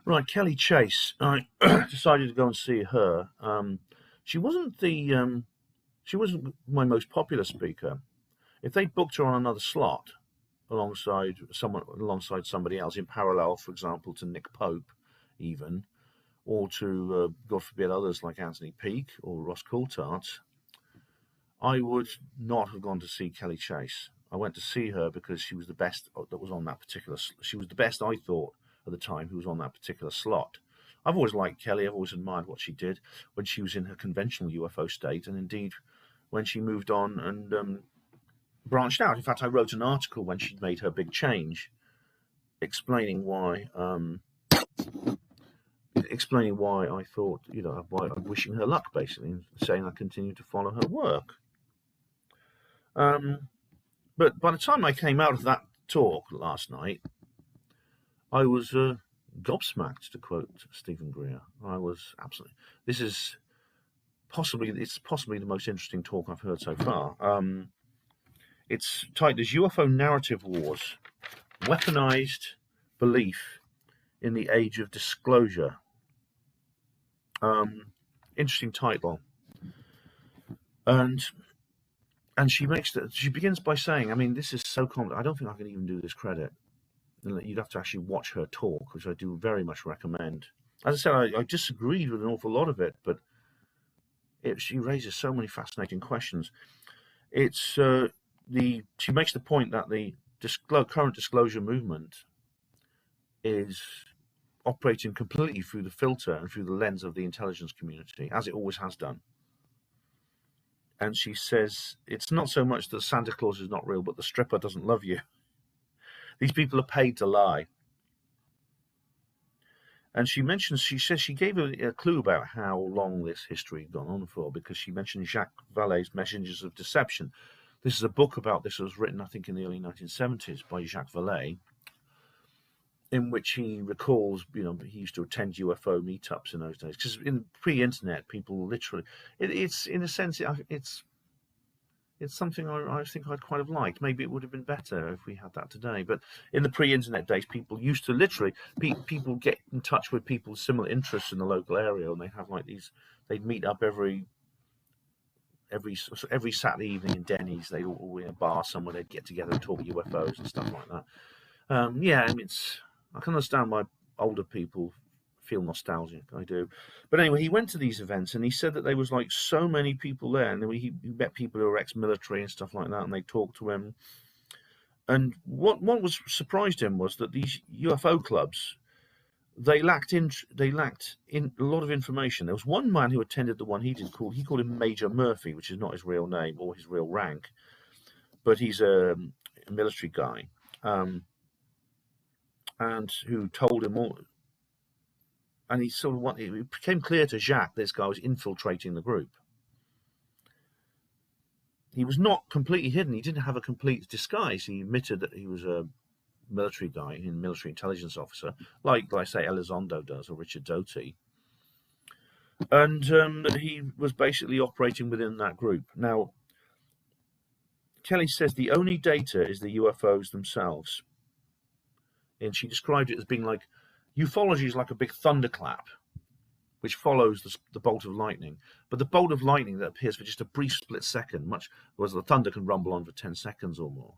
Right, Kelly Chase. I decided to go and see her. She wasn't she wasn't my most popular speaker. If they booked her on another slot alongside somebody else in parallel, for example, to Nick Pope, even, or to God forbid others like Anthony Peake or Ross Coulthart, I would not have gone to see Kelly Chase. I went to see her because she was the best that was on that particular. She was the best I thought at the time who was on that particular slot. I've always liked Kelly. I've always admired what she did when she was in her conventional UFO state, and indeed when she moved on and branched out. In fact, I wrote an article when she'd made her big change, explaining why. Explaining why I thought, why I'm wishing her luck, basically, and saying I continue to follow her work. But by the time I came out of that talk last night, I was gobsmacked, to quote Stephen Greer. I was absolutely. It's possibly the most interesting talk I've heard so far. It's titled as UFO Narrative Wars: Weaponized Belief in the Age of Disclosure. Interesting title. And she begins by saying, I mean, this is so common. I don't think I can even do this credit. You'd have to actually watch her talk, which I do very much recommend. As I said, I disagreed with an awful lot of it, but she raises so many fascinating questions. She makes the point that the current disclosure movement is operating completely through the filter and through the lens of the intelligence community, as it always has done. And she says it's not so much that Santa Claus is not real, but the stripper doesn't love you. These people are paid to lie. And she says she gave a clue about how long this history had gone on for, because she mentioned Jacques Vallée's Messengers of Deception. This is a book about this that was written, I think, in the early 1970s by Jacques Vallée, in which he recalls, he used to attend UFO meetups in those days. Because in pre-internet, people literally, it's in a sense, it's something I think I'd quite have liked. Maybe it would have been better if we had that today. But in the pre-internet days, people used to literally, people get in touch with people with similar interests in the local area, and they have like they'd meet up every Saturday evening in Denny's. They'd all in a bar somewhere. They'd get together and talk UFOs and stuff like that. I mean, I can understand why older people feel nostalgic. I do. But anyway, he went to these events and he said that there was like so many people there, and he met people who were ex-military and stuff like that, and they talked to him. And what was surprised him was that these UFO clubs, they lacked in a lot of information. There was one man who attended the one he called him Major Murphy, which is not his real name or his real rank, but he's a military guy, and who told him all. And it became clear to Jacques this guy was infiltrating the group. He was not completely hidden. He didn't have a complete disguise. He admitted that he was a military guy, a military intelligence officer, like say Elizondo does, or Richard Doty. And that he was basically operating within that group. Now, Kelly says the only data is the UFOs themselves. And she described it as being like, ufology is like a big thunderclap, which follows the bolt of lightning. But the bolt of lightning that appears for just a brief split second, whereas the thunder can rumble on for 10 seconds or more.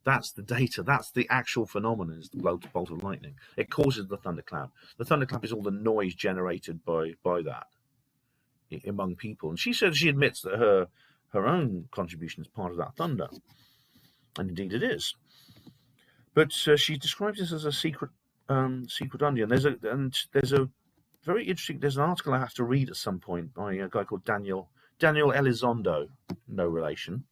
That's the data. That's the actual phenomenon, is the bolt of lightning. It causes the thunderclap. The thunderclap is all the noise generated by that among people. And she says she admits that her own contribution is part of that thunder. And indeed it is. But she describes this as a secret onion. There's a very interesting. There's an article I have to read at some point by a guy called Daniel Elizondo, no relation,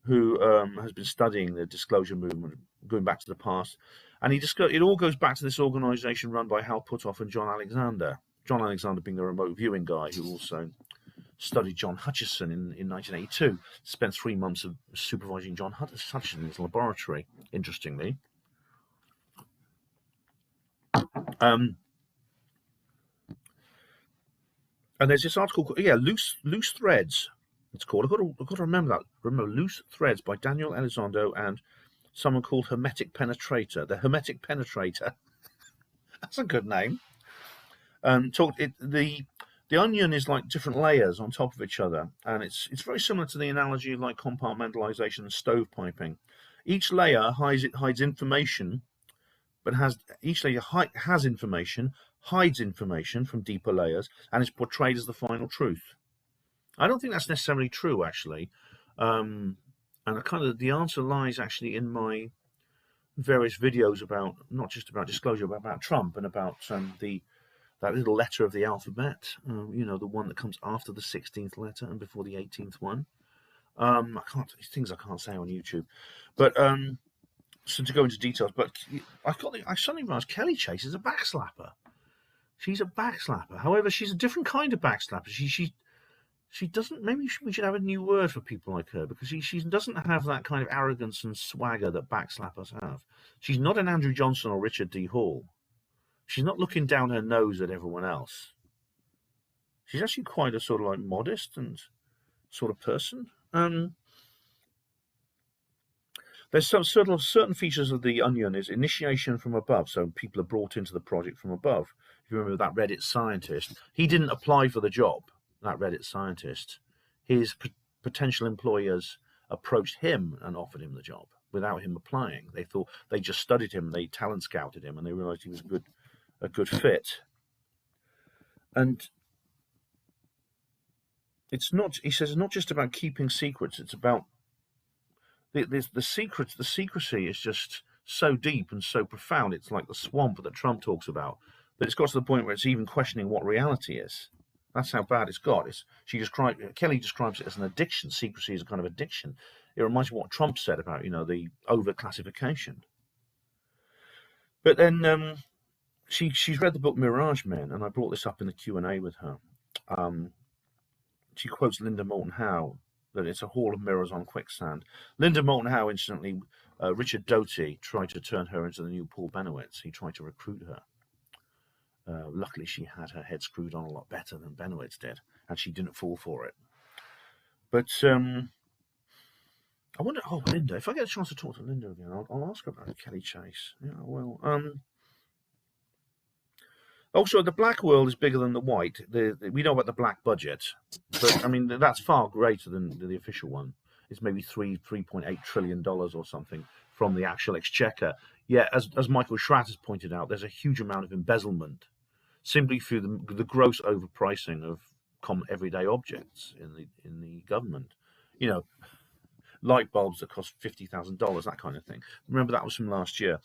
who has been studying the disclosure movement going back to the past, and it all goes back to this organization run by Hal Puthoff and John Alexander. John Alexander being the remote viewing guy who also studied John Hutchison in 1982. Spent 3 months of supervising John Hutchison in his laboratory, interestingly. And there's this article called, Loose Threads. It's called. I've got to remember that. Remember, Loose Threads by Daniel Elizondo and someone called Hermetic Penetrator. The Hermetic Penetrator. That's a good name. The onion is like different layers on top of each other, and it's very similar to the analogy of like compartmentalization and stovepiping. Each layer hides information, but each layer has information, hides information from deeper layers, and is portrayed as the final truth. I don't think that's necessarily true, actually, and the answer lies actually in my various videos about not just about disclosure, but about Trump and about that little letter of the alphabet, the one that comes after the 16th letter and before the 18th one. Things I can't say on YouTube, but so to go into details. But I suddenly realised Kelly Chase is a backslapper. She's a backslapper. However, she's a different kind of backslapper. She doesn't. Maybe we should have a new word for people like her, because she doesn't have that kind of arrogance and swagger that backslappers have. She's not an Andrew Johnson or Richard D. Hall. She's not looking down her nose at everyone else. She's actually quite a sort of like modest and sort of person. There's some certain features of the onion is initiation from above. So people are brought into the project from above. If you remember that Reddit scientist, he didn't apply for the job. That Reddit scientist, his potential employers approached him and offered him the job without him applying. They thought they just studied him, they talent scouted him, and they realized he was a good fit. And it's not, he says, it's not just about keeping secrets, it's about the secrecy is just so deep and so profound. It's like the swamp that Trump talks about, that it's got to the point where it's even questioning what reality is. That's how bad it's got. Kelly describes it as an addiction. Secrecy is a kind of addiction. It reminds me of what Trump said about, the over-classification. But then she's read the book Mirage Men, and I brought this up in the Q&A with her. She quotes Linda Moulton Howe, that it's a hall of mirrors on quicksand. Linda Moulton Howe, incidentally, Richard Doty tried to turn her into the new Paul Benowitz. He tried to recruit her. Luckily, she had her head screwed on a lot better than Benowitz did, and she didn't fall for it. But I wonder, Linda, if I get a chance to talk to Linda again, I'll ask her about Kelly Chase. Yeah, well, also, the black world is bigger than the white. We know about the black budget, but I mean that's far greater than the official one. It's maybe $3.8 trillion or something from the actual exchequer. Yeah, as Michael Schratt has pointed out, there's a huge amount of embezzlement simply through the gross overpricing of everyday objects in the government. Light bulbs that cost $50,000, that kind of thing. Remember, that was from last year.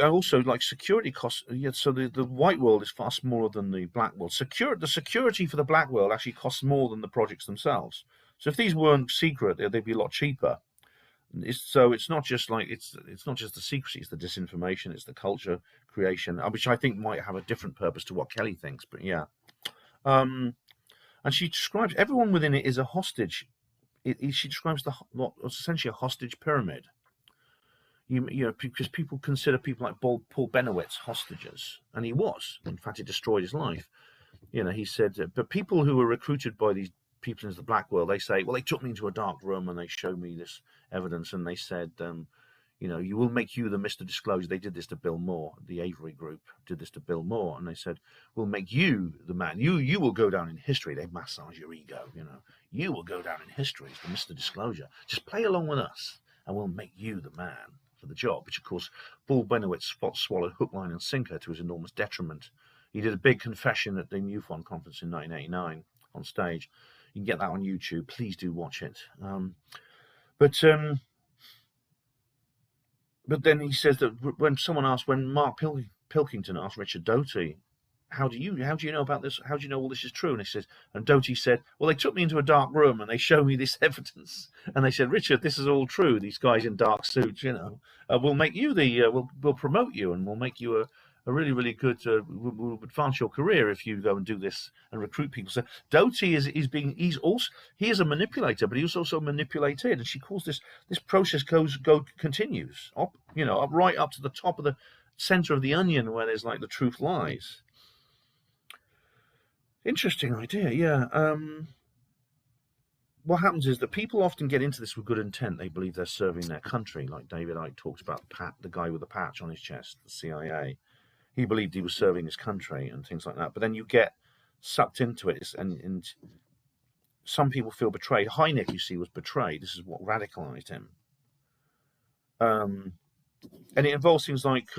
Also, like security costs. Yeah, so the white world is far smaller than the black world. The security for the black world actually costs more than the projects themselves. So if these weren't secret, they'd be a lot cheaper. It's not just the secrecy, it's the disinformation, it's the culture creation, which I think might have a different purpose to what Kelly thinks. But yeah, and she describes everyone within it is a hostage. She describes what's essentially a hostage pyramid. Because people consider people like Paul Benowitz hostages, and he was. In fact, it destroyed his life. He said, but people who were recruited by these people into the black world, they say, well, they took me into a dark room and they showed me this evidence, and they said, you will make you the Mr. Disclosure. They did this to Bill Moore. The Avery Group did this to Bill Moore, and they said, we'll make you the man. You will go down in history. They massage your ego. You will go down in history as the Mr. Disclosure. Just play along with us, and we'll make you the man for the job. Which, of course, Paul Benowitz swallowed hook, line, and sinker to his enormous detriment. He did a big confession at the MUFON conference in 1989 on stage. You can get that on YouTube. Please do watch it. But then he says that when Mark Pilkington asked Richard Doty, how do you know about this? How do you know all this is true? And Doty said, well, they took me into a dark room and they showed me this evidence. And they said, Richard, this is all true. These guys in dark suits, we'll make you we'll promote you, and we'll make you a really, really good, will advance your career if you go and do this and recruit people. So Doty he is a manipulator, but he was also manipulated. And she calls this process continues up right up to the top of the center of the onion where there's like the truth lies. Interesting idea, yeah. what happens is that people often get into this with good intent. They believe they're serving their country, like David Icke talks about the guy with the patch on his chest, the CIA. He believed he was serving his country and things like that. But then you get sucked into it, and some people feel betrayed. Hynek, you see, was betrayed. This is what radicalized him. And it involves things like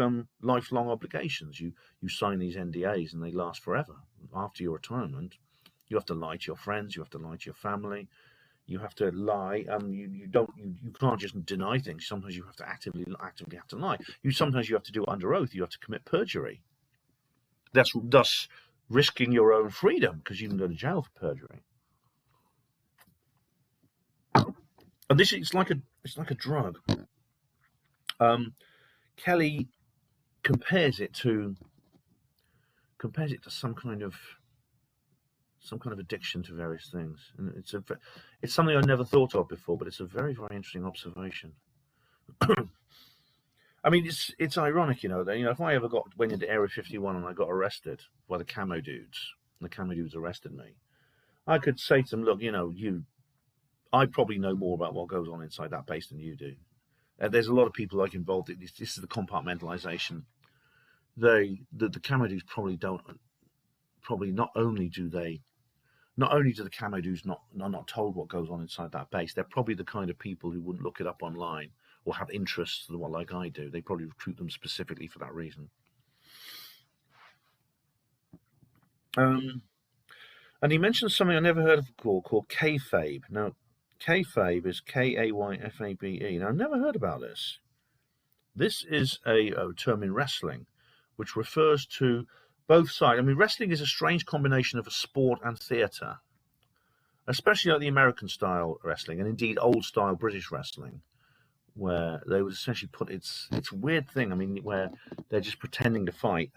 lifelong obligations. You sign these NDAs and they last forever. After your retirement, you have to lie to your friends. You have to lie to your family. You have to lie. You can't just deny things. Sometimes you have to actively have to lie. Sometimes you have to do it under oath. You have to commit perjury. That's thus risking your own freedom, because you can go to jail for perjury. And this it's like a drug. Kelly compares it to some kind of addiction to various things, and it's something I never thought of before, but it's a very, very interesting observation. I mean, it's ironic, that if I ever went into Area 51 and I got arrested by the camo dudes, and the camo dudes arrested me, I could say to them, look, I probably know more about what goes on inside that base than you do. There's a lot of people like involved. This is the compartmentalization. The camo dudes not only do the camo dudes not told what goes on inside that base, they're probably the kind of people who wouldn't look it up online or have interests like I do. They probably recruit them specifically for that reason. And he mentioned something I never heard of before called kayfabe. Now, kayfabe is Kayfabe. Now, I've never heard about this. This is a term in wrestling which refers to both sides. I mean, wrestling is a strange combination of a sport and theatre, especially like the American style wrestling, and indeed old style British wrestling, where they would essentially put it's a weird thing. I mean, where they're just pretending to fight,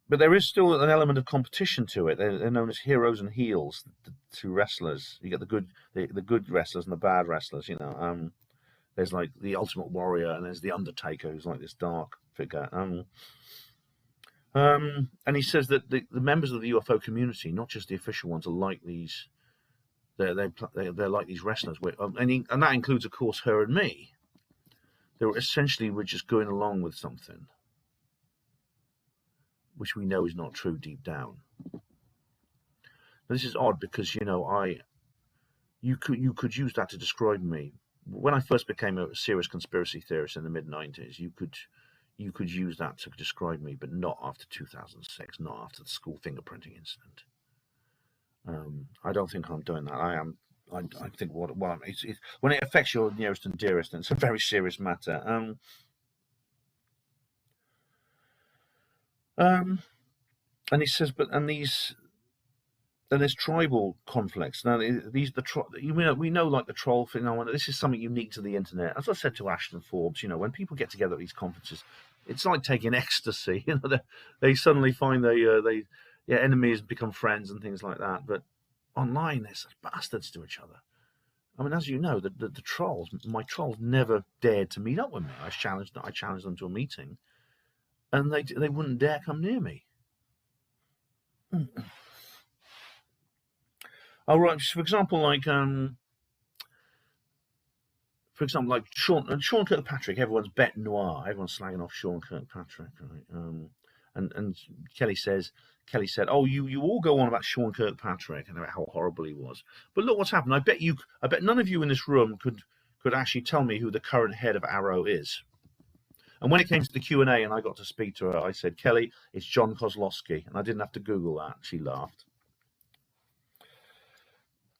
but there is still an element of competition to it. They're known as heroes and heels, the two wrestlers. You get the good wrestlers and the bad wrestlers. There's like the Ultimate Warrior, and there's the Undertaker, who's like this dark figure. And he says that the members of the UFO community, not just the official ones, are like these. They're like these wrestlers, and that includes, of course, her and me. We're just going along with something which we know is not true deep down. Now, this is odd because you could use that to describe me. When I first became a serious conspiracy theorist in the mid-90s, you could use that to describe me, but not after 2006, not after the school fingerprinting incident. I don't think I'm doing that. I think when it affects your nearest and dearest, then it's a very serious matter. And he says, there's tribal conflicts. Now, we know like the troll phenomenon. This is something unique to the internet. As I said to Ashton Forbes, when people get together at these conferences, it's like taking ecstasy. They suddenly find enemies become friends and things like that. But online, they're such bastards to each other. I mean, as you know, the trolls, my trolls never dared to meet up with me. I challenged them to a meeting, and they wouldn't dare come near me. Oh, right. For example, like Sean Kirkpatrick. Everyone's bête noire. Everyone's slagging off Sean Kirkpatrick, right? And Kelly said, "Oh, you all go on about Sean Kirkpatrick and about how horrible he was. But look what's happened. I bet none of you in this room could actually tell me who the current head of Arrow is." And when it came to the Q&A and I got to speak to her, I said, "Kelly, it's John Kozlowski," and I didn't have to Google that. She laughed.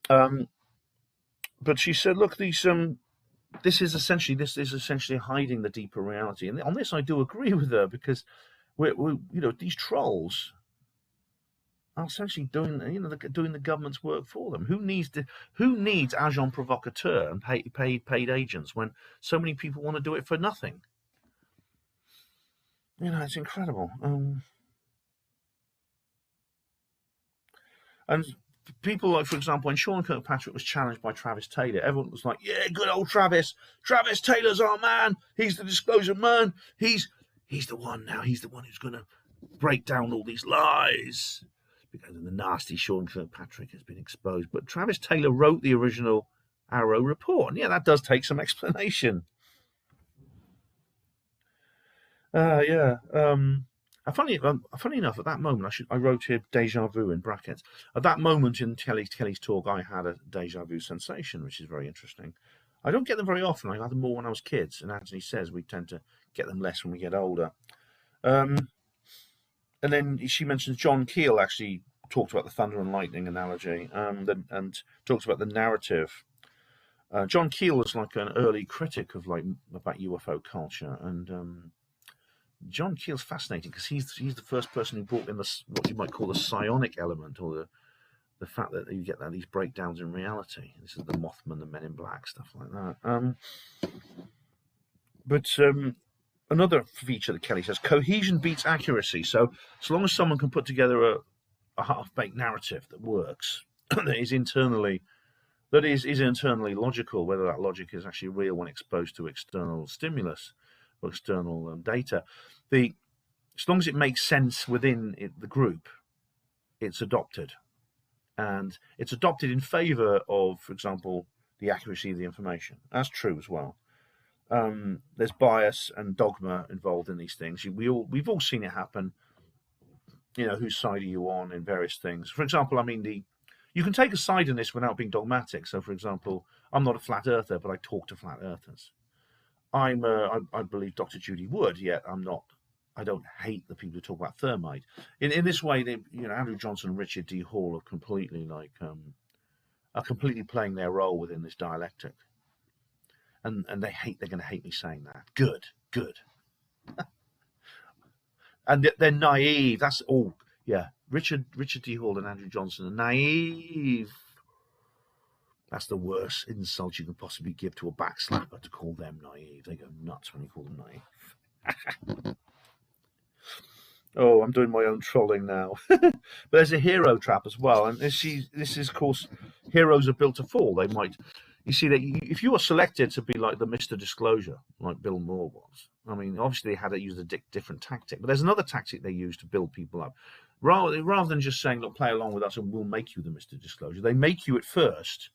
But she said, "Look, this is essentially hiding the deeper reality." And on this, I do agree with her, because these trolls are essentially doing the government's work for them. Who needs agent provocateur and paid agents when so many people want to do it for nothing? It's incredible. And people like, for example, when Sean Kirkpatrick was challenged by Travis Taylor, everyone was like, "Yeah, good old Travis. Travis Taylor's our man. He's the disclosure man. He's the one now. He's the one who's going to break down all these lies." because of the nasty Sean Kirkpatrick has been exposed. But Travis Taylor wrote the original Arrow report, and yeah, that does take some explanation. Yeah. Funny enough, at that moment, I wrote here deja vu in brackets. At that moment in Kelly's talk, I had a deja vu sensation, which is very interesting. I don't get them very often. I had them more when I was kids, and Anthony says we tend to get them less when we get older. And then she mentions John Keel actually talked about the thunder and lightning analogy, and talks about the narrative. John Keel was like an early critic of about UFO culture, and John Keel's fascinating because he's the first person who brought in what you might call the psionic element, or the fact that you get these breakdowns in reality. This is the Mothman, the Men in Black, stuff like that. But another feature that Kelly says, cohesion beats accuracy. So long as someone can put together a half-baked narrative that works, that is internally logical, whether that logic is actually real when exposed to external stimulus or external data, as long as it makes sense within the group, it's adopted. And it's adopted in favor of, for example, the accuracy of the information. That's true as well. There's bias and dogma involved in these things. We've all seen it happen. Whose side are you on in various things? For example, I mean, you can take a side in this without being dogmatic. So, for example, I'm not a flat earther, but I talk to flat earthers. I believe Dr. Judy Wood, yet I don't hate the people who talk about thermite. In this way, Andrew Johnson and Richard D. Hall are completely playing their role within this dialectic. And they're going to hate me saying that. Good. And they're naive. That's all. Yeah, Richard D. Hall and Andrew Johnson are naive. That's the worst insult you can possibly give to a backslapper, to call them naive. They go nuts when you call them naive. Oh, I'm doing my own trolling now. But there's a hero trap as well. And this is, of course, heroes are built to fall. You see that if you are selected to be like the Mr. Disclosure, like Bill Moore was, I mean, obviously they had to use a different tactic. But there's another tactic they use to build people up. Rather than just saying, look, play along with us and we'll make you the Mr. Disclosure, they make you at first,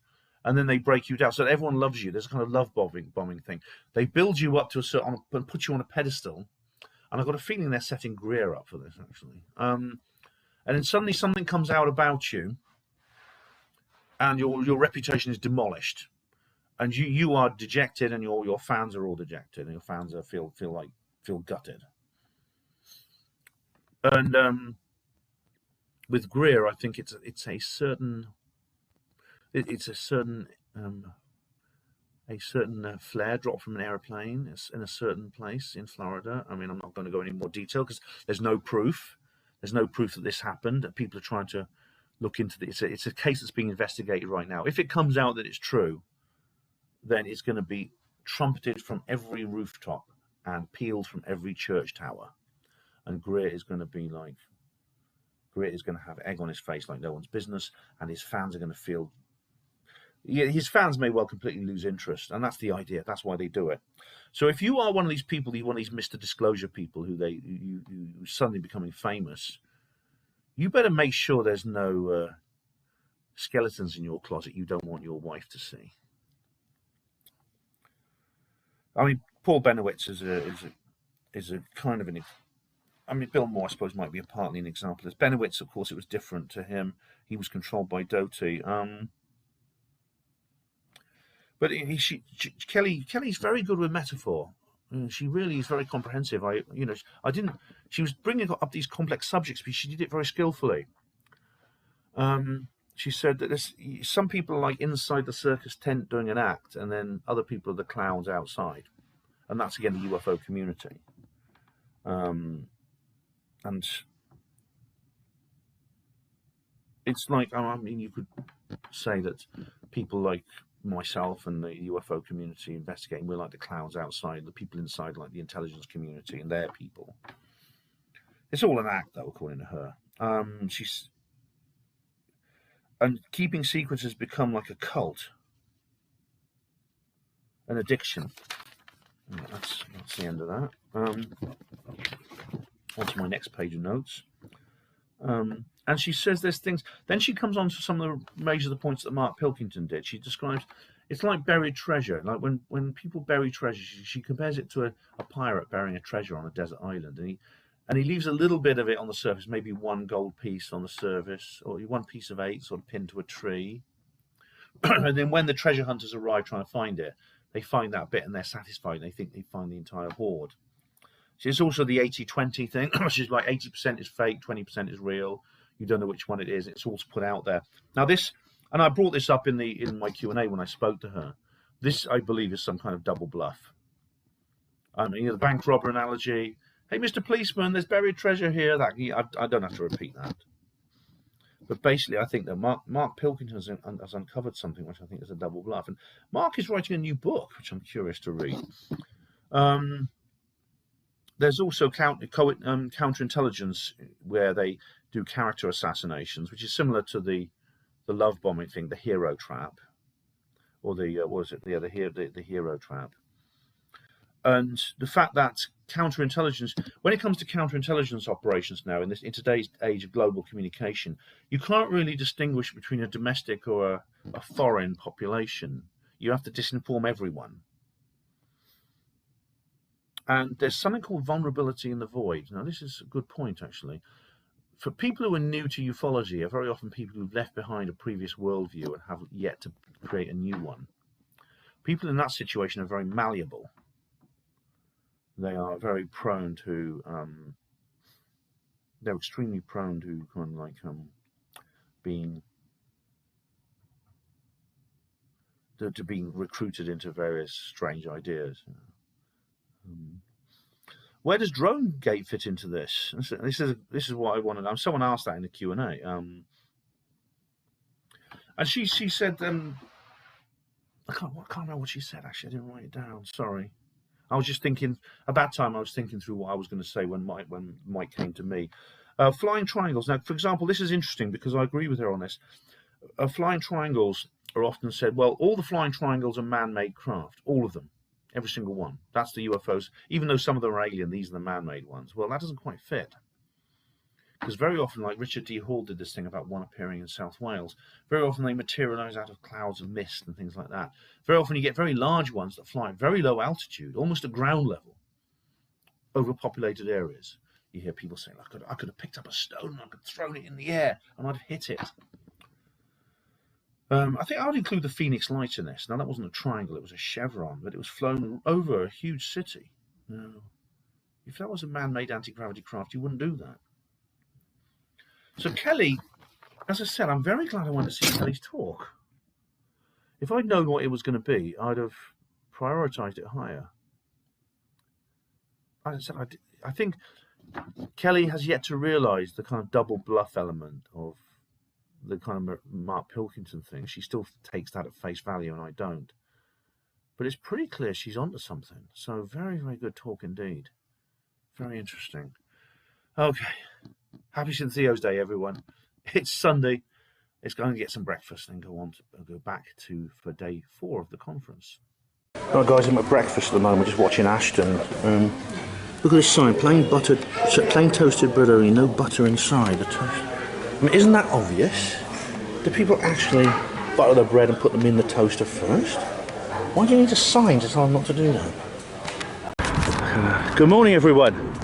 and then they break you down so that everyone loves you. There's a kind of love bombing thing. They build you up to and put you on a pedestal. And I've got a feeling they're setting Greer up for this, actually. And then suddenly something comes out about you, and your reputation is demolished, and you are dejected, and your fans are all dejected, and your fans feel gutted. And with Greer, I think it's a certain flare drop from an airplane in a certain place in Florida. I mean, I'm not going to go into any more detail because there's no proof. There's no proof that this happened. People are trying to look into this. It's a case that's being investigated right now. If it comes out that it's true, then it's going to be trumpeted from every rooftop and pealed from every church tower. And Greer is going to have egg on his face like no one's business, and his fans are going to feel. Yeah, his fans may well completely lose interest, and that's the idea. That's why they do it. So if you are one of these people, one of these Mr. Disclosure people you suddenly becoming famous, you better make sure there's no skeletons in your closet you don't want your wife to see. I mean, Paul Benowitz is a kind of an. I mean, Bill Moore, I suppose, might be partly an example. As Benowitz, of course, it was different to him. He was controlled by Doty. But Kelly's very good with metaphor. She really is very comprehensive. She was bringing up these complex subjects, but she did it very skillfully. She said that some people are like inside the circus tent doing an act, and then other people are the clowns outside. And that's, again, the UFO community. And it's like, I mean, you could say that people like myself and the UFO community investigating, we're like the clowns outside, the people inside like the intelligence community and their people. It's all an act, though, according to her. And keeping secrets has become like a cult, an addiction. That's the end of that. On to my next page of notes. And she says there's things. Then she comes on to some of the points that Mark Pilkington did. She describes it's like buried treasure. Like when people bury treasure, she compares it to a pirate burying a treasure on a desert island, and he leaves a little bit of it on the surface, maybe one gold piece on the surface, or one piece of 8 sort of pinned to a tree. And then when the treasure hunters arrive trying to find it, they find that bit and they're satisfied. They think they find the entire hoard. So it's also the 80-20 thing, which is like 80% is fake, 20% is real. You don't know which one it is. It's all put out there. Now this, and I brought this up in my Q&A when I spoke to her. This, I believe, is some kind of double bluff. The bank robber analogy. Hey, Mr. Policeman, there's buried treasure here. I don't have to repeat that. But basically, I think that Mark Pilkington has uncovered something which I think is a double bluff. And Mark is writing a new book, which I'm curious to read. There's also counterintelligence, where they do character assassinations, which is similar to the love bombing thing, the hero trap, or the hero trap. And the fact that counterintelligence, when it comes to counterintelligence operations now, in today's age of global communication, you can't really distinguish between a domestic or a foreign population. You have to disinform everyone. And there's something called vulnerability in the void. Now, this is a good point, actually. For people who are new to ufology, are very often people who've left behind a previous worldview and have yet to create a new one. People in that situation are very malleable. They are very prone to, they're extremely prone to kind of like being recruited into various strange ideas. Where does Drone Gate fit into this? This is what I want to know. Someone asked that in the Q&A, and she said, I can't remember what she said. Actually, I didn't write it down. Sorry. I was just thinking, at that time, I was thinking through what I was going to say when Mike came to me. Flying triangles. Now, for example, this is interesting because I agree with her on this. Flying triangles are often said, well, all the flying triangles are man-made craft, all of them, every single one. That's the UFOs. Even though some of them are alien, these are the man-made ones. Well, that doesn't quite fit. Because very often, like Richard D. Hall did this thing about one appearing in South Wales, very often they materialize out of clouds of mist and things like that. Very often you get very large ones that fly at very low altitude, almost at ground level, over populated areas. You hear people saying, I could have picked up a stone and I could have thrown it in the air and I'd have hit it. I think I would include the Phoenix Lights in this. Now, that wasn't a triangle, it was a chevron, but it was flown over a huge city. Now, if that was a man-made anti-gravity craft, you wouldn't do that. So Kelly, as I said, I'm very glad I went to see Kelly's talk. If I'd known what it was going to be, I'd have prioritized it higher. As I said, I think Kelly has yet to realize the kind of double bluff element of the kind of Mark Pilkington thing. She still takes that at face value, and I don't. But it's pretty clear she's onto something. So very, very good talk indeed. Very interesting. Okay. Happy St. Theo's Day, everyone. It's Sunday. It's going to get some breakfast and go back for day 4 of the conference. Right, guys, I'm at breakfast at the moment, just watching Ashton. Look at this sign: plain toasted bread only, no butter inside the toast. I mean, isn't that obvious? Do people actually butter the bread and put them in the toaster first? Why do you need a sign to tell them not to do that? Good morning, everyone.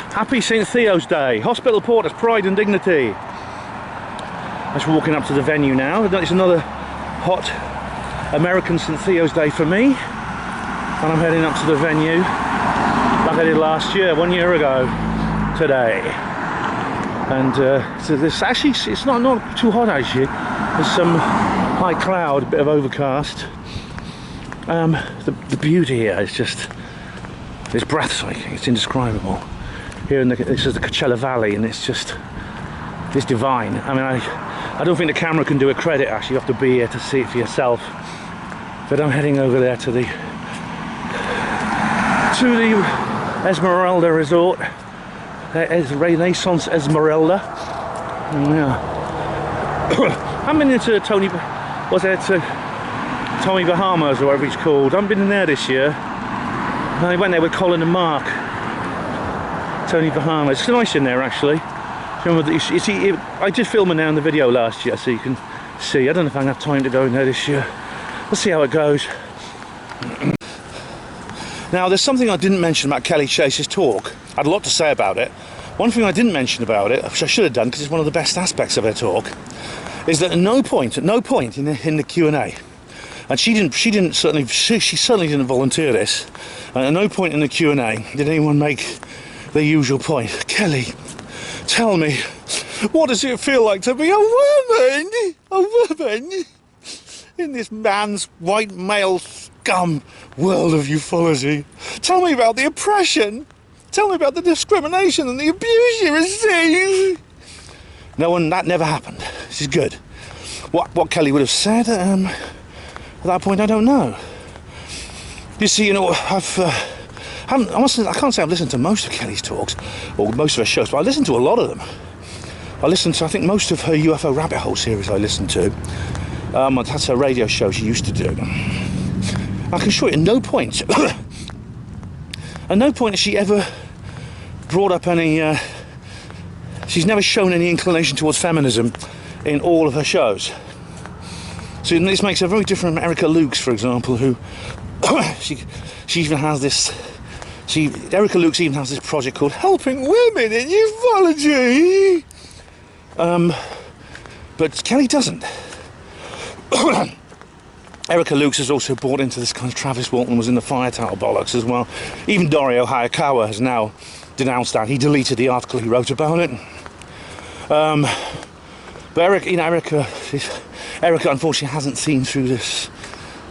Happy St. Theo's Day. Hospital Porter's pride and dignity. Just walking up to the venue now. It's another hot American St. Theo's Day for me. And I'm heading up to the venue like I did last year, 1 year ago today. And so this actually, it's not too hot actually. There's some high cloud, a bit of overcast. The beauty here is just, it's breathtaking, it's indescribable. Here this is the Coachella Valley, and it's divine. I mean, I don't think the camera can do it credit. Actually, you have to be here to see it for yourself. But I'm heading over there to the Esmeralda Resort, Renaissance Esmeralda. Yeah. I've been into Tommy Bahamas or whatever it's called. I haven't been in there this year. I went there with Colin and Mark. Tony Bahamas. It's nice in there actually. Remember, you see, I did film it now in the video last year, so you can see. I don't know if I'm going to have time to go in there this year. We'll see how it goes. Now, there's something I didn't mention about Kelly Chase's talk. I had a lot to say about it. One thing I didn't mention about it, which I should have done because it's one of the best aspects of her talk, is that at no point in the Q&A, and she certainly didn't volunteer this, and at no point in the Q&A did anyone make the usual point. Kelly, tell me, what does it feel like to be a woman in this man's white male scum world of ufology? Tell me about the oppression. Tell me about the discrimination and the abuse you receive. No one, that never happened. This is good. What Kelly would have said at that point, I don't know. You see, you know, I can't say I've listened to most of Kelly's talks or most of her shows, but I listened to a lot of them. I think most of her UFO Rabbit Hole series I listened to. That's her radio show she used to do. I can assure you, at no point has she ever brought up any. She's never shown any inclination towards feminism in all of her shows. So this makes her very different from Erica Lukes, for example, who she even has this. Erica Lukes even has this project called Helping Women in Ufology. But Kelly doesn't. Erica Lukes has also bought into this kind of Travis Walton was in the fire tower bollocks as well. Even Dario Hayakawa has now denounced that. He deleted the article he wrote about it. But Erica unfortunately hasn't seen through this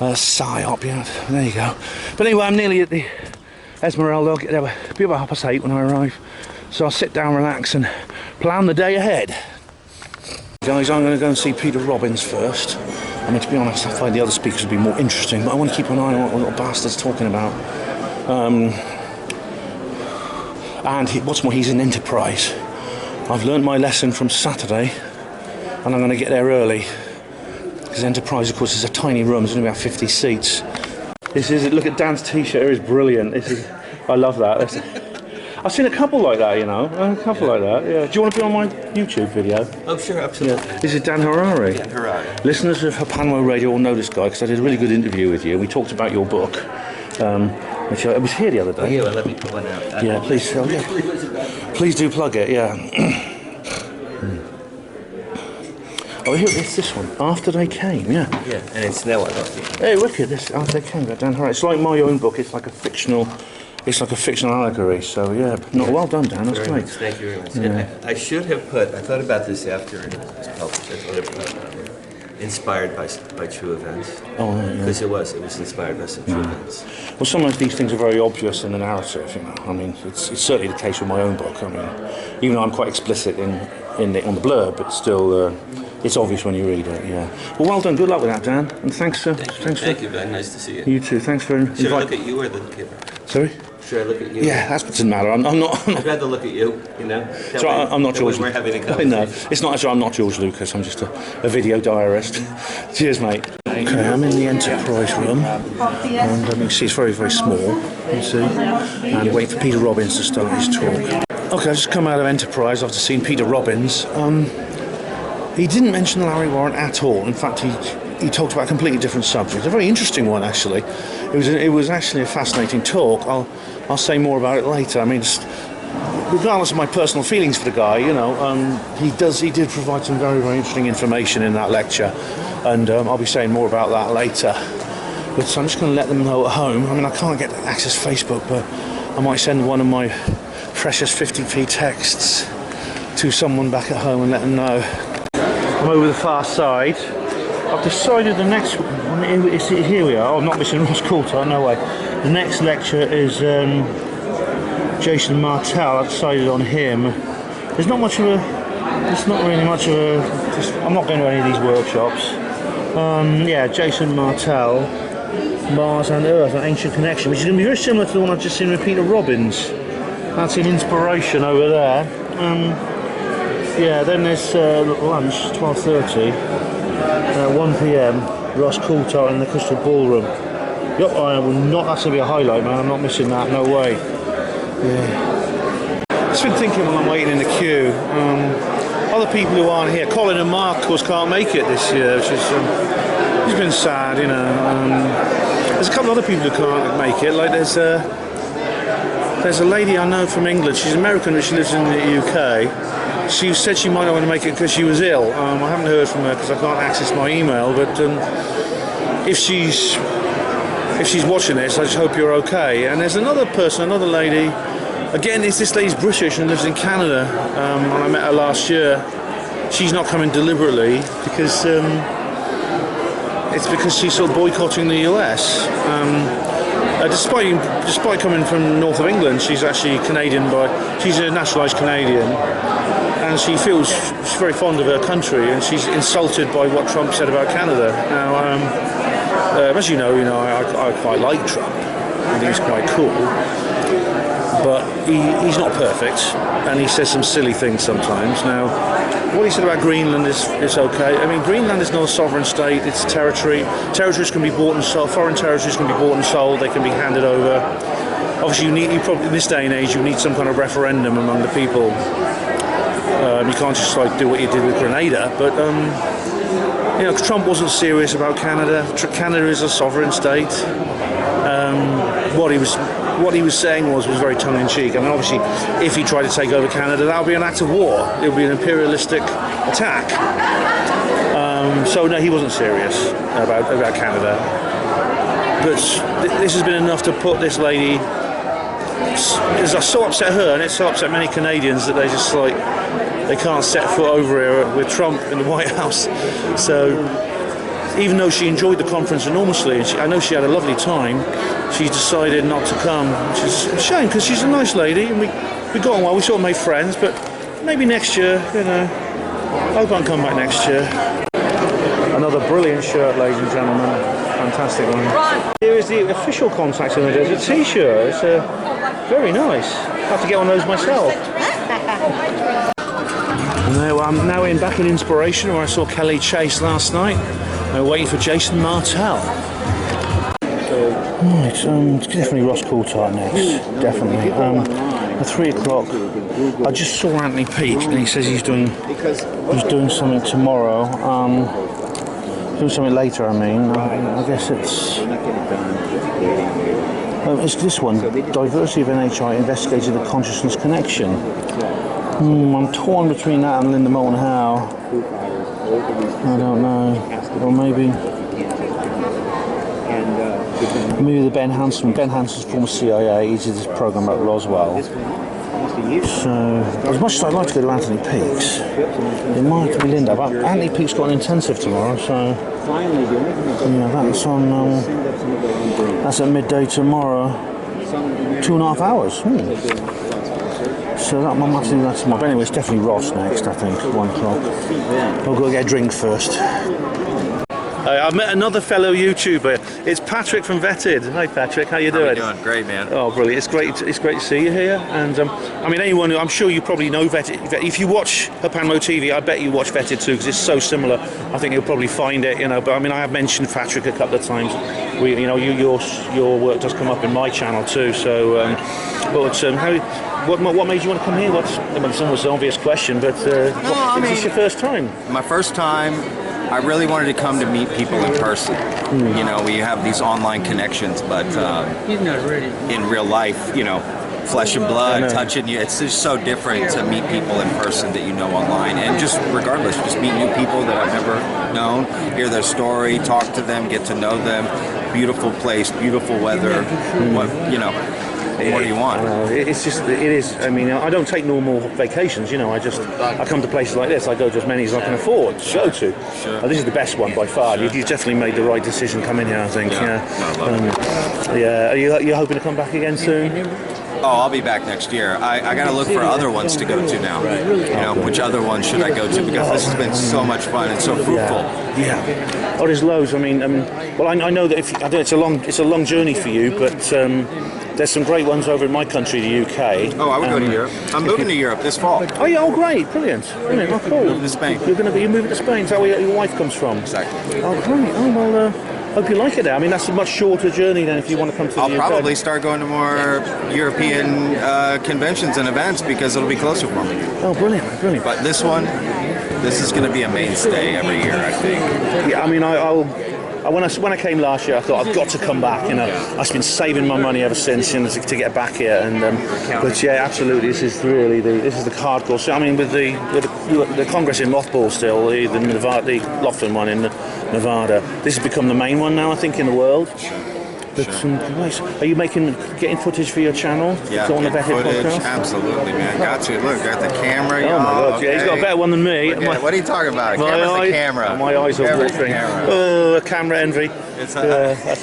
psyop yet. There you go. But anyway, I'm nearly at the Esmeralda. I'll get there be about 8:30 when I arrive. So I'll sit down, relax, and plan the day ahead. Guys, I'm going to go and see Peter Robbins first. I mean, to be honest, I find the other speakers would be more interesting, but I want to keep an eye on what the little bastard's talking about. What's more, he's in Enterprise. I've learned my lesson from Saturday, and I'm going to get there early. Because Enterprise, of course, is a tiny room. There's only about 50 seats. Look at Dan's t-shirt here, is brilliant. I love that. I've seen a couple like that, you know. Like that, yeah. Do you want to be on my YouTube video? Oh, sure, absolutely. Yeah. This is Dan Harari. Dan Harari. Listeners of HPANWO Radio will know this guy because I did a really good interview with you. We talked about your book, which I was here the other day. Oh, yeah, well, let me put one out. Yeah, please. Please do plug it, yeah. Oh, here, it's this one. After They Came, yeah. Yeah, and it's now I got it. Hey, look at this. After They Came by Dan Harari. It's like my own book. It's like a fictional allegory. So yeah, well done, Dan. That's great. Nice. Thank you very much. Yeah. I should have put. I thought about this after it was published. I thought about inspired by true events. Oh, yeah. Because it was inspired by some true events. Well, sometimes these things are very obvious in the narrative. You know, I mean, it's certainly the case with my own book. I mean, even though I'm quite explicit on the blurb, but still. It's obvious when you read it, yeah. Well done. Good luck with that, Dan. And thanks for... Thank you, Ben. Nice to see you. You too. Thanks for... Should I look at you or the camera? Sorry? Should I look at you? Yeah, that doesn't matter. I'm not... I'd rather look at you, you know? So I'm not George... We're having a conversation. No, it's not... I'm not George Lucas. I'm just a video diarist. Cheers, mate. Okay, I'm in the Enterprise room. And you can see it's very, very small. You see? And wait for Peter Robbins to start his talk. Okay, I've just come out of Enterprise after seeing Peter Robbins. He didn't mention Larry Warren at all. In fact, he talked about a completely different subject. A very interesting one, actually. It was actually a fascinating talk. I'll say more about it later. I mean, regardless of my personal feelings for the guy, you know, he did provide some very, very interesting information in that lecture, and I'll be saying more about that later. But so I'm just going to let them know at home. I mean, I can't get access to Facebook, but I might send one of my precious 50p texts to someone back at home and let them know. I'm over the far side. I've decided the next one, here we are. Oh, I'm not missing Ross Coulthard, no way. The next lecture is Jason Martell. I've decided on him. There's not really much of a, I'm not going to any of these workshops. Yeah, Jason Martell, Mars and Earth, an Ancient Connection, which is going to be very similar to the one I've just seen with Peter Robbins. That's in Inspiration over there. Yeah, then there's lunch, 12:30, 1 PM, Ross Coulthard in the Crystal Ballroom. Yep, I will not, that's going to be a highlight, man, I'm not missing that, no way. Yeah. just been thinking while I'm waiting in the queue. Other people who aren't here, Colin and Mark, of course, can't make it this year, which is it's been sad, you know. There's a couple of other people who can't make it. Like there's a lady I know from England. She's American, but she lives in the UK. She said she might not want to make it because she was ill. I haven't heard from her because I can't access my email. But if she's watching this, I just hope you're okay. And there's another person, another lady. Again, this lady's British and lives in Canada. And I met her last year. She's not coming deliberately because it's because she's sort of boycotting the US. Despite coming from north of England, she's actually Canadian she's a naturalised Canadian, and she feels she's very fond of her country, and she's insulted by what Trump said about Canada. Now, as you know, I quite like Trump. I think he's quite cool, but he's not perfect, and he says some silly things sometimes. Now, what he said about Greenland is okay. I mean, Greenland is not a sovereign state, it's territory. Territories can be bought and sold, foreign territories can be bought and sold, they can be handed over. Obviously, you probably, in this day and age, you need some kind of referendum among the people. You can't just like do what you did with Grenada, but Trump wasn't serious about Canada. Canada is a sovereign state. What he was saying was very tongue-in-cheek. I mean, obviously, if he tried to take over Canada, that would be an act of war. It would be an imperialistic attack. So no, he wasn't serious about Canada. But this has been enough to put this lady. It's so upset her, and it's so upset many Canadians that they just like they can't set foot over here with Trump in the White House. So even though she enjoyed the conference enormously, and I know she had a lovely time, she decided not to come, which is a shame because she's a nice lady and we got on well. We sort of made friends, but maybe next year, I hope I can come back next year. Another brilliant shirt, ladies and gentlemen. Fantastic one. Here is the official Contact in the Desert t-shirt. It's very nice. I have to get one of those myself. I'm now back in Inspiration, where I saw Kelly Chase last night. Waiting for Jason Martell. Right, definitely Ross Coulthard next. Definitely. At 3 o'clock, I just saw Anthony Peake, and he says he's doing something tomorrow. Doing something later, I mean. I guess it's this one. Diversity of NHI investigated the consciousness connection. I'm torn between that and Linda Moulton Howe. I don't know. Or maybe the Ben Hansen. Ben Hansen's former CIA. He did this program about Roswell. So, as much as I'd like to go to Anthony Peake's, it might be Linda. But Anthony Peake's got an intensive tomorrow, so that's on. That's at midday tomorrow. 2.5 hours. So that might have to do that tomorrow. But anyway, it's definitely Ross next, I think, 1 o'clock. I'll go get a drink first. I've met another fellow YouTuber. It's Patrick from Vetted. Hi Patrick, how you doing? How are you doing? Great, man. Oh, brilliant! It's great to see you here. And I mean, anyone I'm sure you probably know Vetted. If you watch HPANWO TV, I bet you watch Vetted too, because it's so similar. I think you'll probably find it. But I mean, I have mentioned Patrick a couple of times. Your work does come up in my channel too. So, what made you want to come here? It's almost an obvious question, but is this your first time? My first time. I really wanted to come to meet people in person. We have these online connections, but in real life, flesh and blood, touching you, it's just so different to meet people in person that you know online. And just regardless, just meet new people that I've never known, hear their story, talk to them, get to know them. Beautiful place, beautiful weather. What do you want? It is. I mean, I don't take normal vacations. I come to places like this. I go to as many as I can afford to go to. Sure. This is the best one by far. Sure. You've definitely made the right decision coming here, I think. Yeah. Are you hoping to come back again soon? Oh, I'll be back next year. I got to look for other ones to go to now. Which other ones should I go to? Because this has been so much fun and so fruitful. Yeah. Oh, there's loads. I mean, well, I know that it's a long journey for you, but there's some great ones over in my country, the UK. Oh, I would go to Europe. I'm moving to Europe this fall. Oh yeah. Oh, great. Brilliant. Oh, cool. Moving to Spain. You're moving to Spain. Is that where your wife comes from? Exactly. Oh, great. Oh well. Hope you like it there. I mean, that's a much shorter journey than if you want to come to the UK. I'll probably start going to more European conventions and events because it'll be closer for me. Oh, brilliant, brilliant. But this one, this is going to be a mainstay every year, I think. Yeah, I mean, when I came last year, I thought I've got to come back. You know, I've been saving my money ever since, you know, to get back here. And but yeah, absolutely, this is really the hardcore. So I mean, with the Congress in Mothball still, the Laughlin one in Nevada. This has become the main one now, I think, in the world. But nice. Are you getting footage for your channel? Yeah, on the footage, podcast? absolutely, man. Got to. Look, got the camera. Oh my God, yeah, he's got a better one than me. What are you talking about? A camera's a camera. My eyes are watering. Oh, a camera envy. That's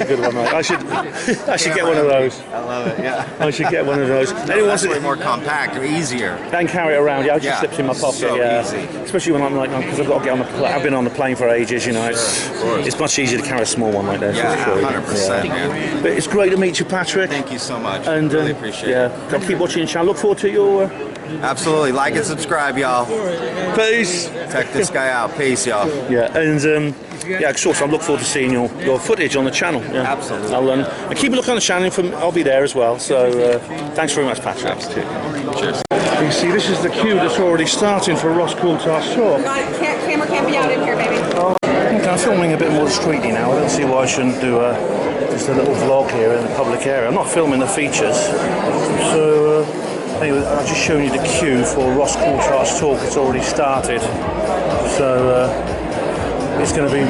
a good one, mate. I should get one of those. I love it, yeah. I should get one of those. That's way more compact, easier. Then carry it around, yeah. It just slips in my pocket, so easy. Especially when I'm because I've got to get on the plane. I've been on the plane for ages, you know. It's much easier to carry a small one like this. Yeah, 100%, man. But it's great to meet you, Patrick. Thank you so much. And really appreciate it. I'll keep watching your channel. Look forward to your. Absolutely. Like and subscribe, y'all. Peace. Check this guy out. Peace, y'all. Yeah, and I look forward to seeing your footage on the channel. Yeah. Absolutely. I'll keep a look on the channel. I'll be there as well. So thanks very much, Patrick. Absolutely. Cheers. You see, this is the queue that's already starting for Ross Coulthard's talk. Camera can't be out in here, baby. Okay, I'm filming a bit more discreetly now. I don't see why I shouldn't do just a little vlog here in the public area. I'm not filming the features. So anyway, I've just shown you the queue for Ross Coulthard's talk. It's already started. So it's going to be,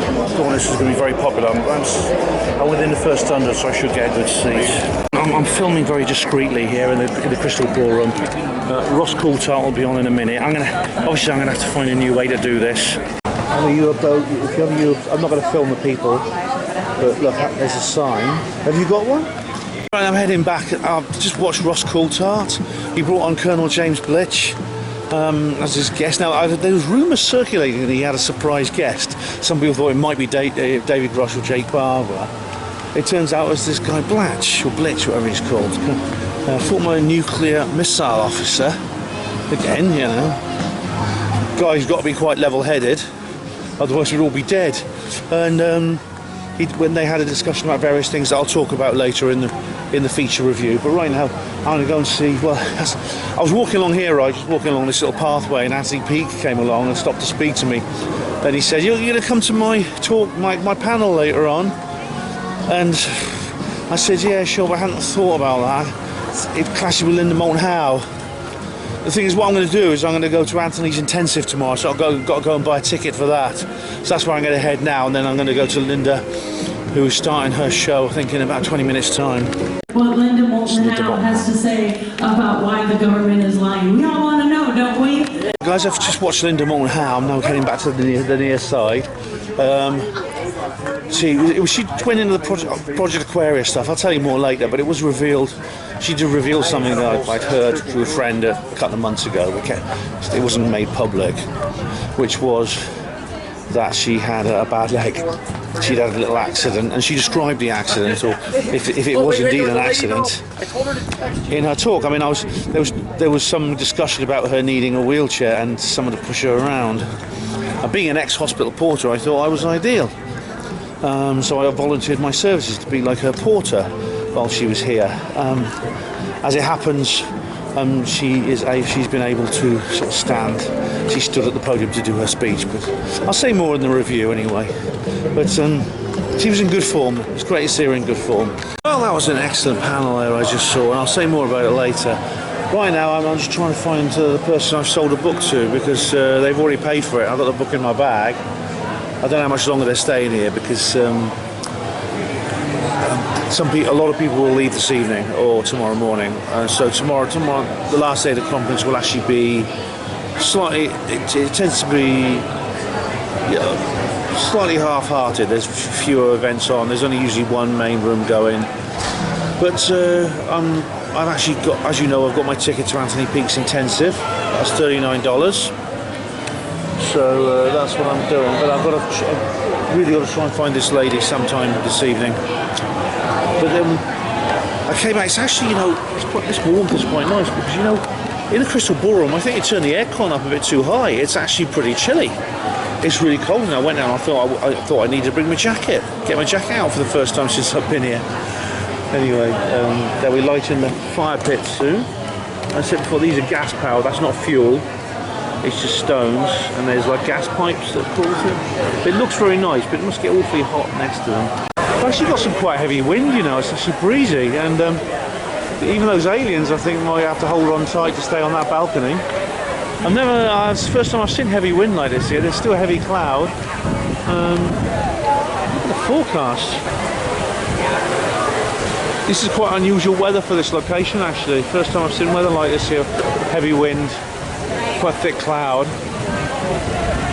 this is going to be very popular. I'm within the first 100, so I should get a good seat. I'm filming very discreetly here in the Crystal Ballroom. Ross Coulthard will be on in a minute. I'm going to have to find a new way to do this. I'm not going to film the people, but look, there's a sign. Have you got one? Right, I'm heading back. I've just watched Ross Coulthard. He brought on Colonel James Blitch as his guest. Now, there was rumours circulating that he had a surprise guest. Some people thought it might be David Rush or Jake Barber. It turns out it was this guy Blitch, whatever he's called. Former nuclear missile officer. Again, you know. Guy's got to be quite level-headed, otherwise we'd all be dead. And when they had a discussion about various things that I'll talk about later in the feature review. But right now, I'm going to go and see. Well, I was walking along here, right, just walking along this little pathway, and Anthony Peake came along and stopped to speak to me. Then he said, "You're going to come to my talk, my panel later on?" And I said, "Yeah, sure," but I hadn't thought about that. It clashes with Linda Moulton Howe. The thing is, what I'm going to do is I'm going to go to Anthony's intensive tomorrow, so I've got to go and buy a ticket for that. So that's where I'm going to head now, and then I'm going to go to Linda, who is starting her show, I think, in about 20 minutes' time. What Linda Moulton Howe has to say about why the government is lying. We all want to know, don't we? Guys, I've just watched Linda Moulton Howe. I'm now heading back to the near side. She went into the Project Aquarius stuff. I'll tell you more later, but it was revealed. She did reveal something that I'd heard through a friend a couple of months ago. It wasn't made public, which was that she had a bad leg. She'd had a little accident, and she described the accident, or if it was indeed an accident, in her talk. I mean, there was some discussion about her needing a wheelchair and someone to push her around. And being an ex-hospital porter, I thought I was ideal. So I volunteered my services to be like her porter while she was here. As it happens, she's been able to sort of stand. She stood at the podium to do her speech, but I'll say more in the review anyway. But she was in good form. It was great to see her in good form. Well, that was an excellent panel there I just saw, and I'll say more about it later. Right now, I'm just trying to find the person I've sold a book to, because they've already paid for it. I've got the book in my bag. I don't know how much longer they're staying here, because a lot of people will leave this evening or tomorrow morning. So tomorrow, the last day of the conference will actually be slightly. It tends to be slightly half-hearted. There's fewer events on. There's only usually one main room going. But I've actually got, as you know, I've got my ticket to Anthony Peake's intensive. That's $39. So that's what I'm doing. But I've really got to try and find this lady sometime this evening. But then I came back. It's actually, this warmth is quite nice, because in the Crystal Ballroom, I think you turn the aircon up a bit too high. It's actually pretty chilly. it's really cold, and I went down. I thought I needed to bring my jacket, get my jacket out for the first time since I've been here. Anyway, they'll be lighting the fire pit soon. I said before, these are gas powered. That's not fuel. It's just stones, and there's like gas pipes that pull through. It looks very nice, but it must get awfully hot next to them. I've actually got some quite heavy wind, you know. It's actually breezy, and even those aliens, I think, might have to hold on tight to stay on that balcony. It's the first time I've seen heavy wind like this here. There's still a heavy cloud. Look at the forecast. This is quite unusual weather for this location, actually. First time I've seen weather like this here. Heavy wind, quite thick cloud.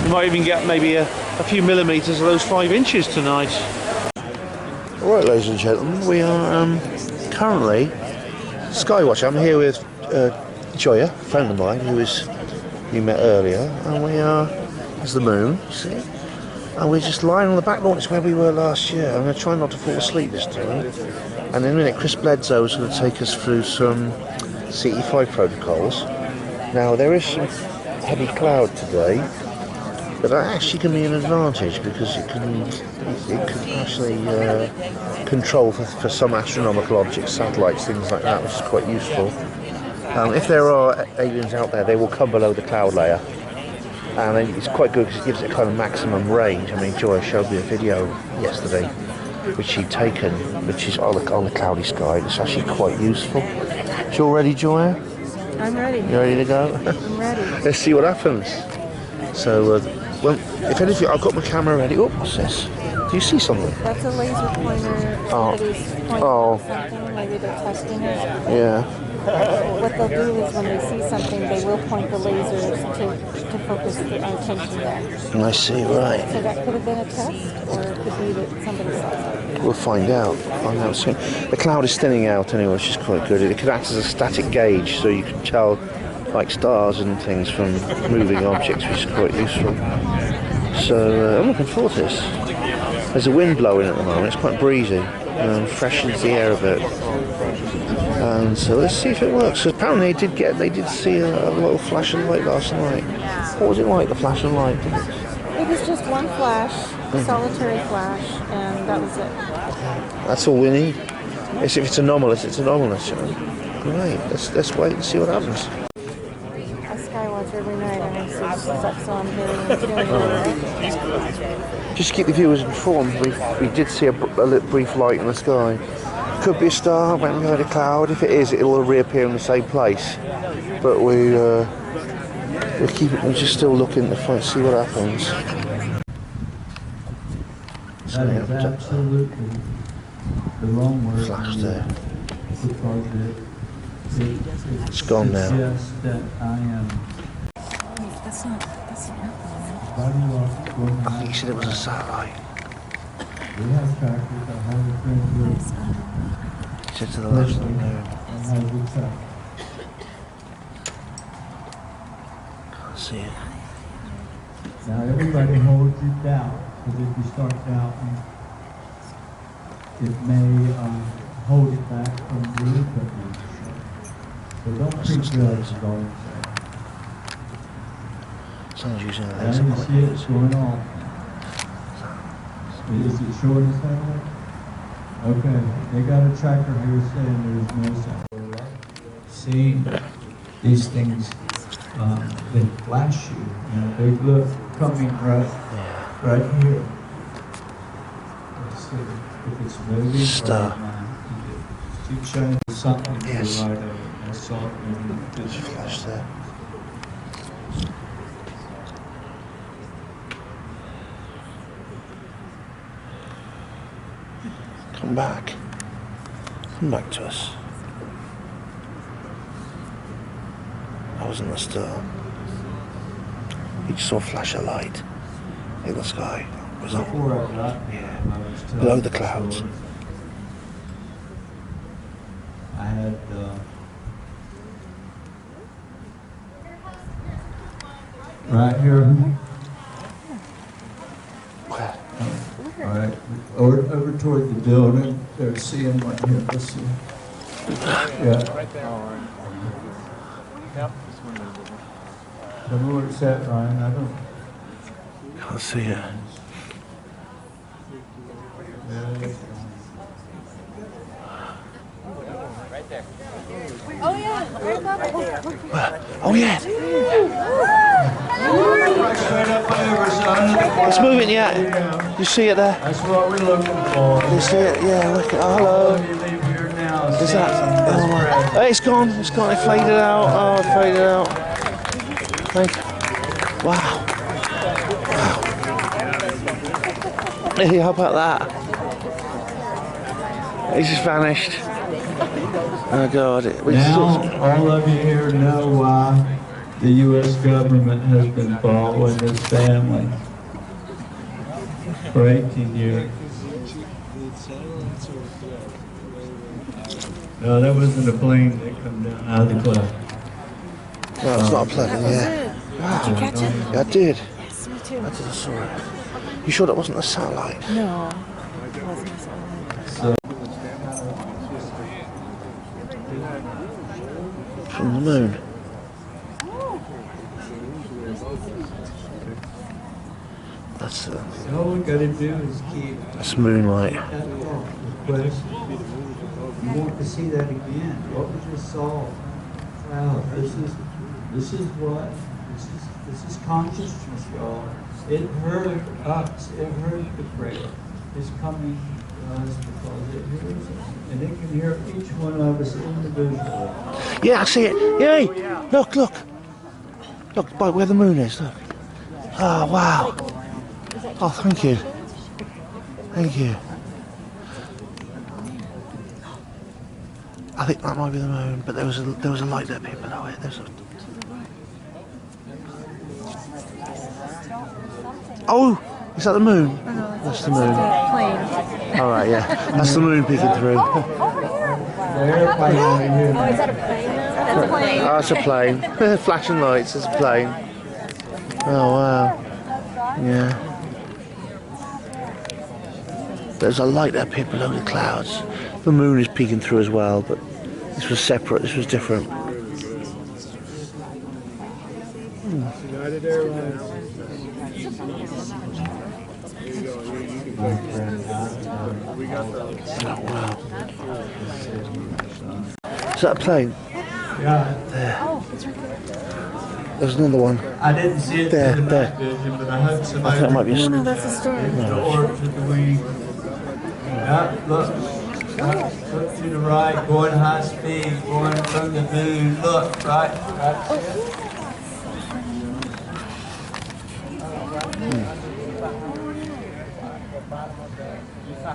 You might even get maybe a few millimetres of those 5 inches tonight. Alright, ladies and gentlemen, we are currently Skywatch. I'm here with Joya, a friend of mine, who you met earlier, and we are, there's the moon, see? And we're just lying on the back lawn. It's where we were last year. I'm going to try not to fall asleep this time. And in a minute, Chris Bledsoe is going to take us through some CE5 protocols. Now, there is some heavy cloud today, but that actually can be an advantage because it can actually control for some astronomical objects, satellites, things like that, which is quite useful. If there are aliens out there, they will come below the cloud layer. And it's quite good because it gives it a kind of maximum range. I mean, Joy showed me a video yesterday which she'd taken, which is on the cloudy sky. It's actually quite useful. Is you all ready, Joy? I'm ready. You ready to go? I'm ready. Let's see what happens. So, well, if anything, I've got my camera ready. Oh, what's this? Do you see something? That's a laser pointer. Somebody's pointing at something. Maybe they're testing it. Yeah. What they'll do is when they see something, they will point the lasers to focus our attention there. I see, right. So that could have been a test, or it could be that somebody saw something. We'll find out. Soon. The cloud is thinning out anyway, which is quite good. It could act as a static gauge, so you can tell like stars and things from moving objects, which is quite useful. So I'm looking forward to this. There's a wind blowing at the moment. It's quite breezy. Freshens the air a bit. And so let's see if it works. So apparently they did see a little flash of light last night. What was it like, the flash of light? It was just one flash, a solitary flash, and that was it. That's all we need. If it's anomalous, it's anomalous. You know? Great. Let's wait and see what happens. I skywatch every night and I see stuff, so I'm hearing it. Just to keep the viewers informed, we did see a brief light in the sky. Could be a star, went behind a cloud. If it is, it'll reappear in the same place. But we're just still looking to see what happens. That is absolutely the wrong word. Flash there. Because It's gone now. suggests that I am. That's not I think he said it was a satellite. We have trackers. I have a friend with. He said to the left of the moon. I have a tracker. Can't see it. Now everybody holds your doubt, because if you start doubting, it may hold it back from the equipment. So don't prejudge it all. Someone's using a Now laser you see it's pointer. going off. Is it showing the satellite? Okay, they got a tracker here saying there's no satellite. See, these things, they flash you, they look coming right here. Let's see if it's moving. Star. Right now. Keep showing something to Yes. the right of it. I saw it moving. There's a flash there. Come back. Come back to us. That wasn't a star. You just saw a flash of light in the sky. It was Before on. I got Yeah. I was telling Below the you clouds. story. I had right here. Where? All right, over toward the building. They're seeing right here. Let's see. Yeah. Right there. Yep. Tell me where it's at, Ryan. I don't. Can't see it. Oh yeah, right above it. Oh yeah. Straight up over, son. It's moving yet. You see it there? That's what we're looking for. You see it? Yeah. Look. Oh, hello. You leave here now. Is that? Oh, my. Hey, it's gone. It's gone. It faded out. Oh, it faded out. Thank you. Wow. Wow. Hey, how about that? It's just vanished. Oh God. Now, all of you here know why the U.S. government has been following this family for 18 years. No, that wasn't a plane that come down out of the cloud. No, it's not a plane. Yeah. Did you catch it? Yeah, I did. Yes, me too. I did. I saw it. You sure that wasn't a satellite? No, it wasn't a satellite. From the moon. That's All we got to do is keep that's moonlight. that request. You want to see that again. What we just saw. Wow, this is what this is consciousness, y'all. It heard us. It heard the prayer. It's coming to us because it hears us, and it can hear each one of us individually. Yeah, I see it. Yay! Look, look. Look, by where the moon is. Look. Oh wow. Oh, thank you. Thank you. I think that might be the moon, but there was a light there below it. There's a. Oh, is that the moon? That's the moon. Plane. All right, yeah. That's the moon peeking through. The airplane over here. Oh, is that a plane? That's a plane. Oh, it's a plane. Flashing lights, it's a plane. Oh, wow. Yeah. There's a light there peeking below the clouds. The moon is peeking through as well, but this was separate, this was different. United Airlines. Oh, wow. Is that a plane? Yeah. There. Oh, it's right there. There's another one. I didn't see it There, through the there. night vision, but I hope somebody. I think it might be a No, that's a storm. The orbs of the wing. Look to the right, going high speed, going from the moon. Look, right.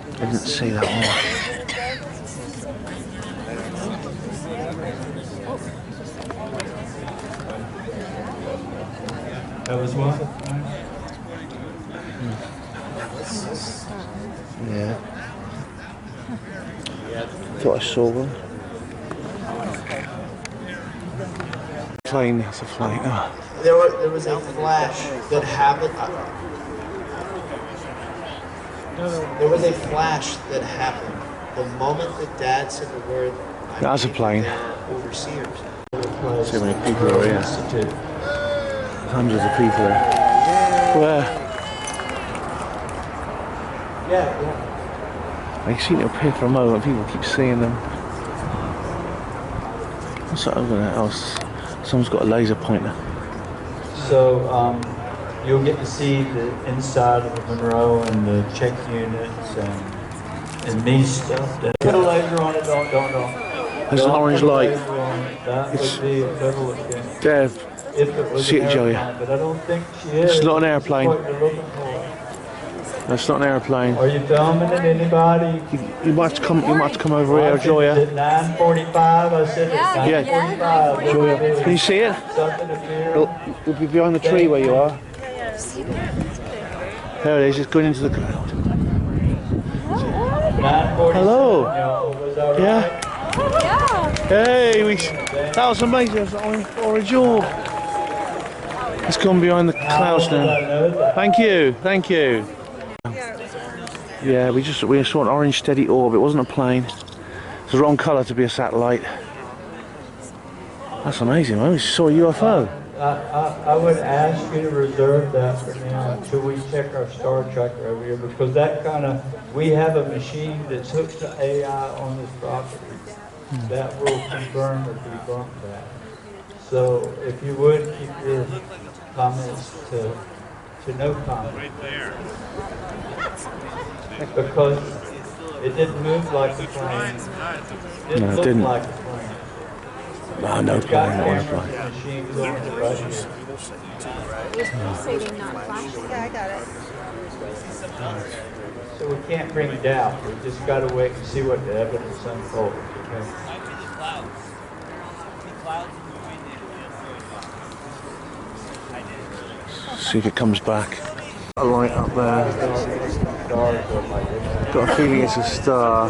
I didn't see that one. That was what? Yeah. Thought I saw one. Plane, it's a plane. Oh. There was a flash that happened. There was a flash that happened the moment that Dad said the word. That's a plane. Overseers. See how many people are here. Hundreds of people here. Where? Yeah. They seem to appear for a moment. People keep seeing them. What's that over there? Oh, someone's got a laser pointer. So you'll get to see the inside of the Monroe and the check units and me stuff. Put a laser on it. Don't. There's an orange light. That would be a double again. There. If it was See an it, Joey. airplane, but I don't think she is. It's not an airplane. That's what you're looking for. That's not an airplane. Are you filming it? Anybody? You might have to come. You might have to come over here, Is Joya. it 9:45? I said it's Yeah. 9:45. Joya, can you see it? Something appeared. It'll be behind the tree where you are. There it is. It's going into the cloud. 9:47. Hello. Y'all. Was that right? Yeah. Hey, that was amazing. That was orange orb. It's gone behind the clouds now. Thank you. Thank you. Yeah, we saw an orange steady orb. It wasn't a plane. It's the wrong colour to be a satellite. That's amazing, man. We saw a UFO. I would ask you to reserve that for now until we check our star tracker over here, because that kind of, we have a machine that's hooked to AI on this property that will confirm or debunk that. So if you would keep your comments to no comment. Right there. Because it didn't move like a plane. It didn't look like a plane. No, no plane, not one plane. Machines on it right here. Yeah, I got it. So we can't bring doubt. We just got to wait and see what the evidence unfolds. Okay? See if it comes back. A light up there. Got a feeling it's a star.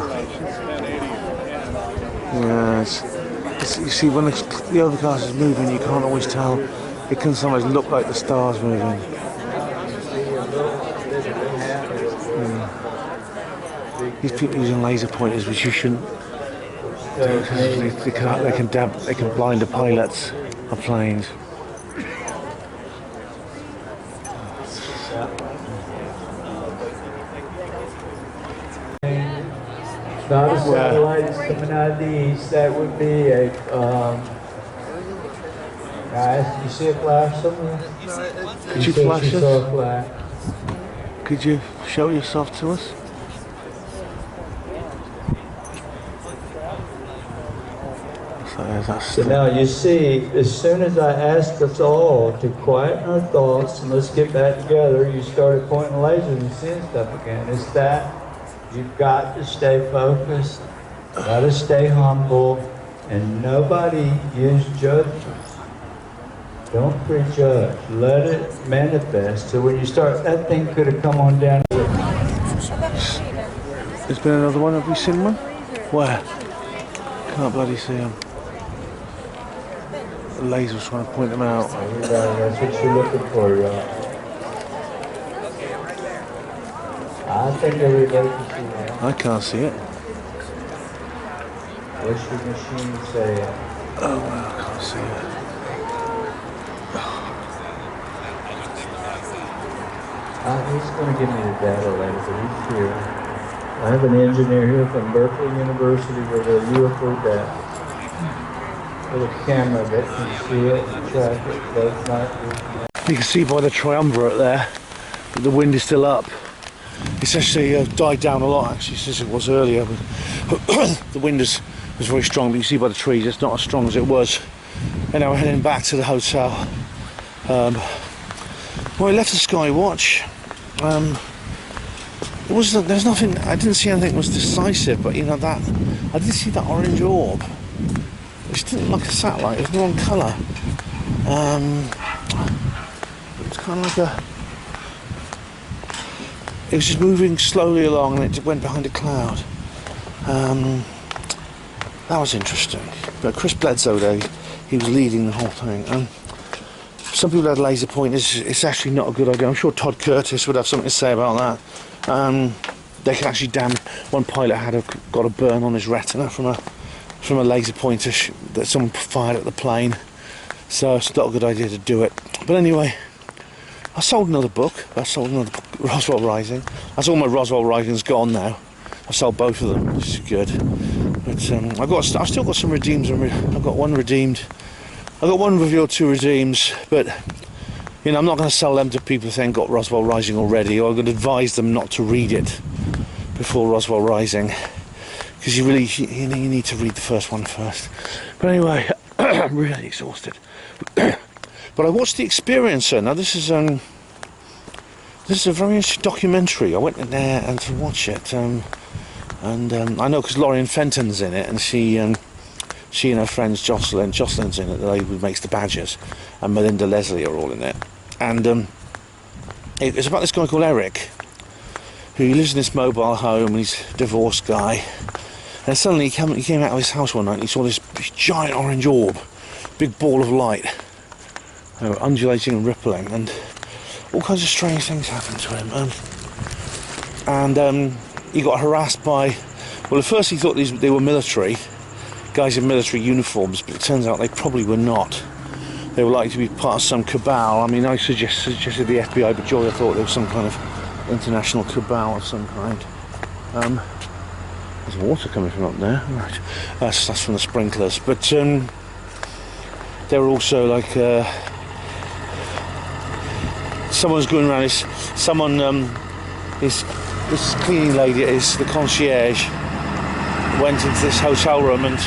Yeah, you see, when the overcast is moving, you can't always tell. It can sometimes look like the star's moving. These people using laser pointers, which you shouldn't. They can blind the pilots of planes. Not a satellite, it's coming out of the east. That would be a, guys, you see a flash somewhere? Could you flash us? Could you show yourself to us? So now you see, as soon as I asked us all to quieten our thoughts and let's get back together, you started pointing lasers and seeing stuff again. It's that you've got to stay focused, got to stay humble, and nobody use judgment. Don't prejudge. Let it manifest. So when you start, that thing could have come on down. There's been another one. Have we seen one? Where? Can't bloody see them. The laser's trying to point them out. That's what you're looking for, y'all. I think everybody can see that. I can't see it. What's your machine saying? Oh, well, I can't see it. He's going to give me the data later, but he's here. I have an engineer here from Berkeley University with a UFO data. With a camera that can see it and track it, but it's not. You can see by the triumvirate there that the wind is still up. It's actually died down a lot, actually, since it was earlier. But the wind was very strong, but you see by the trees it's not as strong as it was. And now we're heading back to the hotel. Well, we left the Sky Watch. There's nothing. I didn't see anything that was decisive, but you know that I did see that orange orb. It didn't look like a satellite. It was the wrong colour. It was kind of like a. It was just moving slowly along, and it went behind a cloud. That was interesting. But Chris Bledsoe, though, he was leading the whole thing. Some people had laser pointers. It's actually not a good idea. I'm sure Todd Curtis would have something to say about that. They can actually one pilot got a burn on his retina from a laser pointer that someone fired at the plane. So it's not a good idea to do it. But anyway, I sold another book. Roswell Rising. That's all my Roswell Rising's gone now. I've sold both of them, which is good. But I've still got some redeems. I've got one redeemed. I've got one review or two redeems, but you know, I'm not going to sell them to people who think got Roswell Rising already, or I'm going to advise them not to read it before Roswell Rising, because you need to read the first one first. But anyway, I'm really exhausted. But I watched The Experiencer. Now this is a very interesting documentary. I went in there and to watch it, and I know because Lorien Fenton's in it, and she and her friends Jocelyn's in it, the lady who makes the badges, and Melinda Leslie are all in it. And it's about this guy called Eric, who lives in this mobile home, and he's a divorced guy. And suddenly he came out of his house one night and he saw this giant orange orb, big ball of light, undulating and rippling, and all kinds of strange things happened to him. And he got harassed by, well, at first he thought they were military, guys in military uniforms, but it turns out they probably were not. they were likely to be part of some cabal. I mean, I suggested the FBI, but Julia thought there was some kind of international cabal of some kind. There's water coming from up there. Right, that's from the sprinklers. But there were also like someone's going around. This cleaning lady, the concierge, went into this hotel room and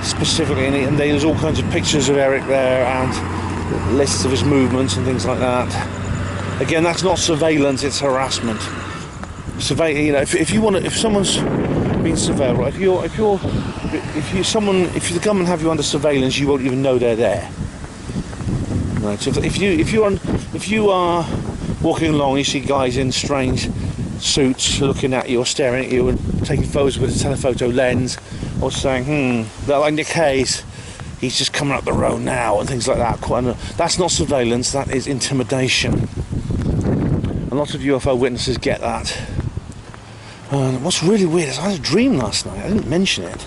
specifically, and there's all kinds of pictures of Eric there and lists of his movements and things like that. Again, that's not surveillance; it's harassment. You know, if someone's being surveilled, right? If the government have you under surveillance, you won't even know they're there. Right? So if you are walking along, you see guys in strange suits looking at you or staring at you and taking photos with a telephoto lens, or saying, they're like Nick Hayes, he's just coming up the road now, and things like that. That's not surveillance, that is intimidation. And lots of UFO witnesses get that. What's really weird is I had a dream last night. I didn't mention it,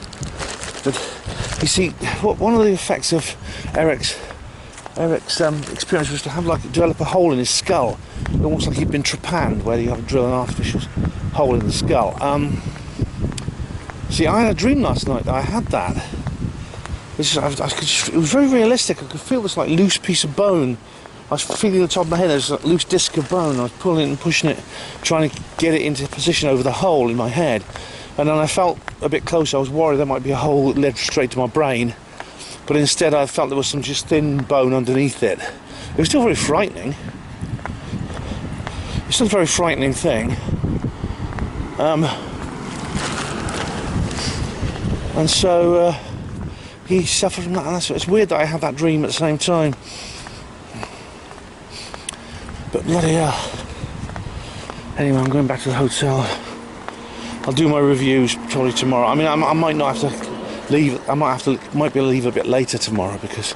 but you see, one of the effects of Eric's experience was to have develop a hole in his skull, almost like he'd been trepanned, where you have to drill an artificial hole in the skull. See, I had a dream last night that I had that. It was very realistic. I could feel this like loose piece of bone. I was feeling the top of my head. There's a loose disc of bone. I was pulling it and pushing it, trying to get it into position over the hole in my head. And then I felt a bit closer. I was worried there might be a hole that led straight to my brain. But instead I felt there was some just thin bone underneath it. It was still very frightening. It's still a very frightening thing. And so he suffered from that. And it's weird that I had that dream at the same time. But bloody hell. Anyway, I'm going back to the hotel. I'll do my reviews probably tomorrow. I mean, I might not have to leave. Might be able to leave a bit later tomorrow because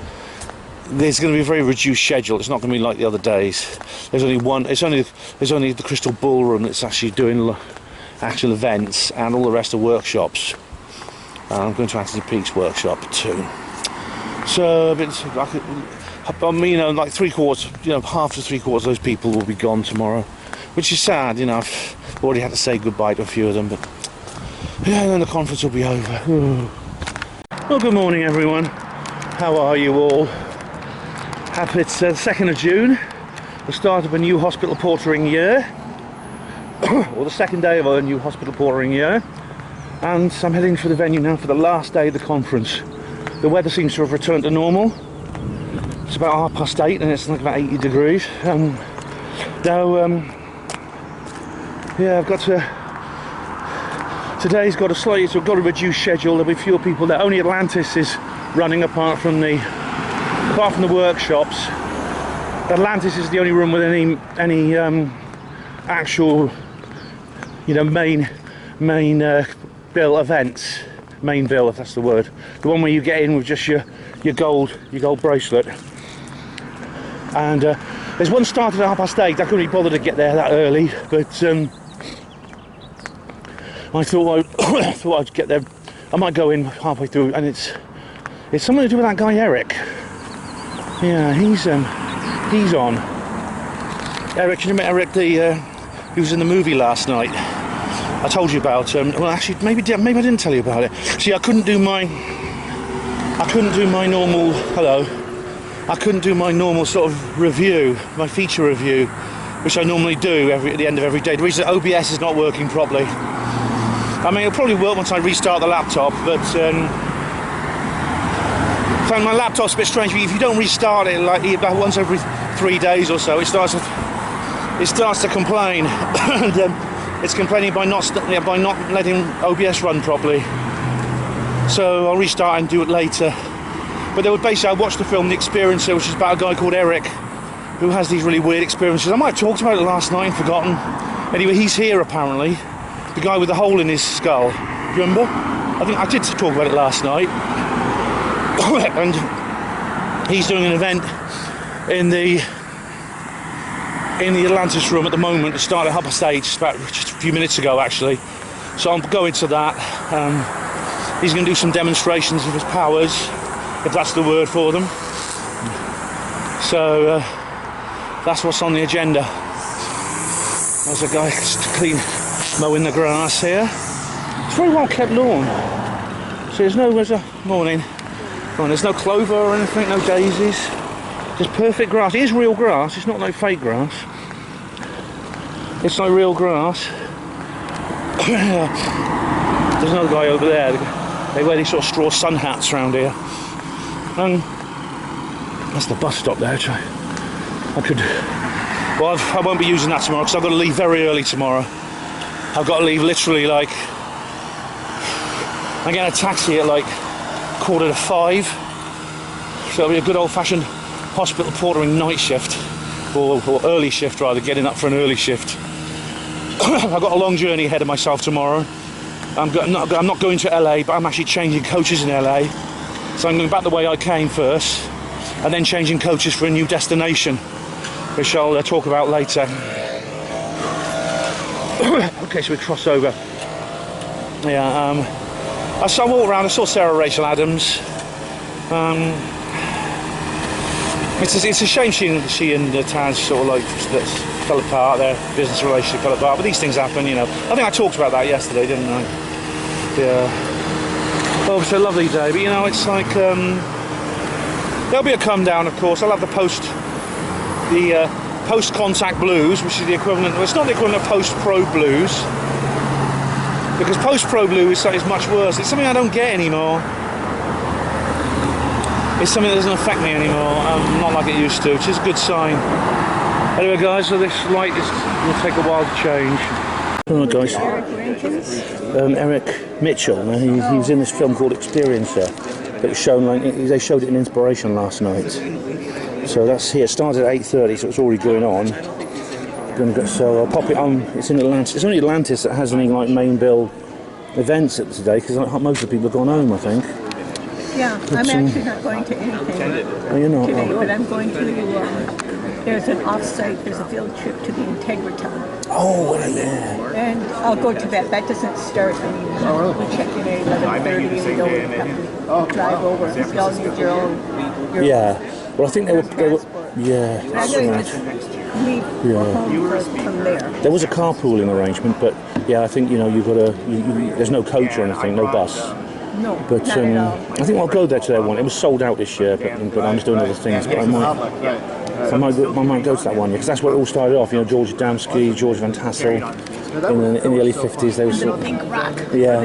there's going to be a very reduced schedule. It's not going to be like the other days. There's only one. There's only the Crystal Ballroom that's actually doing actual events, and all the rest are workshops. I'm going to Anthony Peake's workshop too. So like three-quarters, half to three-quarters of those people will be gone tomorrow, which is sad. I've already had to say goodbye to a few of them, but yeah, and then the conference will be over. Well, good morning, everyone. How are you all? It's the 2nd of June, the start of a new hospital portering year, or the second day of a new hospital portering year, and I'm heading for the venue now for the last day of the conference. The weather seems to have returned to normal. It's about 8:30 and it's like about 80 degrees. Yeah, I've got to. Today's got a reduced schedule. There'll be fewer people there. Only Atlantis is running apart from the workshops. Atlantis is the only room with any actual, main bill events. Main bill, if that's the word. The one where you get in with just your gold bracelet. And there's one started at 8:30. I couldn't be bothered to get there that early, but I thought I'd get there. I might go in halfway through, and it's something to do with that guy Eric. Yeah, he's on. Eric, you met Eric? He was in the movie last night. I told you about. Well, actually, maybe I didn't tell you about it. See, I couldn't do my normal. Hello. I couldn't do my normal sort of review, my feature review, which I normally do at the end of every day. The reason OBS is not working properly. I mean, it'll probably work once I restart the laptop, but my laptop's a bit strange. If you don't restart it like once every 3 days or so, it starts to complain. And, it's complaining by not letting OBS run properly. So I'll restart and do it later. But basically, I watched the film The Experiencer, which is about a guy called Eric, who has these really weird experiences. I might have talked about it last night and forgotten. Anyway, he's here apparently. The guy with the hole in his skull. Do you remember? I think I did talk about it last night. And he's doing an event in the Atlantis room at the moment. It started at 8:30, just a few minutes ago actually. So I'm going to that. He's going to do some demonstrations of his powers, if that's the word for them. So that's what's on the agenda. There's a guy mowing the grass here. It's a very well kept lawn. So there's a morning. Oh, there's no clover or anything, no daisies. Just perfect grass. It is real grass, it's not like fake grass. It's like real grass. There's another guy over there. They wear these sort of straw sun hats around here. And that's the bus stop there. I won't be using that tomorrow because I've got to leave very early tomorrow. I've got to leave literally like, I'm getting a taxi at like 4:45. So it'll be a good old-fashioned hospital portering night shift, or early shift rather, getting up for an early shift. I've got a long journey ahead of myself tomorrow. I'm not going to LA, but I'm actually changing coaches in LA. So I'm going back the way I came first, and then changing coaches for a new destination, which I'll talk about later. Okay, so we cross over. Yeah, I saw walk around. I saw Sarah Rachel Adams. It's a shame she and Taz sort of like fell apart. Their business relationship fell apart. But these things happen, you know. I think I talked about that yesterday, didn't I? Yeah. Oh, it's a lovely day, but you know, it's like there'll be a come down, of course. I'll have the post-contact blues, which is the equivalent. Well, it's not the equivalent of post-pro blues, because post-pro blues is much worse. It's something I don't get anymore. It's something that doesn't affect me anymore, not like it used to, which is a good sign. Anyway guys, so this light will take a while to change. Alright guys, Eric Mitchell, he was in this film called Experiencer. It was shown, like, they showed it in Inspiration last night. So that's here, it started at 8:30, so it's already going on. So I'll pop it on, it's in Atlantis. It's only Atlantis that has any like main bill events at today, because most of the people have gone home, I think. Yeah, I'm actually not going to anything today, but I'm going to, there's an off-site, there's a field trip to the Integratron. Oh, well, yeah. And I'll go to that. That doesn't start, we check in at 11:30 and we don't have to drive over. Y'all need your own. Yeah, well I think they were yeah. That's right. Leave home from there. There was a carpooling arrangement, but yeah, I think, you know, you've got to, there's no coach or anything, no bus. No, but not at all. I think I'll go there today. It was sold out this year, but I'm just doing other things. But I might go to that one because that's where it all started off. You know, George Adamski, George Van Tassel. In the early 50s, they were sort of, the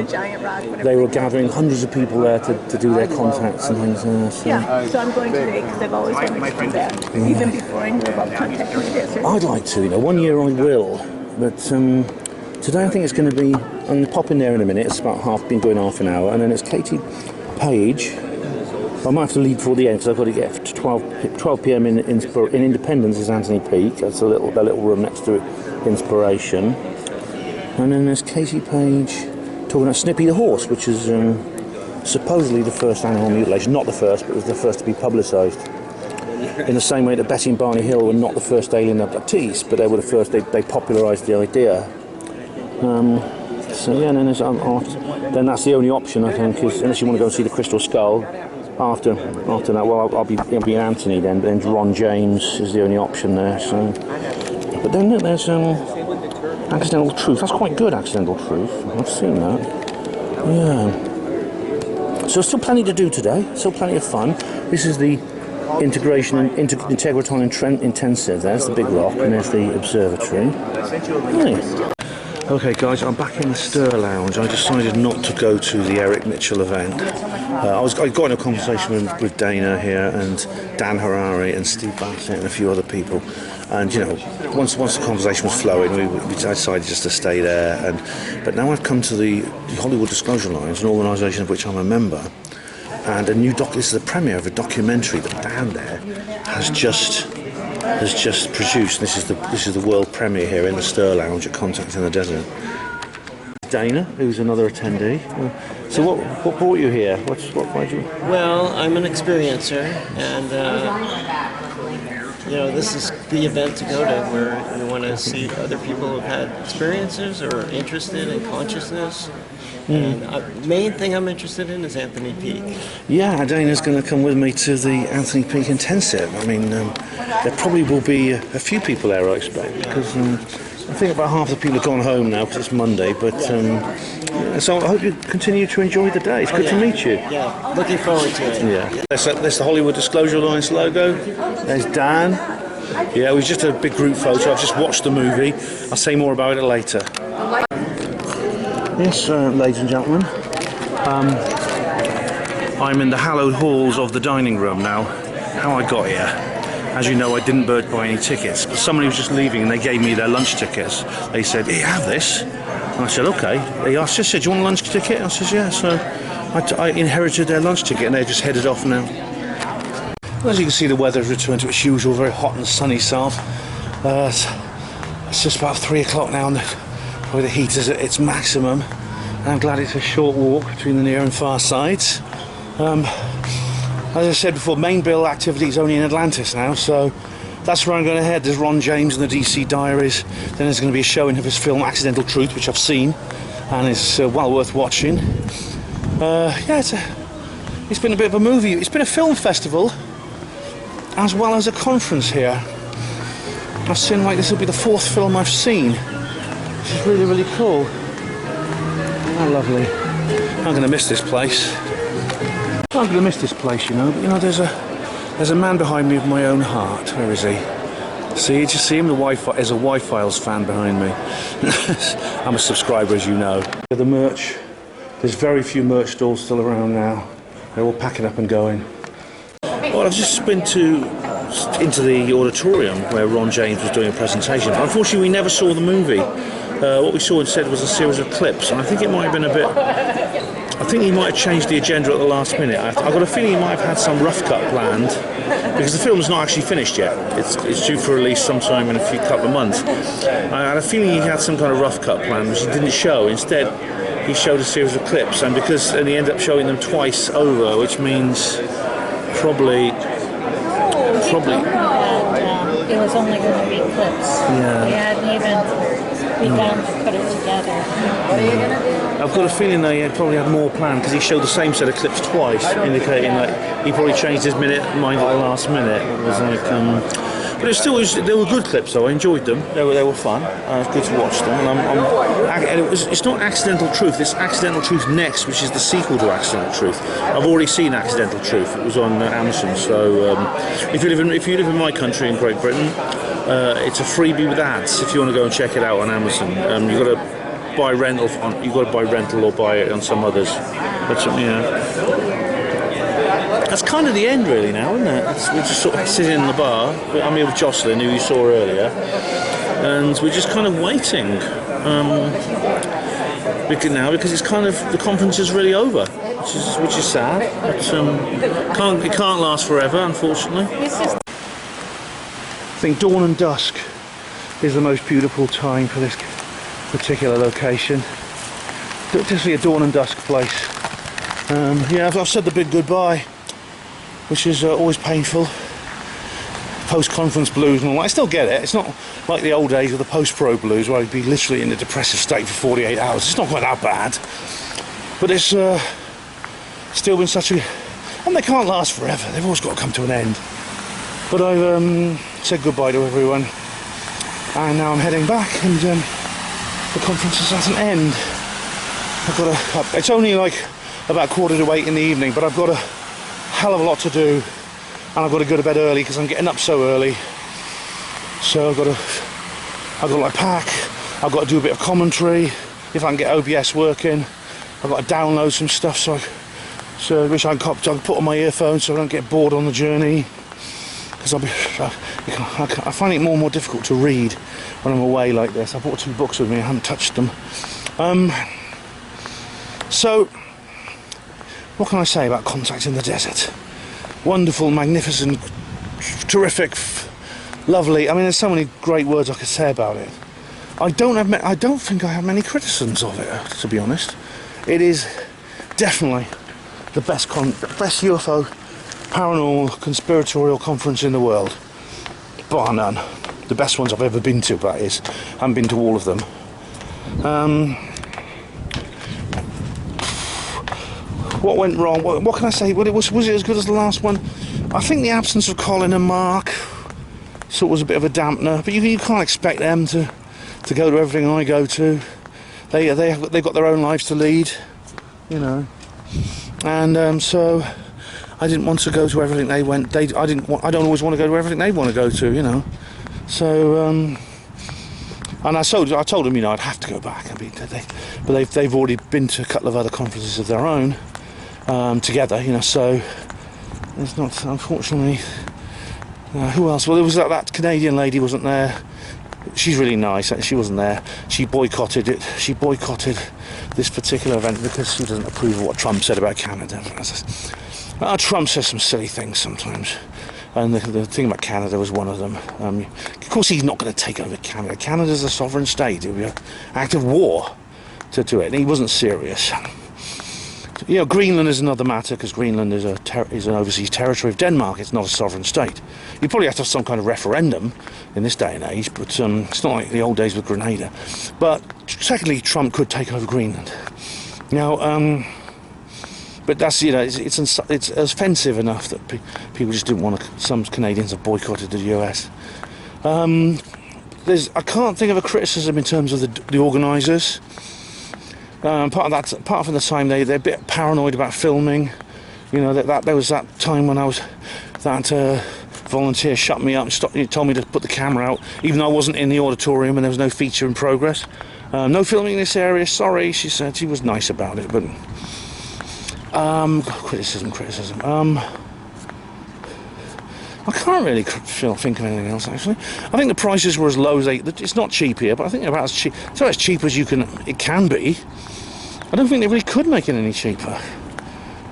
giant rock. They were gathering hundreds of people there to do their contacts and things. So. Yeah, so I'm going today because I've always wanted to do that, even before I knew about contact with desert. I'd like to, you know, one year I will, but today I think it's going to be. I'm going to pop in there in a minute. It's been going half an hour, and then it's Katie Page. I might have to leave before the end because I've got to get to 12 p.m. in Independence is Anthony Peak. That's the little room next to Inspiration. And then there's Katie Page talking about Snippy the horse, which is supposedly the first animal mutilation. Not the first, but it was the first to be publicised. In the same way that Betty and Barney Hill were not the first alien abductees, but they were the first. They popularised the idea. So yeah, and then then that's the only option I think, is unless you want to go and see the Crystal Skull. After that, well, it'll be Anthony then, but then Ron James is the only option there. So, but then there's Accidental Truth. That's quite good, Accidental Truth. I've seen that. Yeah. So still plenty to do today. Still plenty of fun. This is the Integratron Intensive. There's the big rock, and there's the observatory. Nice. Okay guys, I'm back in the Stir Lounge. I decided not to go to the Eric Mitchell event. I got in a conversation with Dana here and Dan Harari and Steve Bassett and a few other people. And you know, once the conversation was flowing, we decided just to stay there. But now I've come to the Hollywood Disclosure Lines, an organisation of which I'm a member. And this is the premiere of a documentary that Dan there has just produced. This is the world premiere here in the Stir Lounge at Contact in the Desert. Dana, who's another attendee. So what brought you here? Why did you? Well, I'm an experiencer, and you know, this is the event to go to where you want to see other people who've had experiences or are interested in consciousness, And main thing I'm interested in is Anthony Peak. Yeah, Dana's going to come with me to the Anthony Peak Intensive. I mean, there probably will be a few people there, I expect, because I think about half the people have gone home now because it's Monday. But so I hope you continue to enjoy the day. It's good to meet you. Yeah, looking forward to it. Yeah. There's the Hollywood Disclosure Alliance logo. There's Dan. Yeah, it was just a big group photo. I've just watched the movie. I'll say more about it later. Yes, ladies and gentlemen, I'm in the hallowed halls of the dining room now. How I got here. As you know, I didn't buy any tickets, but somebody was just leaving and they gave me their lunch tickets. They said, "Here, have this." And I said, "Okay." They asked, just said, "Do you want a lunch ticket?" I said, "Yeah." So I inherited their lunch ticket and they're just headed off now. Well, as you can see, the weather has returned to its usual, very hot and sunny south. It's just about 3 o'clock now and probably the heat is at its maximum. And I'm glad it's a short walk between the near and far sides. As I said before, main bill activity is only in Atlantis now, so that's where I'm going to head. There's Ron James and the DC Diaries. Then there's going to be a showing of his film Accidental Truth, which I've seen, and it's well worth watching. Yeah, it's been a bit of a movie. It's been a film festival, as well as a conference here. I've seen, like, this will be the 4th film I've seen, which is really, really cool. How lovely. I'm going to miss this place. I'm going to miss this place, you know. But, you know, there's a man behind me of my own heart. Where is he? See, did you see him? There's a Y-Files fan behind me. I'm a subscriber, as you know. The merch. There's very few merch stalls still around now. They're all packing up and going. Well, I've just been into the auditorium where Ron James was doing a presentation. But unfortunately, we never saw the movie. What we saw instead was a series of clips, and I think it might have been a bit... I think he might have changed the agenda at the last minute. I've got a feeling he might have had some rough cut planned, because the film's not actually finished yet. It's due for release sometime in a couple of months. I had a feeling he had some kind of rough cut plan, which he didn't show. Instead, he showed a series of clips, and he ended up showing them twice over, which means probably. It was only going to be clips. Yeah. We hadn't even begun to put it together. What are you going to do? I've got a feeling that he probably had more planned, because he showed the same set of clips twice, indicating that he probably changed his mind at the last minute. It was like, but they were good clips though. I enjoyed them. They were fun. It was good to watch them. And it's not Accidental Truth. It's Accidental Truth Next, which is the sequel to Accidental Truth. I've already seen Accidental Truth. It was on Amazon. So if you live in my country, in Great Britain, it's a freebie with ads. If you want to go and check it out on Amazon, you've got to buy rental. You've got to buy rental or buy it on some others. But that's kind of the end, really, now, isn't it? We're just sort of sitting in the bar. I'm here with Jocelyn, who you saw earlier, and we're just kind of waiting. Because it's kind of, the conference is really over, which is sad. But it can't last forever, unfortunately. I think dawn and dusk is the most beautiful time for this particular location. Definitely a dawn and dusk place. Yeah, I've said the big goodbye, which is always painful. Post-conference blues and all that. I still get it. It's not like the old days of the post-pro blues where I'd be literally in a depressive state for 48 hours. It's not quite that bad. But it's still been such a... And they can't last forever. They've always got to come to an end. But I've said goodbye to everyone. And now I'm heading back, and the conference is at an end. It's only like about 7:45 in the evening, but I've got a hell of a lot to do, and I've got to go to bed early because I'm getting up so early. So I've got to like pack. I've got to do a bit of commentary if I can get OBS working. I've got to download some stuff so which I can put on my earphones so I don't get bored on the journey. Because I find it more and more difficult to read when I'm away like this. I brought 2 books with me. I haven't touched them. So, what can I say about Contact in the Desert? Wonderful, magnificent, terrific, lovely. I mean, there's so many great words I could say about it. I don't think I have many criticisms of it, to be honest. It is definitely the best UFO paranormal conspiratorial conference in the world, bar none. The best ones I've ever been to, that is. I haven't been to all of them. what went wrong? What can I say? Was it as good as the last one? I think the absence of Colin and Mark sort of was a bit of a dampener, but you can't expect them to go to everything I go to. They've got their own lives to lead, you know, and so I didn't want to go to everything they went. I don't always want to go to everything they want to go to, you know. So and I told them, you know, I'd have to go back. I mean, but they've already been to a couple of other conferences of their own together, you know. So it's not, unfortunately. Who else? Well, there was that Canadian lady wasn't there. She's really nice. She wasn't there. She boycotted it. She boycotted this particular event because she doesn't approve of what Trump said about Canada. Trump says some silly things sometimes, and the thing about Canada was one of them. Of course, he's not going to take over Canada. Canada's a sovereign state. It would be an act of war to do it. And he wasn't serious. You know, Greenland is another matter because Greenland is an overseas territory of Denmark. It's not a sovereign state. You probably have to have some kind of referendum in this day and age, but it's not like the old days with Grenada. But secondly, Trump could take over Greenland. Now, but that's, you know, it's offensive enough that people just didn't want to. Some Canadians have boycotted the US. I can't think of a criticism in terms of the organisers. Apart from the time they're a bit paranoid about filming, you know, that there was that time when that volunteer shut me up and told me to put the camera out, even though I wasn't in the auditorium and there was no feature in progress. No filming in this area, sorry, she said. She was nice about it, but criticism. I can't really think of anything else, actually. I think the prices were as low as it's not cheap here, but I think they're about as cheap. It's about as cheap as it can be. I don't think they really could make it any cheaper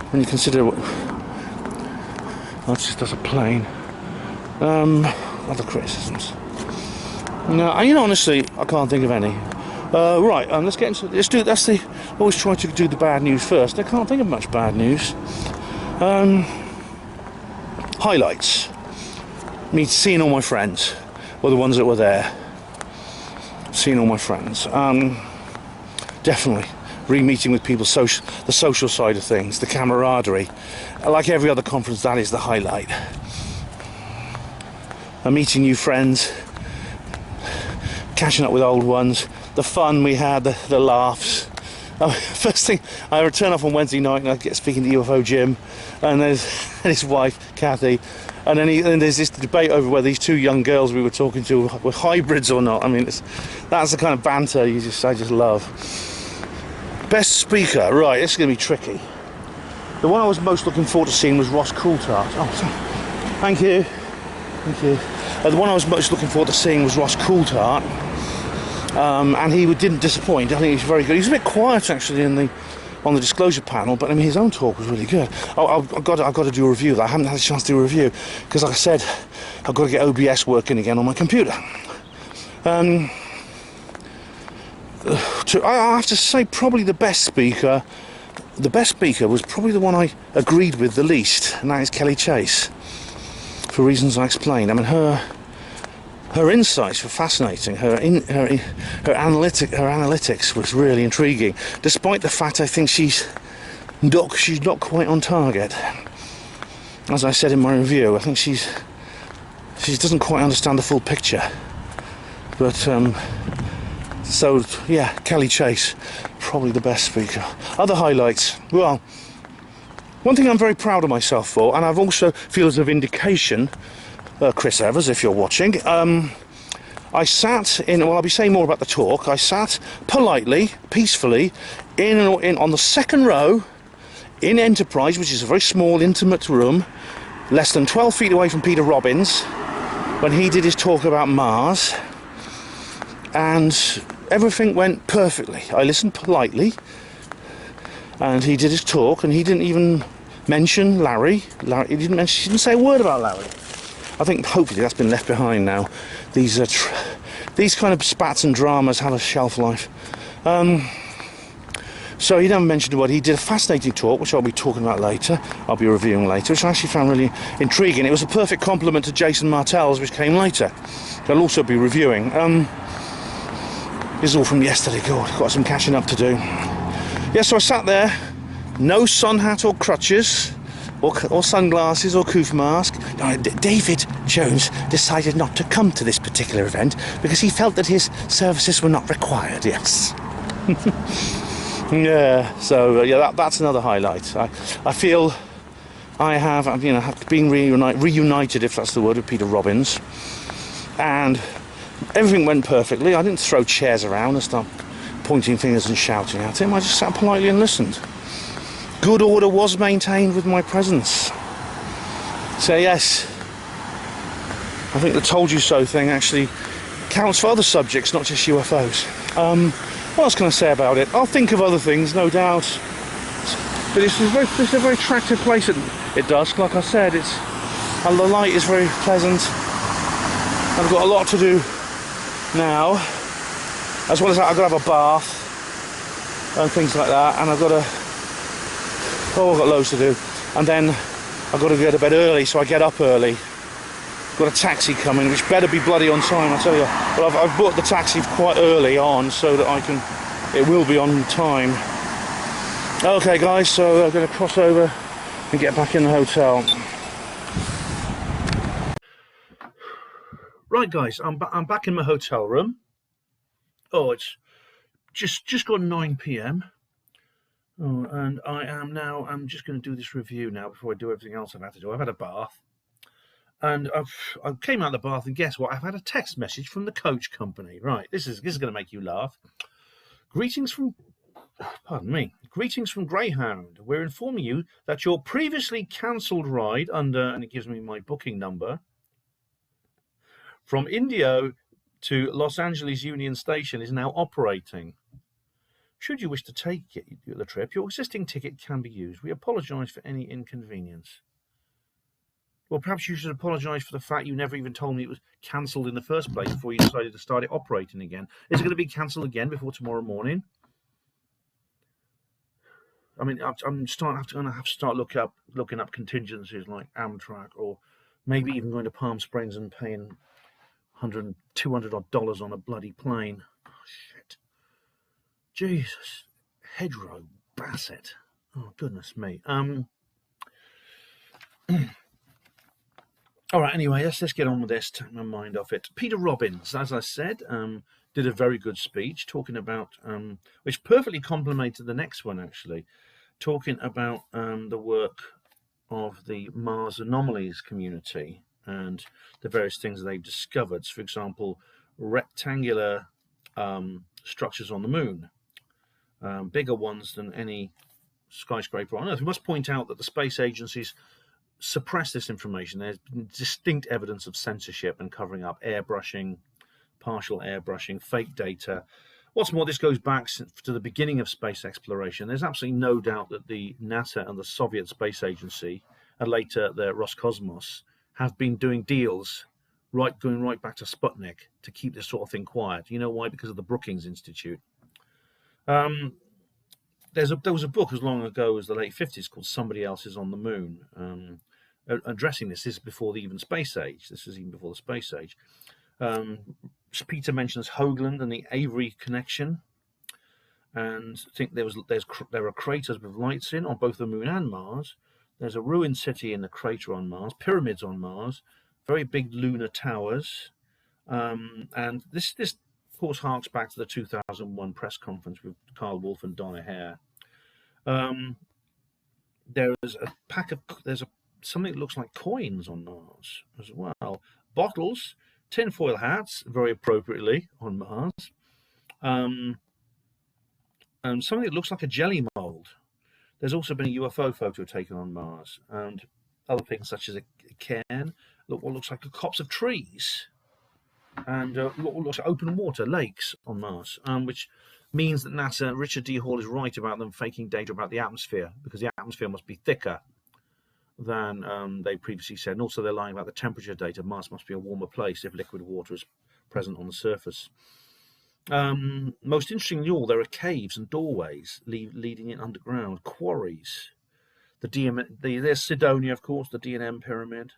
when you consider what. That's just a plane. Other criticisms. No, you know, honestly, I can't think of any. Right, let's get into. Always try to do the bad news first. I can't think of much bad news. Highlights. Me seeing all my friends, or the ones that were there. Seeing all my friends. Definitely re-meeting with people, the social side of things, the camaraderie. Like every other conference, that is the highlight. Meeting new friends, catching up with old ones, the fun we had, the laughs. First thing, I return off on Wednesday night and I get speaking to UFO Jim, and there's his wife Kathy, and then there's this debate over whether these two young girls we were talking to were hybrids or not. I mean, that's the kind of banter I just love. Best speaker, right? This is going to be tricky. The one I was most looking forward to seeing was Ross Coulthart. Oh, sorry. Thank you. The one I was most looking forward to seeing was Ross Coulthart. And he didn't disappoint. I think he was very good. He was a bit quiet actually on the disclosure panel, but I mean his own talk was really good. I've got to do a review of that. I haven't had a chance to do a review because, like I said, I've got to get OBS working again on my computer. I have to say probably the best speaker was probably the one I agreed with the least, and that is Kelly Chase, for reasons I explained. I mean her insights were fascinating. Her analytics was really intriguing, despite the fact I think she's not quite on target. As I said in my review, I think she doesn't quite understand the full picture. But so yeah, Kelly Chase, probably the best speaker. Other highlights, well, one thing I'm very proud of myself for, and I've also feel as a vindication, Chris Evers, if you're watching, I sat in, well, I'll be saying more about the talk, I sat politely, peacefully, in on the second row, in Enterprise, which is a very small, intimate room, less than 12 feet away from Peter Robbins, when he did his talk about Mars, and everything went perfectly. I listened politely, and he did his talk, and he didn't even mention Larry. He didn't say a word about Larry. I think hopefully that's been left behind now. These kind of spats and dramas have a shelf life. So he never mentioned a word. He did a fascinating talk, which I'll be talking about later. I'll be reviewing later, which I actually found really intriguing. It was a perfect compliment to Jason Martell's, which came later. I'll also be reviewing. This is all from yesterday. God, got some catching up to do. Yeah, so I sat there, No sun hat or crutches, or sunglasses or coof mask. David Jones decided not to come to this particular event because he felt that his services were not required, yes. Yeah, so yeah, that's another highlight. I feel I have, you know, been reunited, if that's the word, with Peter Robbins, and everything went perfectly. I didn't throw chairs around and start pointing fingers and shouting at him. I just sat politely and listened. Good order was maintained with my presence. So yes, I think the told you so thing actually counts for other subjects, not just UFOs. What else can I say about it? I'll think of other things, no doubt. But it's a very attractive place at dusk. Like I said, and the light is very pleasant. I've got a lot to do now. As well as that, I've got to have a bath and things like that, and I've got loads to do. And then I've got to go to bed early, so I get up early. Got a taxi coming, which better be bloody on time, I tell you. But I've booked the taxi quite early on, so that it will be on time. Okay, guys, so I'm going to cross over and get back in the hotel. Right, guys, I'm back in my hotel room. Oh, it's just gone 9 p.m. Oh, and I'm just going to do this review now before I do everything else I've had to do. I've had a bath. And I came out of the bath, and guess what? I've had a text message from the coach company. Right, this is going to make you laugh. Greetings from Greyhound. We're informing you that your previously cancelled ride under, and it gives me my booking number, from Indio to Los Angeles Union Station is now operating. Should you wish to take the trip, your existing ticket can be used. We apologise for any inconvenience. Well, perhaps you should apologise for the fact you never even told me it was cancelled in the first place before you decided to start it operating again. Is it going to be cancelled again before tomorrow morning? I mean, I'm going to have to start looking up contingencies like Amtrak, or maybe even going to Palm Springs and paying $100, $200 odd on a bloody plane. Oh, shit. Jesus. Hedgerow Bassett. Oh, goodness me. All right, anyway, let's get on with this, take my mind off it. Peter Robbins, as I said, did a very good speech talking about, which perfectly complemented the next one, actually, talking about the work of the Mars anomalies community and the various things they've discovered. For example, rectangular structures on the moon, bigger ones than any skyscraper on Earth. We must point out that the space agencies suppress this information. There's distinct evidence of censorship and covering up, airbrushing, partial airbrushing, fake data. What's more, this goes back to the beginning of space exploration. There's absolutely no doubt that the NASA and the Soviet Space Agency, and later the Roscosmos, have been doing deals going right back to Sputnik to keep this sort of thing quiet. You know why? Because of the Brookings Institute. There was a book as long ago as the late 50s called Somebody Else is on the Moon, addressing this. This is before the even space age. This is even before the space age. Peter mentions Hoagland and the Avery connection, and I think there are craters with lights in on both the moon and Mars. There's a ruined city in the crater on Mars, pyramids on Mars, very big lunar towers, and this of course harks back to the 2001 press conference with Carl Wolf and Donna Hare. There's something that looks like coins on Mars as well. Bottles, tinfoil hats, very appropriately on Mars. And something that looks like a jelly mold. There's also been a UFO photo taken on Mars, and other things such as a cairn, what looks like a copse of trees, and what looks like open water, lakes on Mars, which means that NASA, Richard D. Hall is right about them faking data about the atmosphere, because the atmosphere must be thicker than they previously said. And also they're lying about the temperature data. Mars must be a warmer place if liquid water is present on the surface. Most interestingly all, there are caves and doorways leading in underground, quarries. There's Cydonia, of course, the D&M pyramid.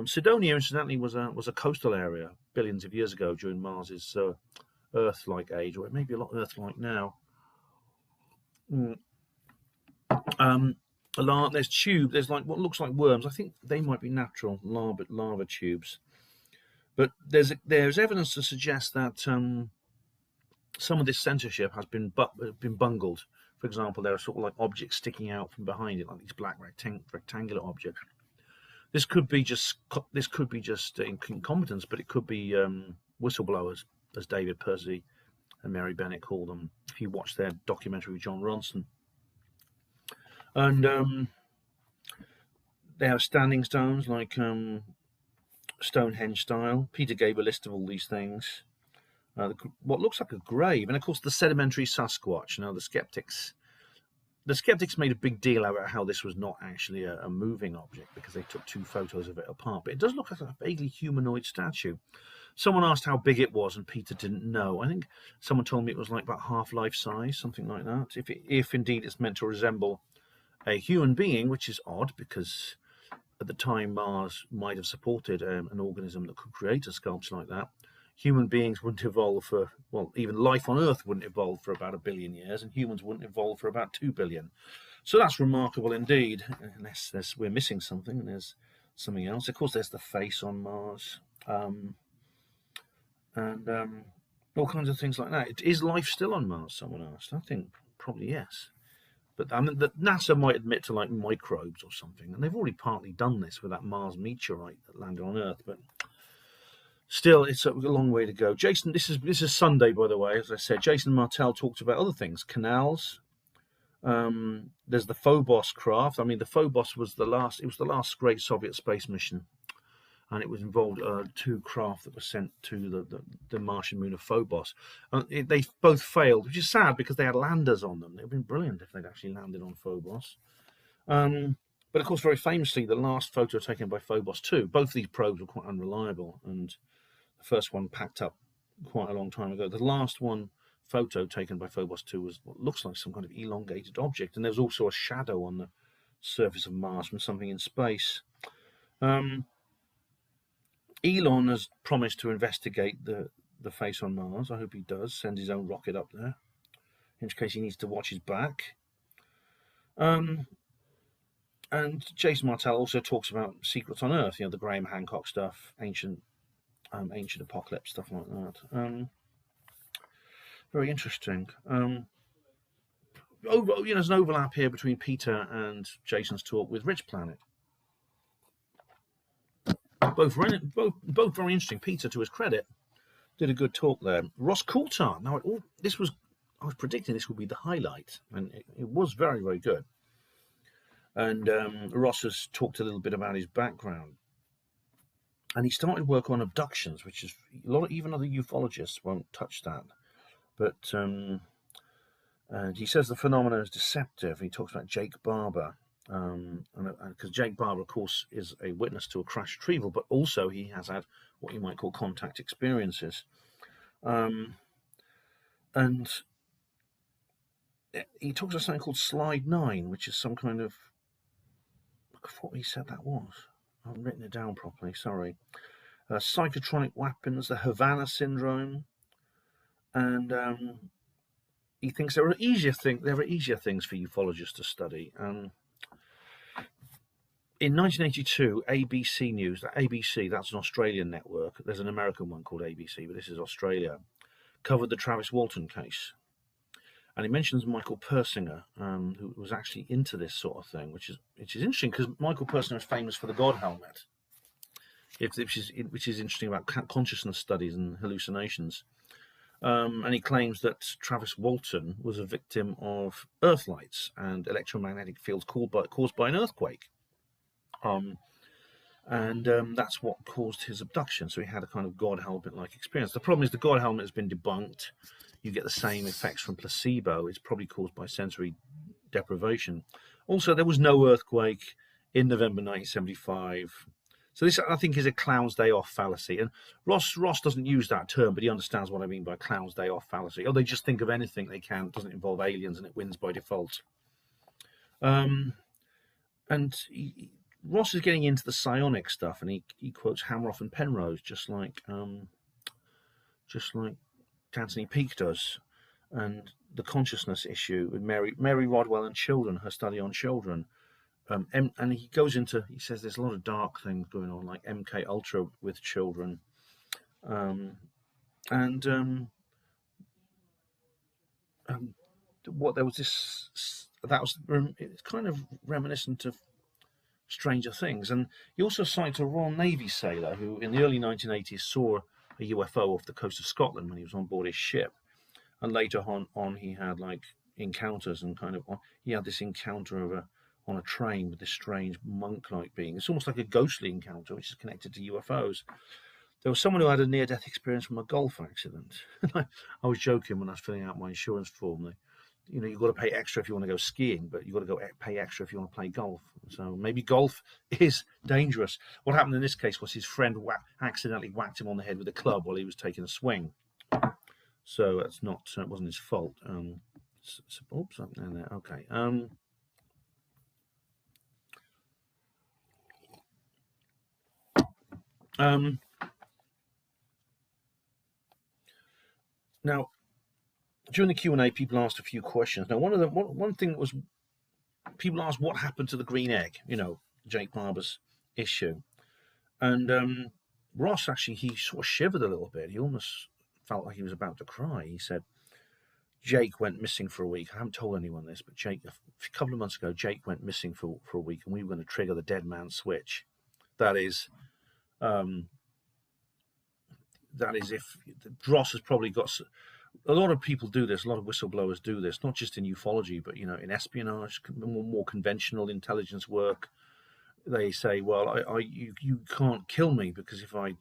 Cydonia, incidentally, was a coastal area billions of years ago during Mars's Earth-like age, or it may be a lot Earth-like now. There's like what looks like worms. I think they might be natural larva tubes. But there's evidence to suggest that some of this censorship has been bungled. For example, there are sort of like objects sticking out from behind it, like these black rectangular objects. This could be just incompetence, but it could be whistleblowers, as David Percy and Mary Bennett call them. If you watch their documentary with John Ronson, and they have standing stones like Stonehenge style. Peter gave a list of all these things. What looks like a grave, and of course the sedimentary Sasquatch. Now the skeptics made a big deal about how this was not actually a moving object because they took 2 photos of it apart. But it does look like a vaguely humanoid statue. Someone asked how big it was, and Peter didn't know. I think someone told me it was like about half-life size, something like that. If indeed it's meant to resemble a human being, which is odd because at the time Mars might have supported an organism that could create a sculpture like that. Human beings wouldn't evolve for, well, even life on Earth wouldn't evolve for about 1 billion years, and humans wouldn't evolve for about 2 billion. So that's remarkable indeed, unless we're missing something, and there's something else. Of course, there's the face on Mars, and all kinds of things like that. Is life still on Mars, someone asked? I think probably yes. But I mean, NASA might admit to like microbes or something, and they've already partly done this with that Mars meteorite that landed on Earth, but still, it's a long way to go. Jason, this is Sunday, by the way. As I said, Jason Martell talked about other things, canals. There's the Phobos craft. I mean, the Phobos was the last great Soviet space mission, and it was involved 2 craft that were sent to the Martian moon of Phobos. They both failed, which is sad because they had landers on them. It would have been brilliant if they'd actually landed on Phobos. But of course, very famously, the last photo taken by Phobos 2, both these probes were quite unreliable, and the first one packed up quite a long time ago. The last photo taken by Phobos 2 was what looks like some kind of elongated object, and there was also a shadow on the surface of Mars from something in space. Elon has promised to investigate the face on Mars. I hope he does, send his own rocket up there, in which case he needs to watch his back. And Jason Martell also talks about secrets on Earth, the Graham Hancock stuff, ancient apocalypse stuff like that. Very interesting. There's an overlap here between Peter and Jason's talk with Rich Planet. Both very interesting. Peter, to his credit, did a good talk there. Ross Coulthard. Now, I was predicting this would be the highlight, and it was very, very good. And Ross has talked a little bit about his background, and he started work on abductions, which is even other ufologists won't touch that. But and he says the phenomenon is deceptive. He talks about Jake Barber, because Jake Barber, of course, is a witness to a crash retrieval, but also he has had what you might call contact experiences, and he talks about something called Slide 9, which is some kind of, I thought he said that was. I haven't written it down properly, sorry. Psychotronic weapons, the Havana syndrome, and he thinks there are easier things for ufologists to study. In 1982, ABC News, ABC, that's an Australian network. There's an American one called ABC, but this is Australia, covered the Travis Walton case. And he mentions Michael Persinger, who was actually into this sort of thing, which is interesting because Michael Persinger is famous for the God helmet, which is interesting about consciousness studies and hallucinations. And he claims that Travis Walton was a victim of earthlights and electromagnetic fields caused by an earthquake. That's what caused his abduction. So he had a kind of God helmet-like experience. The problem is the God helmet has been debunked. You get the same effects from placebo. It's probably caused by sensory deprivation. Also, there was no earthquake in November 1975. So this, I think, is a clown's day off fallacy. And Ross doesn't use that term, but he understands what I mean by clown's day off fallacy. They just think of anything they can. It doesn't involve aliens, and it wins by default. Ross is getting into the psionic stuff, and he quotes Hamroff and Penrose, just like Anthony Peake does. And the consciousness issue with Mary Rodwell and children, her study on children. And he says there's a lot of dark things going on, like MK Ultra with children. What there was this, it's kind of reminiscent of Stranger Things. And he also cites a Royal Navy sailor who in the early 1980s saw a UFO off the coast of Scotland when he was on board his ship. And later on he had like encounters, and he had this encounter on a train with this strange monk-like being. It's almost like a ghostly encounter, which is connected to UFOs. There was someone who had a near-death experience from a golf accident. I was joking when I was filling out my insurance form. You've got to pay extra if you want to go skiing, but you've got to pay extra if you want to play golf. So maybe golf is dangerous. What happened in this case was his friend accidentally whacked him on the head with a club while he was taking a swing. So it wasn't his fault. Oops, something in there. Okay. Now, during the Q&A, people asked a few questions. Now, one thing was, people asked what happened to the green egg, Jake Barber's issue. And Ross, actually, he sort of shivered a little bit. He almost felt like he was about to cry. He said, Jake went missing for a week. I haven't told anyone this, but a couple of months ago, Jake went missing for a week, and we were going to trigger the dead man switch. That is if Ross has probably got... A lot of people do this, a lot of whistleblowers do this, not just in ufology, but, in espionage, more conventional intelligence work. They say, well, you can't kill me because if I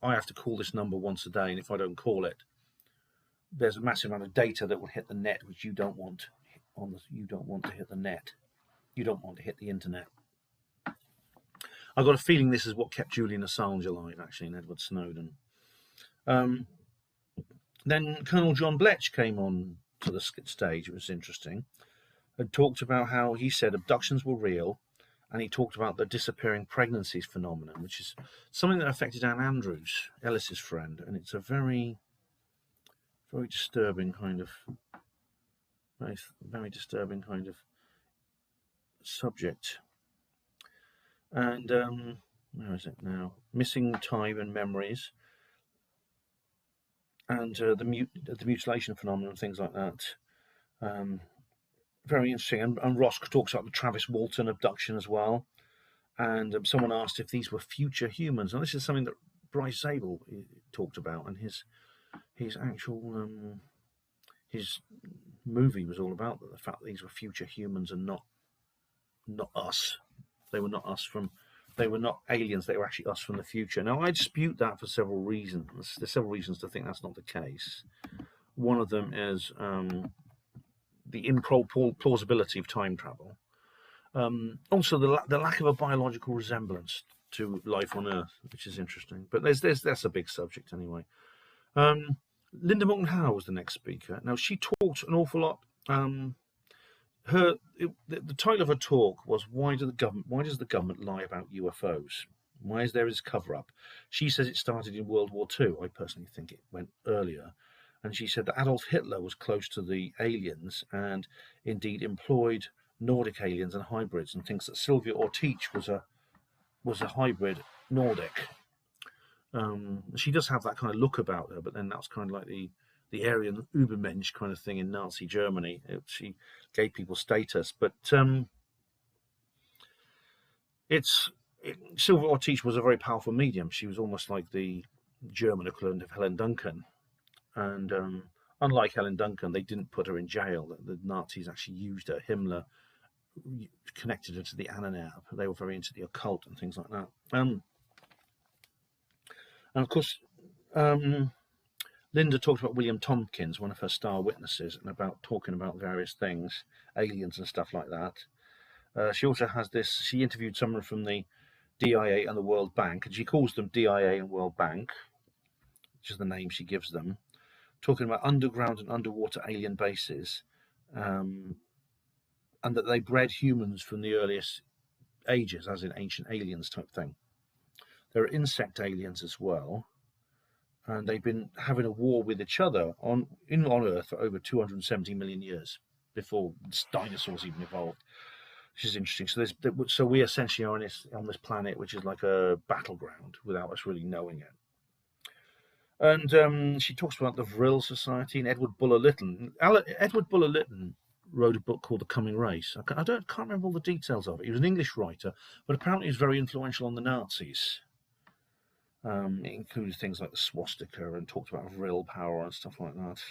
have to call this number once a day, and if I don't call it, there's a massive amount of data that will hit the net, which you don't want you don't want to hit the net. You don't want to hit the internet. I've got a feeling this is what kept Julian Assange alive, actually, and Edward Snowden. Then Colonel John Bletch came on to the stage. It was interesting. And talked about how he said abductions were real, and he talked about the disappearing pregnancies phenomenon, which is something that affected Anne Andrews, Ellis's friend, and it's a very, very disturbing kind of, very disturbing kind of subject. And where is it now? Missing time and memories. And the mutilation phenomenon, things like that. Very interesting. And Ross talks about the Travis Walton abduction as well. And someone asked if these were future humans. And this is something that Bryce Zabel talked about. And his actual his movie was all about the fact that these were future humans and not us. They were not us They were not aliens, they were actually us from the future. Now, I dispute that for several reasons. There's several reasons to think that's not the case. One of them is the implausibility of time travel. Also, the lack of a biological resemblance to life on Earth, which is interesting. But that's a big subject anyway. Linda Moulton Howe was the next speaker. Now, she talked an awful lot. The title of her talk was why does the government lie about UFOs? Why is there this cover-up? She says it started in World War II. I personally think it went earlier. And she said that Adolf Hitler was close to the aliens and indeed employed Nordic aliens and hybrids, and thinks that Sylvia Ortiz was a hybrid Nordic. She does have that kind of look about her, but then that's kind of like the Aryan Übermensch kind of thing in Nazi Germany. She gave people status, but Sylvia Ortiz was a very powerful medium. She was almost like the German equivalent of Helen Duncan. And unlike Helen Duncan, they didn't put her in jail. The Nazis actually used her. Himmler connected her to the Ahnenerbe. They were very into the occult and things like that. And of course, Linda talked about William Tompkins, one of her star witnesses, and about talking about various things, aliens and stuff like that. She also has this, she interviewed someone from the DIA and the World Bank, and she calls them DIA and World Bank, which is the name she gives them, talking about underground and underwater alien bases, and that they bred humans from the earliest ages, as in ancient aliens type thing. There are insect aliens as well. and they've been having a war with each other on Earth for over 270 million years before dinosaurs even evolved, which is interesting. So we essentially are on this planet, which is like a battleground without us really knowing it. And she talks about the Vril Society and Edward Bulwer Lytton. Edward Bulwer Lytton wrote a book called The Coming Race. I can't remember all the details of it. He was an English writer, but apparently he was very influential on the Nazis. It included things like the swastika and talked about vril power and stuff like that.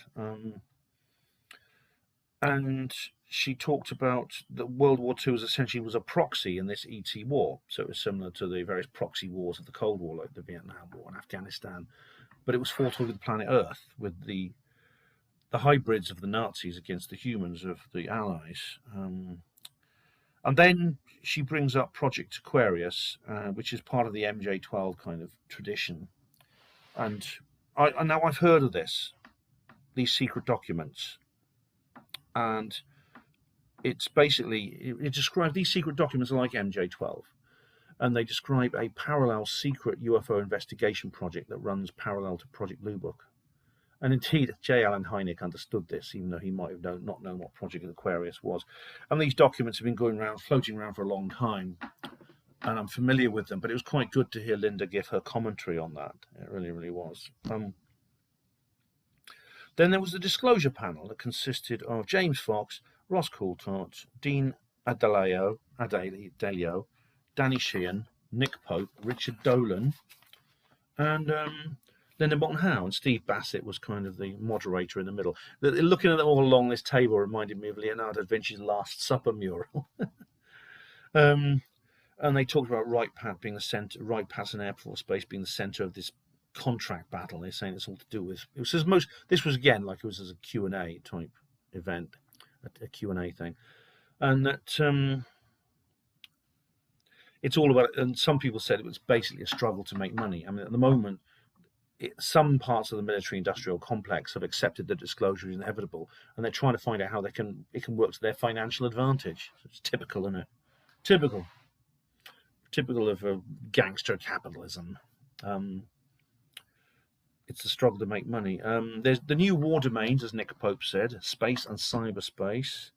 And she talked about that World War II was a proxy in this ET war. So it was similar to the various proxy wars of the Cold War, like the Vietnam War and Afghanistan. But it was fought over the planet Earth with the hybrids of the Nazis against the humans of the Allies. And then she brings up Project Aquarius, which is part of the MJ12 kind of tradition. And now I've heard of these secret documents. And it's basically, it describes these secret documents are like MJ12. And they describe a parallel secret UFO investigation project that runs parallel to Project Blue Book. And indeed, J. Allen Hynek understood this, even though he might have not known what Project Aquarius was. And these documents have been floating around for a long time, and I'm familiar with them. But it was quite good to hear Linda give her commentary on that. It really, really was. Then there was the disclosure panel that consisted of James Fox, Ross Coulthard, Dean Adelio, Danny Sheehan, Nick Pope, Richard Dolan, and Linda Moulton Howe, and Steve Bassett was kind of the moderator in the middle. Looking at them all along this table reminded me of Leonardo da Vinci's Last Supper mural. And they talked about Wright Pat being the centre, Wright Patterson Air Force Base being the centre of this contract battle. They're saying it's all to do with. This was again like it was as a Q&A type event, a Q&A thing, and that it's all about. And some people said it was basically a struggle to make money. I mean, at the moment, some parts of the military-industrial complex have accepted that disclosure is inevitable, and they're trying to find out how it can work to their financial advantage. It's typical, isn't it? Typical of a gangster capitalism. It's a struggle to make money. There's the new war domains, as Nick Pope said, space and cyberspace,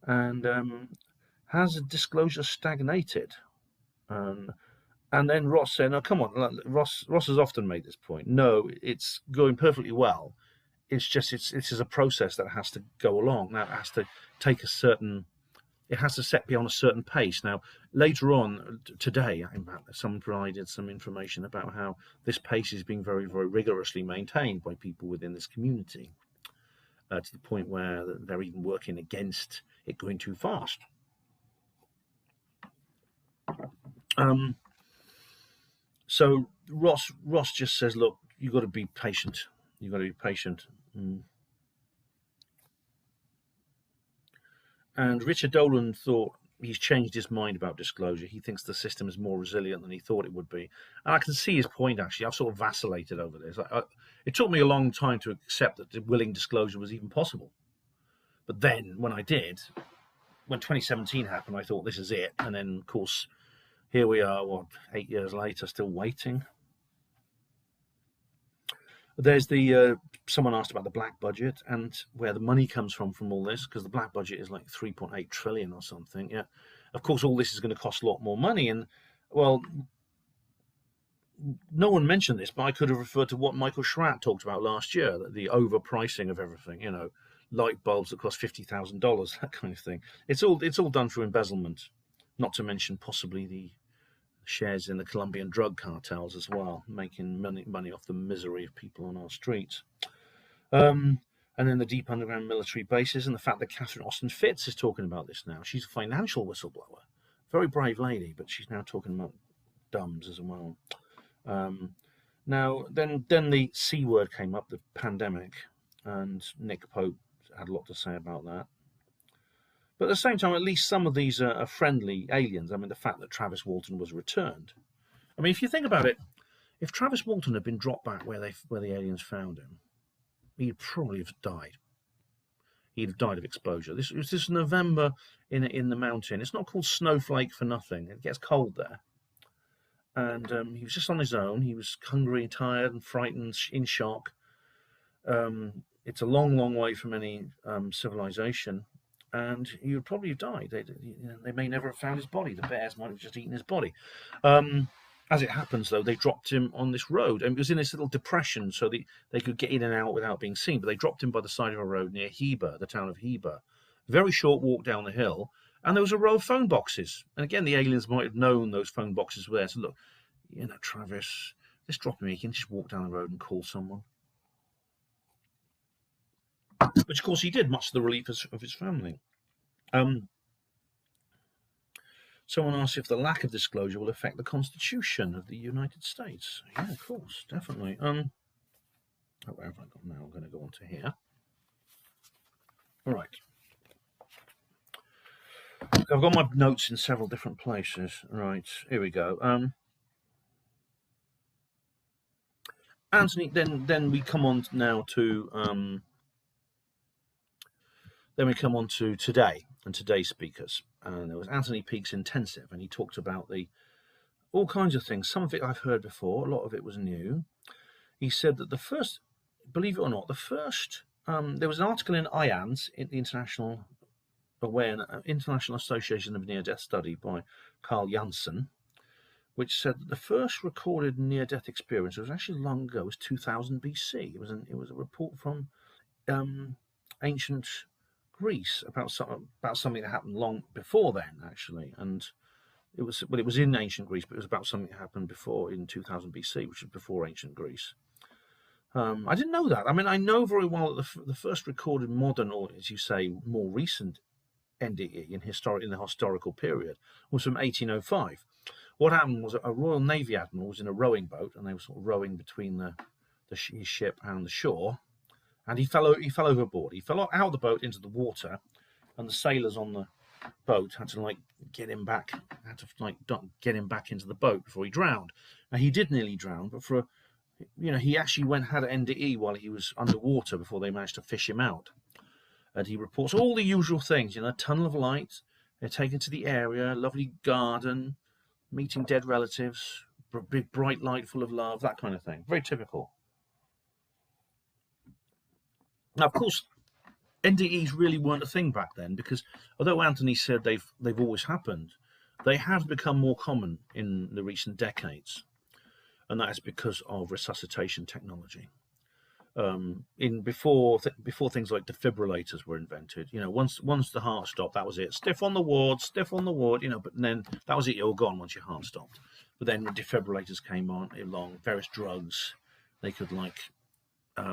and has disclosure stagnated? And then Ross said, "No, come on." Ross has often made this point. No, it's going perfectly well. It's just this is a process that has to go along. That has to take it has to set beyond a certain pace. Now, later on today, in fact, someone provided some information about how this pace is being very, very rigorously maintained by people within this community, to the point where they're even working against it going too fast. So Ross just says, look, you've got to be patient. You've got to be patient. And Richard Dolan thought he's changed his mind about disclosure. He thinks the system is more resilient than he thought it would be. And I can see his point, actually. I've sort of vacillated over this. It took me a long time to accept that willing disclosure was even possible. But then when I did, when 2017 happened, I thought this is it. And then, of course, here we are, 8 years later, still waiting. There's someone asked about the black budget and where the money comes from all this, because the black budget is like 3.8 trillion or something. Yeah, of course, all this is going to cost a lot more money. And, well, no one mentioned this, but I could have referred to what Michael Schratt talked about last year, the overpricing of everything, light bulbs that cost $50,000, that kind of thing. It's all done through embezzlement, not to mention possibly the shares in the Colombian drug cartels as well, making money off the misery of people on our streets. And then the deep underground military bases, and the fact that Catherine Austin Fitts is talking about this now. She's a financial whistleblower, very brave lady, but she's now talking about dumbs as well. Now, then the C word came up, the pandemic, and Nick Pope had a lot to say about that. But at the same time, at least some of these are friendly aliens. I mean, the fact that Travis Walton was returned. I mean, if you think about it, if Travis Walton had been dropped back where the aliens found him, he'd probably have died. He'd have died of exposure. This was this November in the mountain. It's not called Snowflake for nothing. It gets cold there. and he was just on his own. He was hungry, tired, and frightened, in shock. It's a long, long way from any civilization, and he would probably have died. They may never have found his body. The bears might have just eaten his body. As it happens, though, they dropped him on this road, and it was in this little depression, so they could get in and out without being seen. But they dropped him by the side of a road near Heber, the town of Heber. Very short walk down the hill, and there was a row of phone boxes. And again, the aliens might have known those phone boxes were there. So look, Travis, let's drop him here. He can just walk down the road and call someone. Which, of course, he did, much to the relief of his family. Someone asked if the lack of disclosure will affect the Constitution of the United States. Yeah, of course, definitely. Where have I got now? I'm going to go on to here. All right. I've got my notes in several different places. Right, here we go. Anthony, then we come on now to today and today's speakers. And there was Anthony Peake's Intensive, and he talked about all kinds of things. Some of it I've heard before, a lot of it was new. He said that the first, believe it or not, there was an article in IANS, in the International Association of Near-Death Study by Carl Janssen, which said that the first recorded near-death experience was actually long ago. It was 2000 BC. It was a report from ancient Greece about something that happened long before then, actually, and it was in ancient Greece, but it was about something that happened before in 2000 BC, which was before ancient Greece. I didn't know that. I mean, I know very well that the first recorded modern, or as you say, more recent NDE in the historical period was from 1805. What happened was a Royal Navy admiral was in a rowing boat, and they were sort of rowing between his ship and the shore. And he fell overboard. He fell out of the boat into the water, and the sailors on the boat had to get him back. Get him back into the boat before he drowned. Now he did nearly drown, but he actually had an NDE while he was underwater before they managed to fish him out. And he reports all the usual things. Tunnel of light. They're taken to the area, lovely garden, meeting dead relatives, big bright light full of love, that kind of thing. Very typical. Now, of course, NDEs really weren't a thing back then, because although Anthony said they've always happened, they have become more common in the recent decades, and that is because of resuscitation technology. Before things like defibrillators were invented, once the heart stopped, that was it. Stiff on the ward, but then that was it. You're gone once your heart stopped. But then when defibrillators came along, various drugs, they could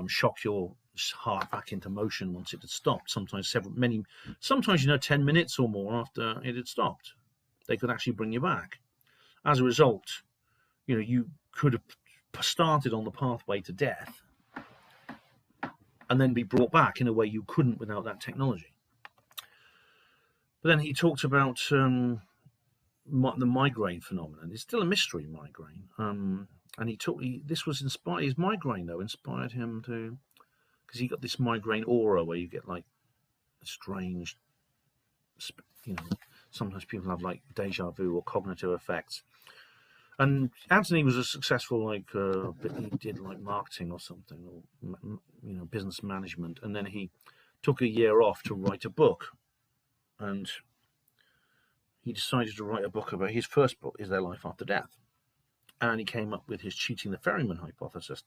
shock your heart back into motion once it had stopped. Sometimes 10 minutes or more after it had stopped, they could actually bring you back. As a result, you could have started on the pathway to death and then be brought back in a way you couldn't without that technology. But then he talked about the migraine phenomenon. It's still a mystery, migraine. And his migraine, though, inspired him to, because he got this migraine aura where you get a strange, sometimes people have deja vu or cognitive effects. And Anthony was a successful he did marketing or something, or business management, and then he took a year off to write a book, and he decided to write a book about his first book, Is There Life After Death? And he came up with his cheating the ferryman hypothesis.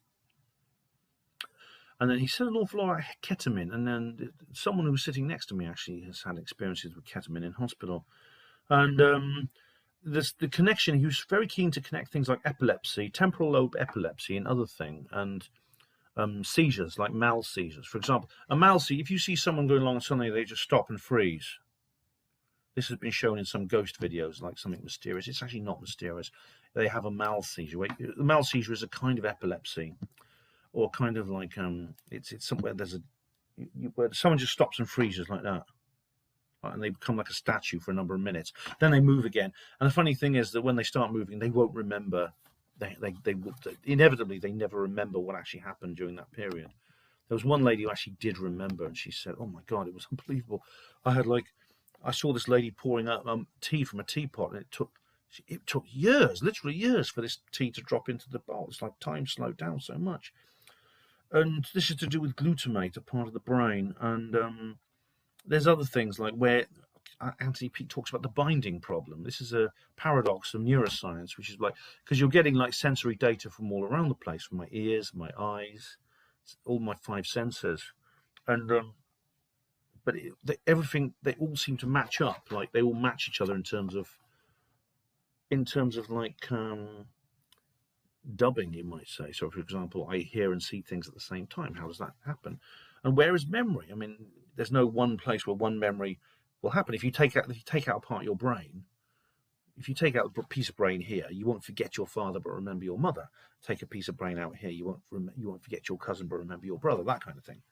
And then he said an awful lot about ketamine, and then someone who was sitting next to me actually has had experiences with ketamine in hospital, and the connection, he was very keen to connect things like epilepsy, temporal lobe epilepsy, and other things, and seizures, like mal seizures. For example, a mal seizure, if you see someone going along and suddenly they just stop and freeze. This has been shown in some ghost videos, like something mysterious. It's actually not mysterious. They have a mal seizure. The mal seizure is a kind of epilepsy, or kind of it's somewhere where someone just stops and freezes like that. And they become like a statue for a number of minutes. Then they move again. And the funny thing is that when they start moving, they won't remember. Inevitably, they never remember what actually happened during that period. There was one lady who actually did remember, and she said, "Oh my God, it was unbelievable. I saw this lady pouring out tea from a teapot, and it took It took years, literally years, for this tea to drop into the bowl. It's like time slowed down so much. And this is to do with glutamate, a part of the brain. And there's other things like where Anthony Peake talks about the binding problem. This is a paradox of neuroscience, which is like, because you're getting like sensory data from all around the place, from my ears, my eyes, all my 5 senses. And but everything, they all seem to match up. Like they all match each other in terms of like dubbing, you might say. So, for example, I hear and see things at the same time. How does that happen? And where is memory? I mean, there's no one place where one memory will happen. If you take out a part of your brain, if you take out a piece of brain here, you won't forget your father but remember your mother. Take a piece of brain out here, you won't forget your cousin but remember your brother. That kind of thing.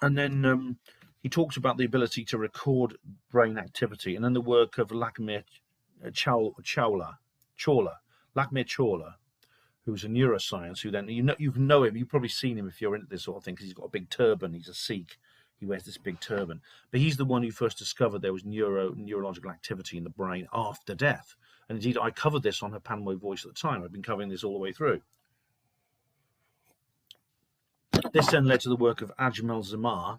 And then he talks about the ability to record brain activity, and then the work of Lakshmi Chawla, who's a neuroscience, who then, you know him, you've probably seen him if you're into this sort of thing, because he's got a big turban, he's a Sikh, he wears this big turban. But he's the one who first discovered there was neurological activity in the brain after death. And indeed, I covered this on HPANWO Voice at the time. I've been covering this all the way through. This then led to the work of Ajmal Zamar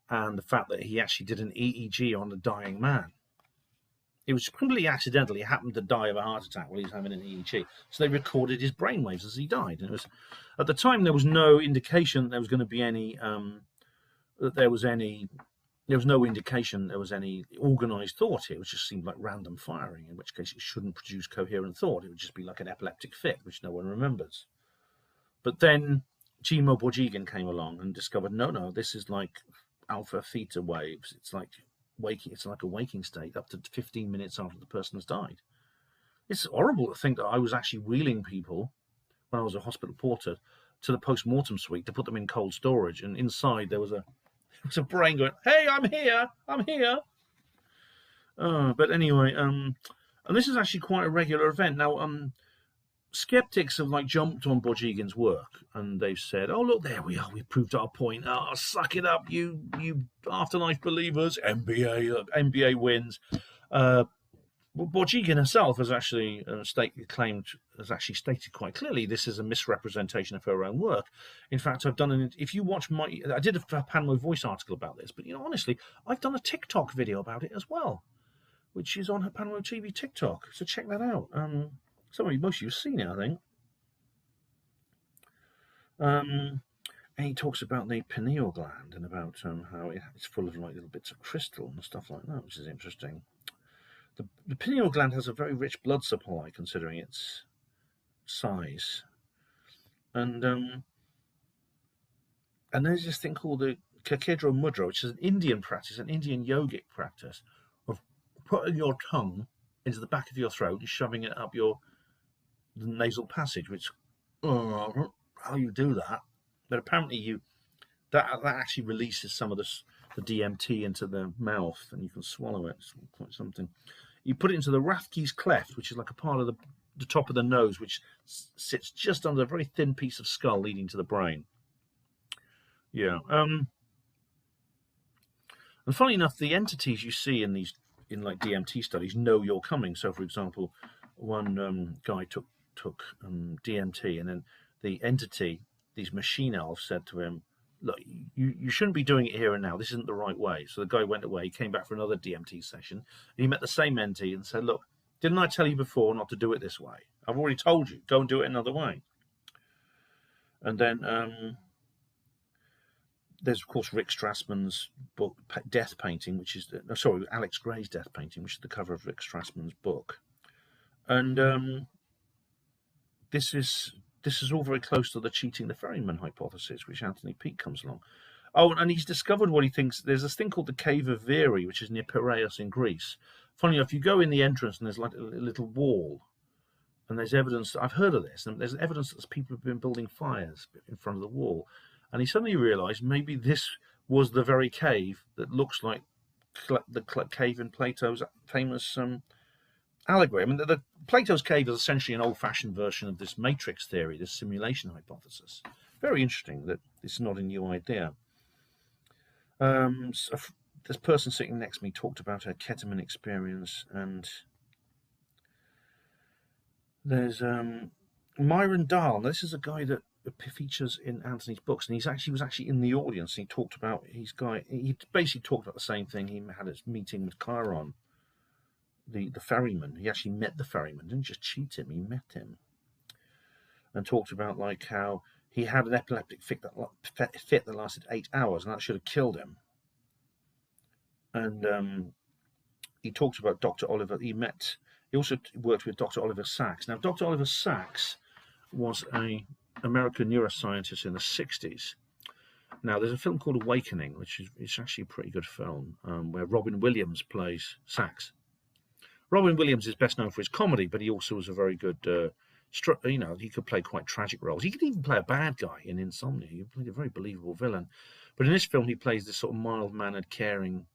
and the fact that he actually did an EEG on a dying man. It was completely accidental. He happened to die of a heart attack while he was having an EEG. So they recorded his brainwaves as he died. And it was, at the time, there was no indication that there was going to be any, there was no indication there was any organized thought here. It just seemed like random firing, in which case it shouldn't produce coherent thought. It would just be like an epileptic fit, which no one remembers. But then Chimo Borjigan came along and discovered, no, this is like alpha theta waves. It's like a waking state up to 15 minutes after the person has died. It's horrible to think that I was actually wheeling people when I was a hospital porter to the post-mortem suite to put them in cold storage, and inside there was a brain going, "Hey, I'm here. But anyway, and this is actually quite a regular event now. Skeptics have like jumped on Borjigan's work, and they've said, "Oh, look, there we are. We proved our point. Oh, suck it up, you afterlife believers. NBA wins." Borjigan herself has actually stated quite clearly this is a misrepresentation of her own work. In fact, I've done if you watch I did a HPANWO Voice article about this, but honestly, I've done a TikTok video about it as well, which is on HPANWO TV TikTok. So check that out. Most of you have seen it, I think. And he talks about the pineal gland and about how it's full of like little bits of crystal and stuff like that, which is interesting. The pineal gland has a very rich blood supply, considering its size. And there's this thing called the Kakedra Mudra, which is an Indian practice, an Indian yogic practice of putting your tongue into the back of your throat and shoving it up the nasal passage, which how you do that, but apparently that actually releases some of the DMT into the mouth, and you can swallow it. It's quite something. You put it into the Rathke's cleft, which is like a part of the top of the nose, which sits just under a very thin piece of skull leading to the brain. Yeah. And funny enough, the entities you see in like DMT studies know you're coming. So, for example, one guy took DMT, and then the entity, these machine elves, said to him, "Look, you shouldn't be doing it here and now. This isn't the right way." So the guy went away, came back for another DMT session, and he met the same entity and said, "Look, didn't I tell you before not to do it this way? I've already told you, go and do it another way." And then there's, of course, Rick Strassman's book, Death Painting, which is, Alex Gray's Death Painting, which is the cover of Rick Strassman's book. And this is all very close to the cheating the ferryman hypothesis, which Anthony Peake comes along. Oh, and he's discovered what he thinks. There's this thing called the Cave of Veri, which is near Piraeus in Greece. Funny enough, you go in the entrance and there's like a little wall, and there's evidence. I've heard of this, and there's evidence that people have been building fires in front of the wall. And he suddenly realised maybe this was the very cave that looks like the cave in Plato's famous allegory. I mean, the Plato's cave is essentially an old-fashioned version of this matrix theory, this simulation hypothesis. Very interesting that this is not a new idea. this person sitting next to me talked about her ketamine experience, and there's Myron Dahl. This is a guy that features in Anthony's books, and he was actually in the audience. And he talked about he basically talked about the same thing. He had his meeting with Chiron, the ferryman. He actually met the ferryman, didn't just cheat him, he met him, and talked about like how he had an epileptic fit that lasted 8 hours, and that should have killed him. And he talked about Dr. Oliver. He also worked with Dr. Oliver Sacks. Now, Dr. Oliver Sacks was an American neuroscientist in the 60s. Now, there's a film called Awakening, which is actually a pretty good film, where Robin Williams plays Sacks. Robin Williams is best known for his comedy, but he also was a very good, he could play quite tragic roles. He could even play a bad guy in Insomnia. He played a very believable villain. But in this film, he plays this sort of mild-mannered, caring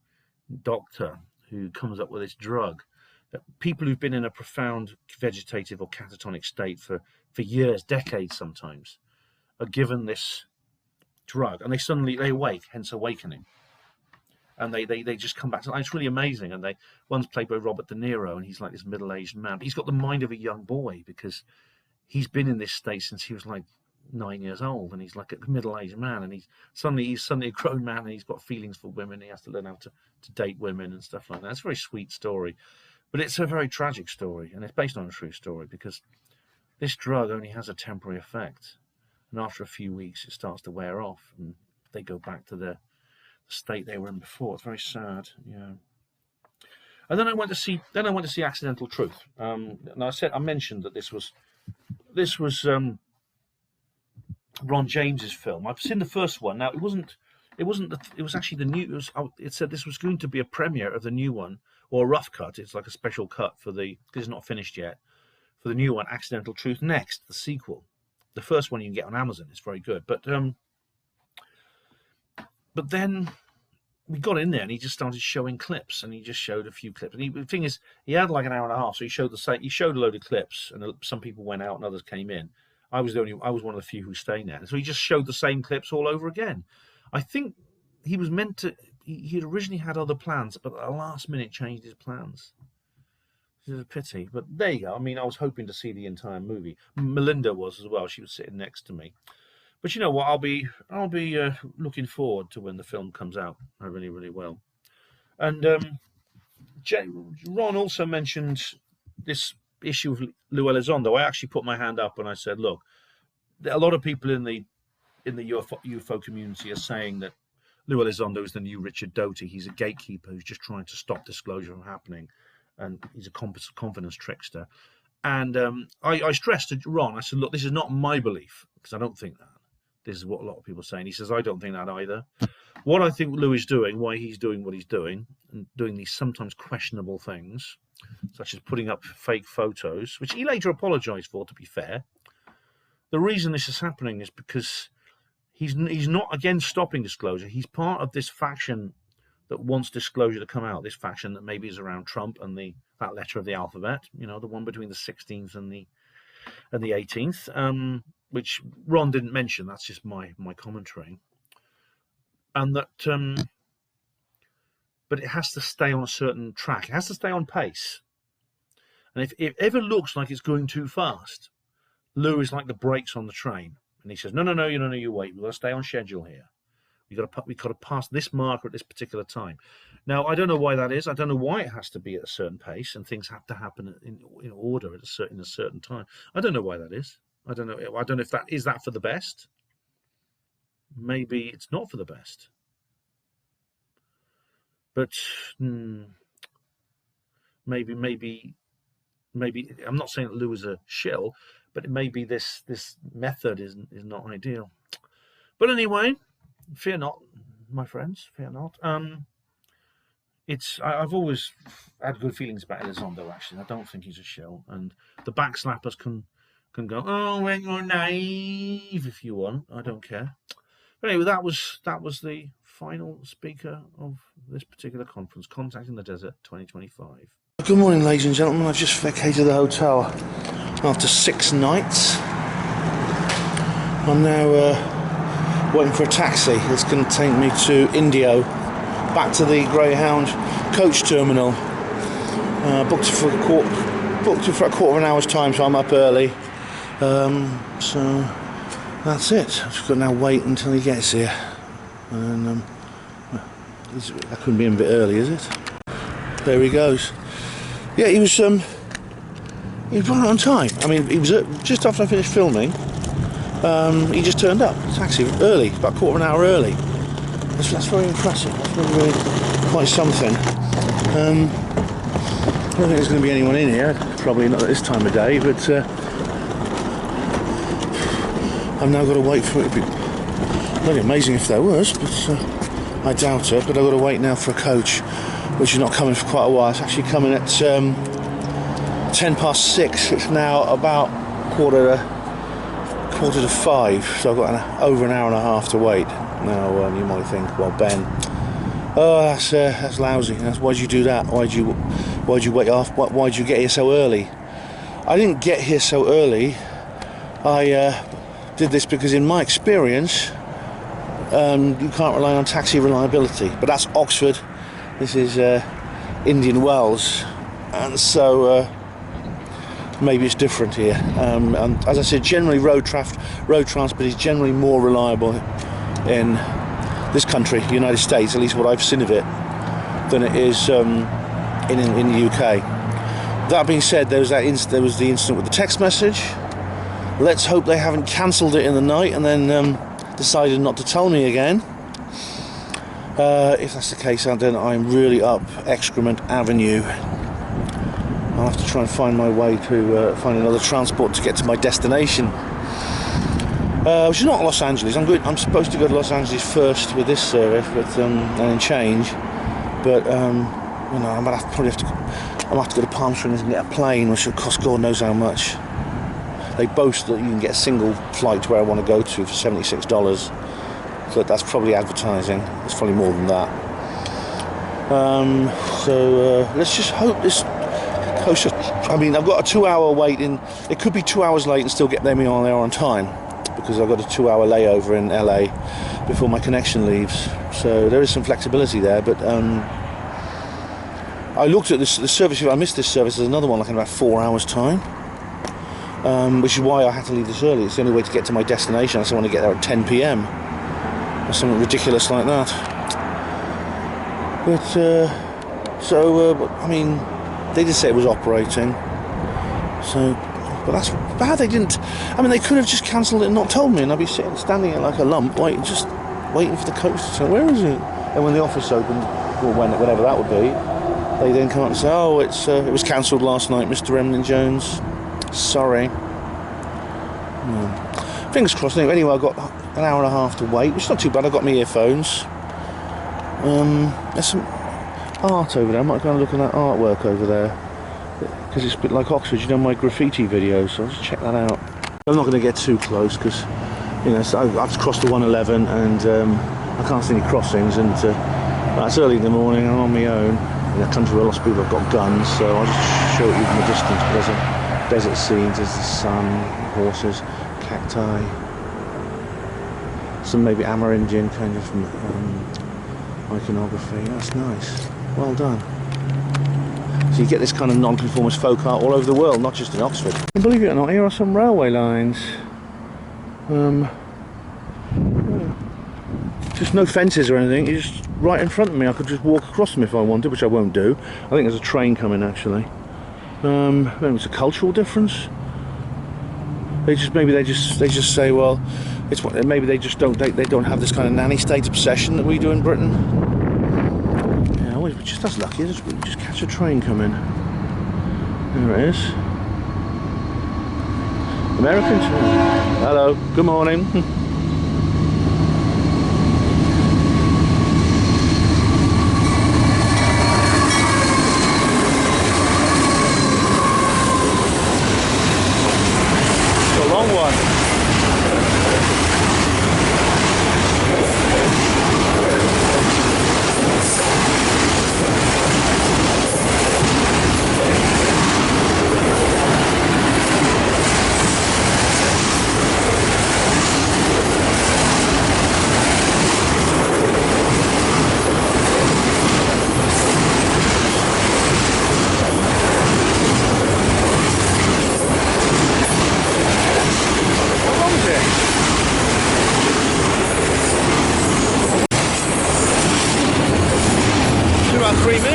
doctor who comes up with this drug that people who've been in a profound vegetative or catatonic state for years, decades sometimes, are given this drug, and they awake, hence Awakening. And they just come back to life. It's really amazing. And one's played by Robert De Niro, and he's like this middle-aged man. But he's got the mind of a young boy because he's been in this state since he was like 9 years old, and he's like a middle-aged man, and he's suddenly a grown man, and he's got feelings for women. He has to learn how to date women and stuff like that. It's a very sweet story, but it's a very tragic story, and it's based on a true story because this drug only has a temporary effect, and after a few weeks it starts to wear off, and they go back to the state they were in before. It's very sad, yeah. And then I went to see Accidental Truth. And I mentioned that this was Ron James's film. I've seen the first one. Now it was actually the new. It said this was going to be a premiere of the new one, or a rough cut. It's like a special cut because it's not finished yet. For the new one, Accidental Truth Next, the sequel. The first one you can get on Amazon. It's very good, but then we got in there and he just started showing clips, and he just showed a few clips. And the thing is, he had like an hour and a half, so he showed a load of clips, and some people went out and others came in. I was one of the few who stayed there. So he just showed the same clips all over again. I think he was meant to. He had originally had other plans, but at the last minute changed his plans. Which is a pity. But there you go. I mean, I was hoping to see the entire movie. Melinda was as well. She was sitting next to me. But you know what? I'll be looking forward to when the film comes out. I really, really will. And Ron also mentioned this issue of Lou Elizondo. I actually put my hand up and I said, look, a lot of people in the UFO community are saying that Lou Elizondo is the new Richard Doty. He's a gatekeeper who's just trying to stop disclosure from happening, and he's a confidence trickster. And I stressed to Ron, I said, look, this is not my belief, because I don't think that. This is what a lot of people are saying. He says, I don't think that either. What I think Lou is doing, why he's doing what he's doing, and doing these sometimes questionable things, such as putting up fake photos, which he later apologized for, to be fair. The reason this is happening is because he's not against stopping disclosure. He's part of this faction that wants disclosure to come out, this faction that maybe is around Trump and that letter of the alphabet, you know, the one between the 16th and the 18th, which Ron didn't mention. That's just my commentary. And that, but it has to stay on a certain track. It has to stay on pace. And if it ever looks like it's going too fast, Lou is like the brakes on the train. And he says, no, you wait. We've got to stay on schedule here. We've got to pass this marker at this particular time. Now, I don't know why that is. I don't know why it has to be at a certain pace and things have to happen in order in a certain time. I don't know why that is. I don't know if that is that for the best. Maybe it's not for the best. But maybe I'm not saying that Lou is a shill, but maybe this method is not ideal. But anyway, fear not, my friends, fear not. I've always had good feelings about Elizondo. Actually, I don't think he's a shill, and the backslappers can go, oh, when you're naive, if you want. I don't care. But anyway, that was the final speaker of this particular conference, Contacting the Desert 2025. Good morning, ladies and gentlemen. I've just vacated the hotel after 6 nights. I'm now waiting for a taxi that's going to take me to Indio back to the Greyhound coach terminal. Booked it for a quarter of an hour's time, so I'm up early. So that's it. I've just got to now wait until he gets here. And that couldn't be a bit early, is it? There he goes. Yeah, he was right on time. I mean, he was just after I finished filming. He just turned up. Taxi early, about a quarter of an hour early. That's very impressive. That's really quite something. I don't think there's going to be anyone in here. Probably not at this time of day, but I've now got to wait for it to be. Really amazing if there was, but I doubt it. But I've got to wait now for a coach, which is not coming for quite a while. It's actually coming at 6:10. It's now about quarter to 5, so I've got over an hour and a half to wait. Now you might think, well, Ben, that's lousy. Why'd you do that? Why'd you wait off? Why'd you get here so early? I didn't get here so early. I did this because, in my experience, you can't rely on taxi reliability. But that's Oxford. This is Indian Wells, and so maybe it's different here. And as I said, generally road transport is generally more reliable in this country, the United States, at least what I've seen of it, than it is in the UK. That being said, there was the incident with the text message. Let's hope they haven't cancelled it in the night and then decided not to tell me again. If that's the case, then I'm really up Excrement Avenue. I'll have to try and find my way to find another transport to get to my destination, which is not Los Angeles. I'm supposed to go to Los Angeles first with this service, but and then change. But I might have to go to Palm Springs and get a plane, which will cost God knows how much. They boast that you can get a single flight to where I want to go to for $76. So that's probably advertising. It's probably more than that. So let's just hope this coach. I mean, I've got a 2-hour wait in. It could be 2 hours late and still get them on there on time, because I've got a 2-hour layover in LA before my connection leaves. So there is some flexibility there. But I looked at the service. If I missed this service, there's another one like in about 4 hours' time. Which is why I had to leave this early. It's the only way to get to my destination. I still want to get there at 10 p.m. or something ridiculous like that. But I mean, they did say it was operating. So, but that's bad. They didn't. I mean, they could have just cancelled it and not told me, and I'd be standing there like a lump, waiting for the coach to say, "Where is it?" And when the office opened, or whenever that would be, they then come up and say, "Oh, it was cancelled last night, Mr. Emlyn Jones. Sorry." Fingers crossed. Anyway, I've got an hour and a half to wait, which is not too bad. I've got my earphones. There's some art over there. I might go and look at that artwork over there, because it's a bit like Oxford, my graffiti videos, so I'll just check that out. I'm not going to get too close, because so I've just crossed the 111 and I can't see any crossings, and it's early in the morning and I'm on my own in a country where lots of people have got guns, so I'll just show you from a distance. There's a desert scenes, there's the sun, horses, cacti, some maybe Amerindian kind of iconography. That's nice. Well done. So you get this kind of non-conformist folk art all over the world, not just in Oxford. And believe it or not, here are some railway lines. Just no fences or anything, it's just right in front of me. I could just walk across them if I wanted, which I won't do. I think there's a train coming actually. Maybe it's a cultural difference. They just say, well, maybe they don't have this kind of nanny state obsession that we do in Britain. Yeah, we're just as lucky as we just catch a train coming. There it is. Americans. Hello. Good morning.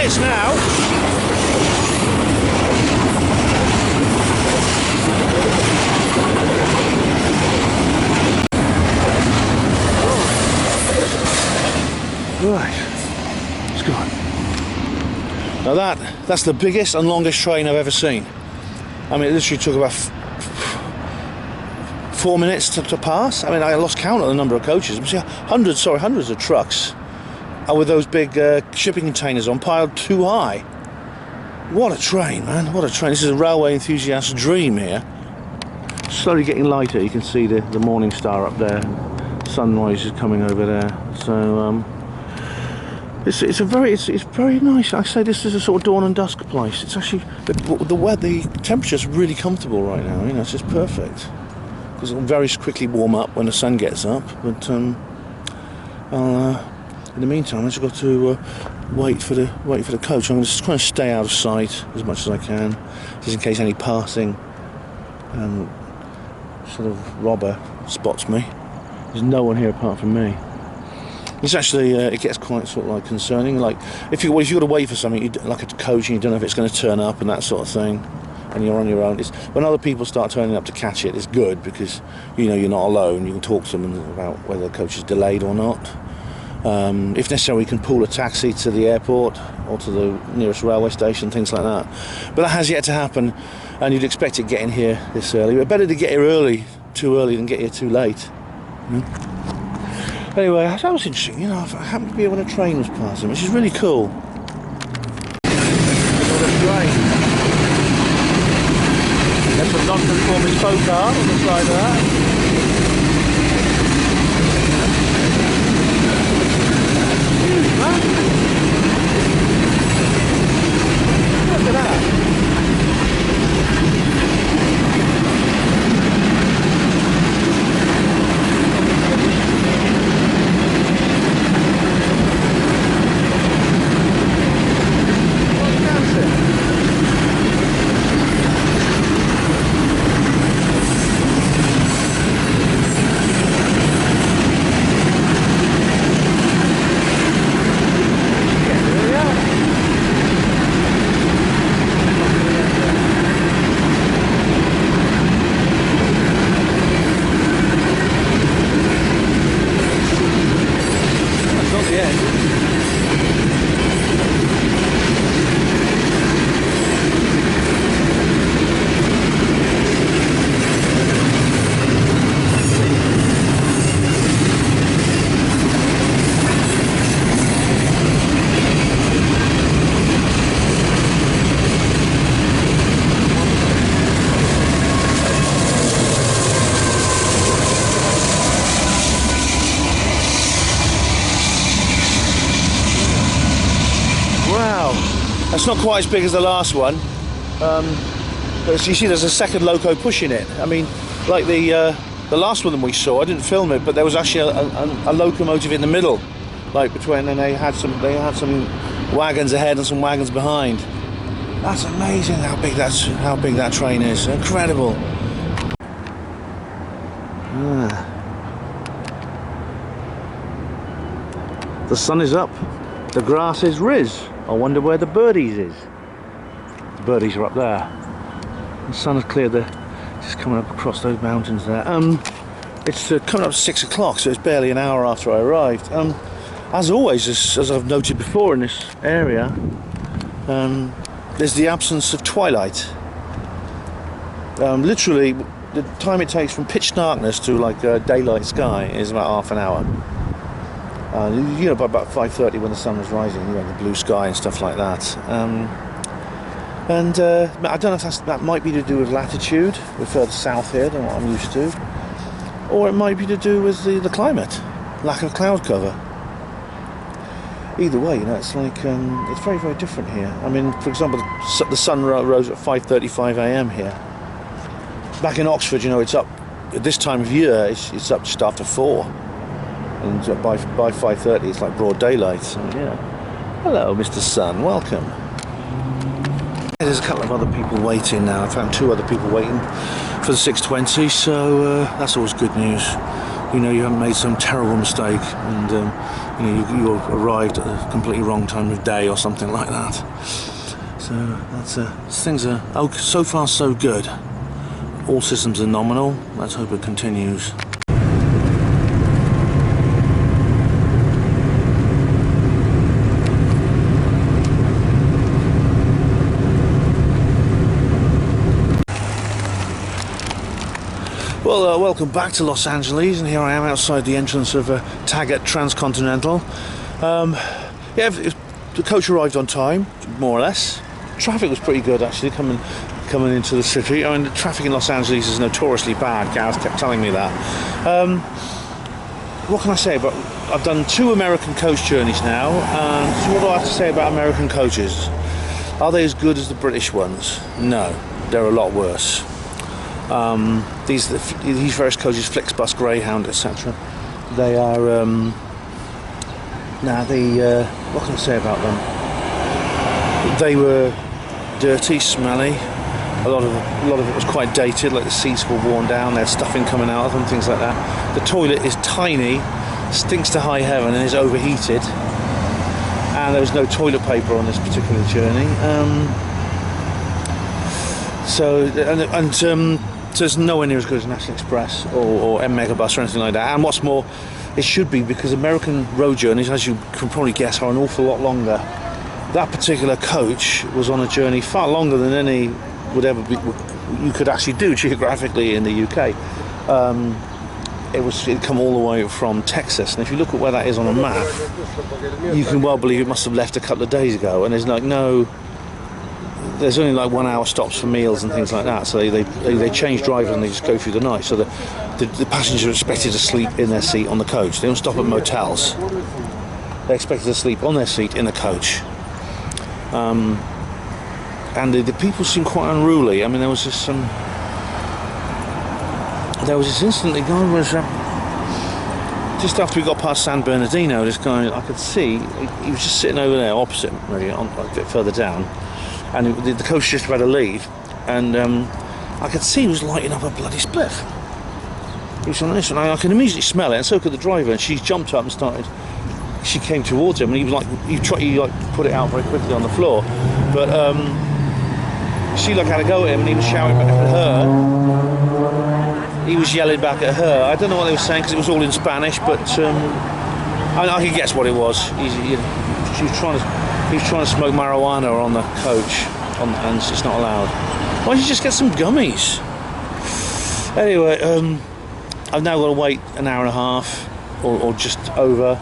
minutes now. Right, let's go. Now that's the biggest and longest train I've ever seen. I mean, it literally took about 4 minutes to pass. I mean, I lost count of the number of coaches. Hundreds of trucks with those big shipping containers on, piled too high. What a train, man, what a train. This is a railway enthusiast's dream here. Slowly getting lighter, you can see the morning star up there. Sunrise is coming over there. So, it's very nice. I say this is a sort of dawn and dusk place. It's actually the temperature's really comfortable right now. You know, it's just perfect. Because it'll very quickly warm up when the sun gets up. But in the meantime, I've just got to wait for the coach. I'm just trying to stay out of sight as much as I can, just in case any passing sort of robber spots me. There's no one here apart from me. It's actually it gets quite sort of like concerning. Like if you got to wait for something, like a coach, and you don't know if it's going to turn up and that sort of thing, and you're on your own. It's when other people start turning up to catch it. It's good because you know you're not alone. You can talk to them about whether the coach is delayed or not. If necessary, you can pool a taxi to the airport or to the nearest railway station, things like that. But that has yet to happen, and you'd expect it getting here this early. But better to get here too early than get here too late. Anyway, that was interesting. You know, I happened to be when a train was passing, which is really cool. There's a non-conformist folk art on the side of that. Look at that. It's not quite as big as the last one, but as you see, there's a second loco pushing it. I mean, like the last one we saw, I didn't film it, but there was actually a locomotive in the middle, like between, and they had some wagons ahead and some wagons behind. That's amazing how big that train is. Incredible. The sun is up. The grass is riz. I wonder where the birdies is. The birdies are up there. The sun has cleared just coming up across those mountains there. It's coming up to 6 o'clock, so it's barely an hour after I arrived. As always, as I've noted before in this area, there's the absence of twilight. Literally, the time it takes from pitch darkness to like daylight sky is about half an hour. You know, by about 5:30 when the sun was rising, you know, the blue sky and stuff like that. I don't know if that might be to do with latitude. We're further south here than what I'm used to, or it might be to do with the climate, lack of cloud cover. Either way, you know, it's like it's very, very different here. I mean, for example, the sun rose at 5:35 a.m. here. Back in Oxford, you know, it's up at this time of year. It's up just after 4. And by 5:30 it's like broad daylight. So yeah. Hello, Mr. Sun, welcome. There's a couple of other people waiting now. I found 2 other people waiting for the 6:20, so that's always good news. you know you haven't made some terrible mistake, and you know you arrived at a completely wrong time of day or something like that. So that's things are so far so good. All systems are nominal. Let's hope it continues. Well, welcome back to Los Angeles, and here I am outside the entrance of Taggart Transcontinental. Yeah, the coach arrived on time, more or less. Traffic was pretty good actually coming into the city. I mean, the traffic in Los Angeles is notoriously bad. Gareth kept telling me that. What can I say about? I've done 2 American coach journeys now, and so what do I have to say about American coaches? Are they as good as the British ones? No, they're a lot worse. These various coaches, Flixbus, Greyhound, etc. They are what can I say about them? They were dirty, smelly. A lot of it was quite dated, like the seats were worn down. They had stuffing coming out of them, things like that. The toilet is tiny, stinks to high heaven, and is overheated. And there was no toilet paper on this particular journey. So it's nowhere near as good as National Express or M Megabus or anything like that. And what's more, it should be, because American road journeys, as you can probably guess, are an awful lot longer. That particular coach was on a journey far longer than any would ever be you could actually do geographically in the UK. It'd come all the way from Texas, and if you look at where that is on a map, you can well believe it must have left a couple of days ago. And there's only like 1 hour stops for meals and things like that, so they change drivers and they just go through the night. So the passengers are expected to sleep in their seat on the coach. They don't stop at motels. They're expected to sleep on their seat in the coach. And the people seem quite unruly. I mean, there was this incident. The guy was just after we got past San Bernardino. This guy, I could see, he was just sitting over there opposite, really, a bit further down. And the coach just about to leave, and I could see he was lighting up a bloody spliff. He was on this, and I can immediately smell it, and so could the driver. And she jumped up and started. She came towards him, and he was like, he put it out very quickly on the floor, but she had a go at him, and he was shouting back at her. He was yelling back at her. I don't know what they were saying because it was all in Spanish, but I could guess what it was. He was trying to smoke marijuana on the coach, and it's not allowed. Why don't you just get some gummies? Anyway, I've now got to wait an hour and a half, or just over,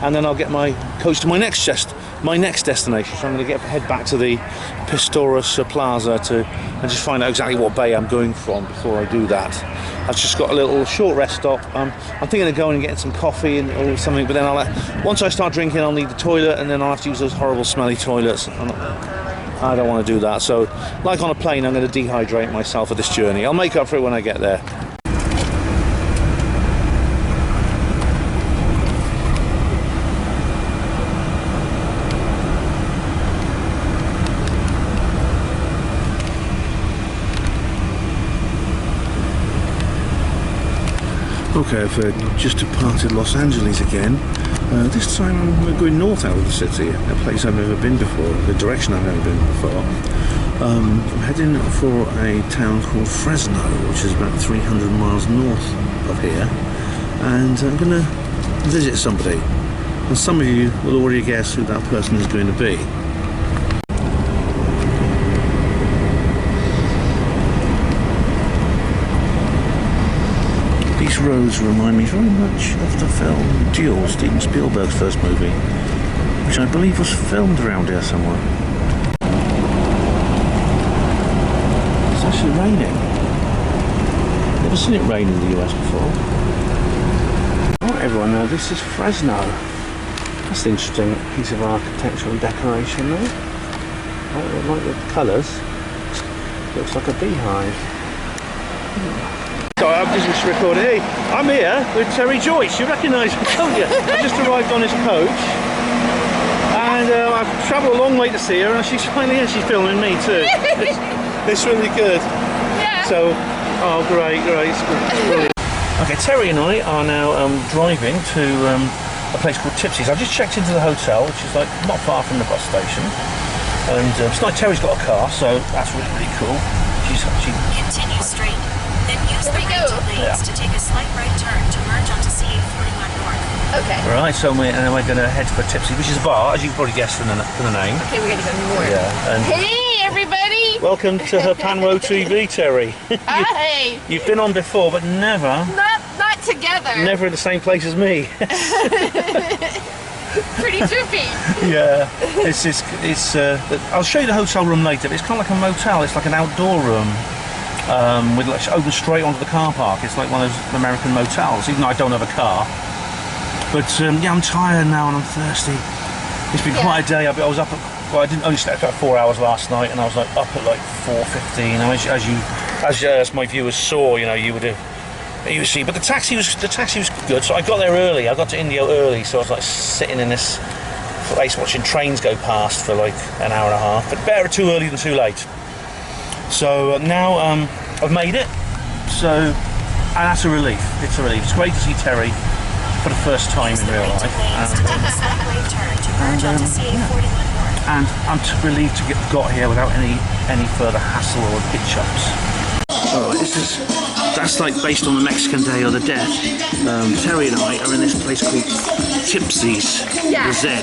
and then I'll get my coach to my next destination. So I'm going to head back to the Pistorius Plaza and just find out exactly what bay I'm going from before I do that. I've just got a little short rest stop. I'm thinking of going and getting some coffee or something, but then once I start drinking, I'll need the toilet, and then I'll have to use those horrible smelly toilets. I don't want to do that. So, like on a plane, I'm going to dehydrate myself for this journey. I'll make up for it when I get there. Okay, I've just departed Los Angeles again. This time we're going north out of the city, a place I've never been before, the direction I've never been before. I'm heading for a town called Fresno, which is about 300 miles north of here, and I'm going to visit somebody. And some of you will already guess who that person is going to be. These roads remind me very much of the film Duel, Steven Spielberg's first movie, which I believe was filmed around here somewhere. It's actually raining. Never seen it rain in the US before. Alright everyone, now this is Fresno. That's an interesting piece of architecture and decoration there. I like the colours. Looks like a beehive. Sorry, I'm just recording. Hey, I'm here with Terry Joyce. You recognise him, don't you? I just arrived on his coach, and I've travelled a long way to see her, and she's finally here. She's filming me too. It's really good. Yeah. So, oh, great, it's brilliant. Okay, Terry and I are now driving to a place called Tipsy's. I've just checked into the hotel, which is like not far from the bus station. And it's like Terry's got a car, so that's really, really cool. Continue straight, then use the right lanes to take a slight right turn to merge onto CA41 North. Okay. Right, so we're going to head for Tipsy, which is a bar, as you can probably guess from the name. Okay, we're going to go north. Yeah. And Hey, everybody! welcome to HPANWO TV, Terry. Hi! You've been on before, but never together. in the same place as me. Pretty trippy. Yeah, I'll show you the hotel room later, but it's kind of like a motel. It's like an outdoor room with like open straight onto the car park. It's like one of those American motels, even though I don't have a car. But yeah, I'm tired now and I'm thirsty. It's been quite a day. I was up at, well, I didn't only slept about 4 hours last night, and I was like up at like 4:15. As my viewers saw, you know, you see, but the taxi was good, so I got there early. I got to Indio early, so I was like sitting in this place watching trains go past for like an hour and a half. But better too early than too late. So now I've made it. So, and that's a relief. It's a relief. It's great to see Terry for the first time in real life. And I'm relieved to get got here without any further hassle or hitch-ups. Alright, that's like based on the Mexican Day or the Death. Terry and I are in this place called Tipsy's, the Z.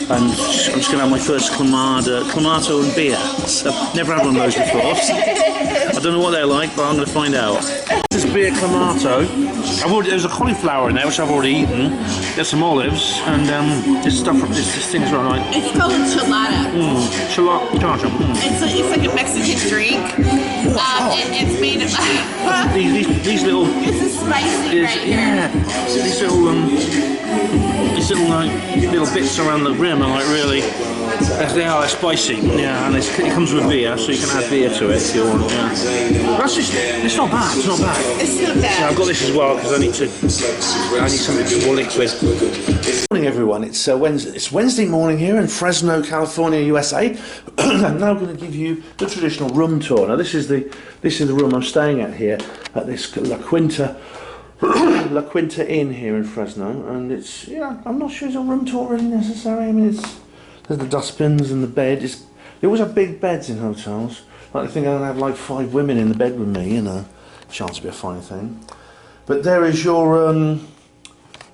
And I'm just going to have my first Clamato and beer. So, never had one of those before. I don't know what they're like, but I'm going to find out. This is beer Clamato. There's a cauliflower in there, which I've already eaten. There's some olives, and this thing's right. It's called chilada. Chilada. It's like a Mexican drink. It's made of these little. This is spicy right here. Yeah, these little bits around the rim are like really. They are spicy. Yeah, and it comes with beer, so you can add beer to it if you want. Yeah. It's not bad. It's not bad. It's not bad. So I've got this as well because I need something to boil it with. Good morning, everyone. It's Wednesday morning here in Fresno, California, USA. I'm now going to give you the traditional room tour. Now this is the room I'm staying at here at this La Quinta Inn here in Fresno, and it's, I'm not sure it's a room tour really necessary. I mean, there's the dustbins and the bed. They always have big beds in hotels. Like I think I'm going to have like 5 women in the bed with me, chance to be a fine thing. But there is your,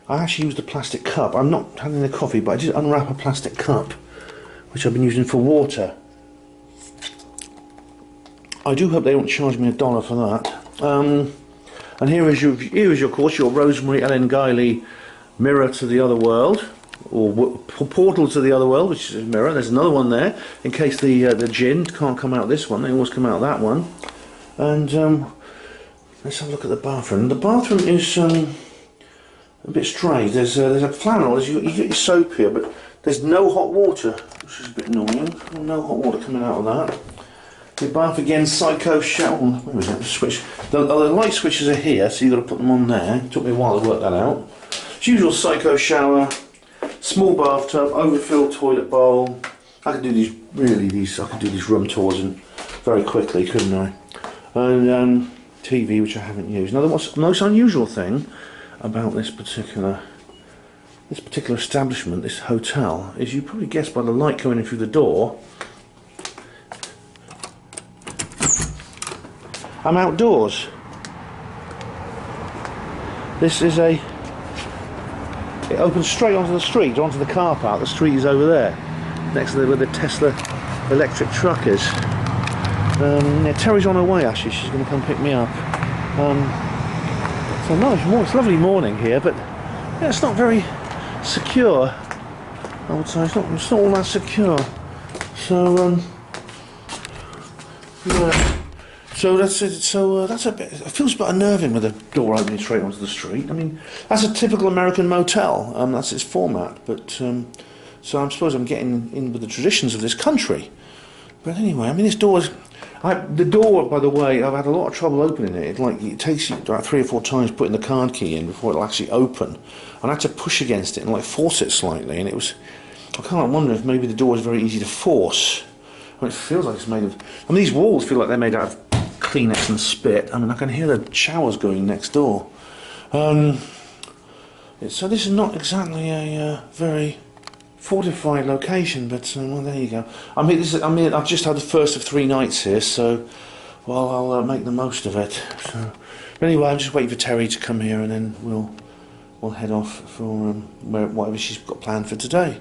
I actually used a plastic cup. I'm not having the coffee, but I did unwrap a plastic cup, which I've been using for water. I do hope they don't charge me $1 for that. And here is your course, your Rosemary Ellen Guiley mirror to the other world, or portal to the other world, which is a mirror. There's another one there in case the jinn can't come out this one. They always come out that one. And let's have a look at the bathroom. The bathroom is a bit strange. There's a flannel. You get your soap here, but there's no hot water, which is a bit annoying. No hot water coming out of that. The bath again, psycho shower. Where is it? The switch. The light switches are here, so you've got to put them on there. It took me a while to work that out. As usual, psycho shower, small bathtub, overfilled toilet bowl. I could do these room tours very quickly, couldn't I? And TV, which I haven't used. Now, the most unusual thing about this particular establishment, this hotel, is you probably guessed by the light coming in through the door. I'm outdoors. It opens straight onto the street, onto the car park. The street is over there, next to where the Tesla electric truck is. Yeah, Terry's on her way actually, she's going to come pick me up. So nice, it's a lovely morning here, but yeah, it's not very secure, I would say. It's not all that secure. So, yeah. So that's it. So that's a bit. It feels a bit unnerving with the door opening straight onto the street. I mean, that's a typical American motel. That's its format. But so I suppose I'm getting in with the traditions of this country. But anyway, I mean, this door's. The door, by the way, I've had a lot of trouble opening it. It takes you about 3 or 4 times putting the card key in before it'll actually open. And I had to push against it and force it slightly, and it was. I can't wonder if maybe the door is very easy to force. I mean, it feels like it's made of. I mean, these walls feel like they're made out of Kleenex and spit. I mean, I can hear the showers going next door. So this is not exactly a very fortified location, but well, there you go. I've just had the first of 3 nights here, so well, I'll make the most of it. So, but anyway, I'm just waiting for Terry to come here, and then we'll head off for whatever she's got planned for today.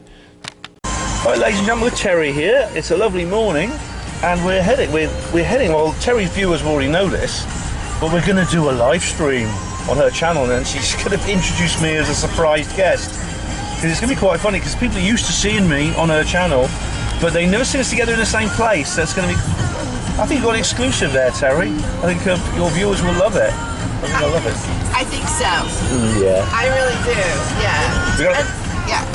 Right, ladies and gentlemen, with Terry here. It's a lovely morning, and we're heading. Well, Terry's viewers already know this, but we're going to do a live stream on her channel, and she's going to introduce me as a surprise guest. Because it's going to be quite funny, because people are used to seeing me on her channel, but they never see us together in the same place. So it's going to be. I think you've got an exclusive there, Terry. I think your viewers will love it. I think they'll love it. I think so. Yeah. I really do. Yeah. Yeah.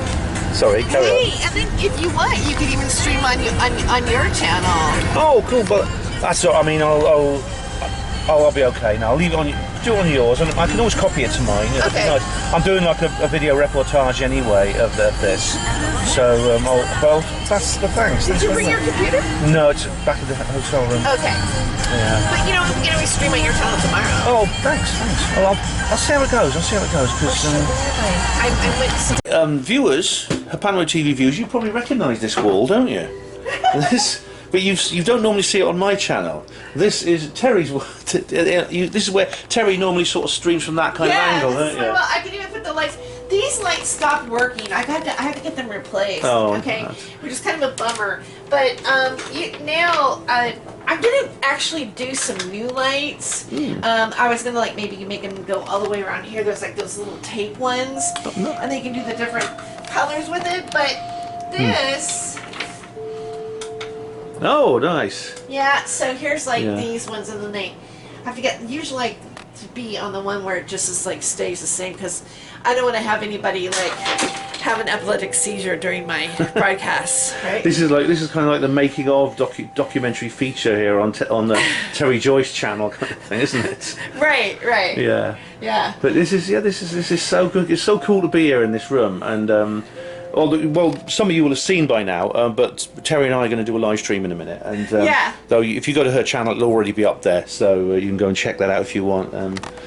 Sorry, carry on. Hey, and then if you want, you could even stream on your channel. Oh, cool. But that's. I mean, I'll be okay now. I'll leave it on. Do it on yours, and I can always copy it to mine. You know, okay. Nice. I'm doing like a video reportage anyway of this, so well, that's the thanks. Did you bring your computer? No, it's back at the hotel room. Okay. Yeah. But you know, we can always stream on your channel tomorrow. Oh, thanks. Well, I'll see how it goes. Because viewers, HPANWO TV viewers, you probably recognise this wall, don't you? But you don't normally see it on my channel. This is Terry's. This is where Terry normally sort of streams from that kind of angle, don't you? Well, I can even put the lights. These lights stopped working. I have to get them replaced. Oh, okay, which is kind of a bummer. But now I'm gonna actually do some new lights. I was gonna maybe make them go all the way around here. There's like those little tape ones, and they can do the different colors with it. But this. Oh, nice. Yeah, so here's these ones, and then they have to get usually to be on the one where it just is stays the same, because I don't want to have anybody have an epileptic seizure during my broadcasts. Right? This is kind of like the making of documentary feature here on the Terry Joyce channel kind of thing, isn't it? Right. Yeah. Yeah. But this is so good. It's so cool to be here in this room, and. Well, some of you will have seen by now, but Terry and I are going to do a live stream in a minute. And though, if you go to her channel, it'll already be up there, so you can go and check that out if you want.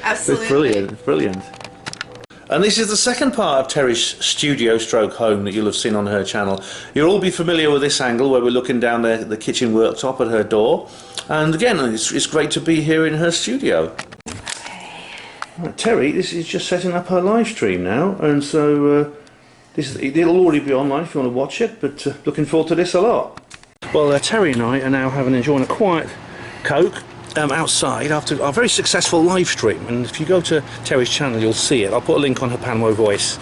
Absolutely. It's brilliant. And this is the second part of Terry's studio stroke home that you'll have seen on her channel. You'll all be familiar with this angle where we're looking down the kitchen worktop at her door. And again, it's great to be here in her studio. Right, Terry, this is just setting up her live stream now, and so. It'll already be online if you want to watch it, but looking forward to this a lot. Well, Terry and I are now enjoying a quiet Coke outside after our very successful live stream. And if you go to Terry's channel, you'll see it. I'll put a link on her HPANWO Voice,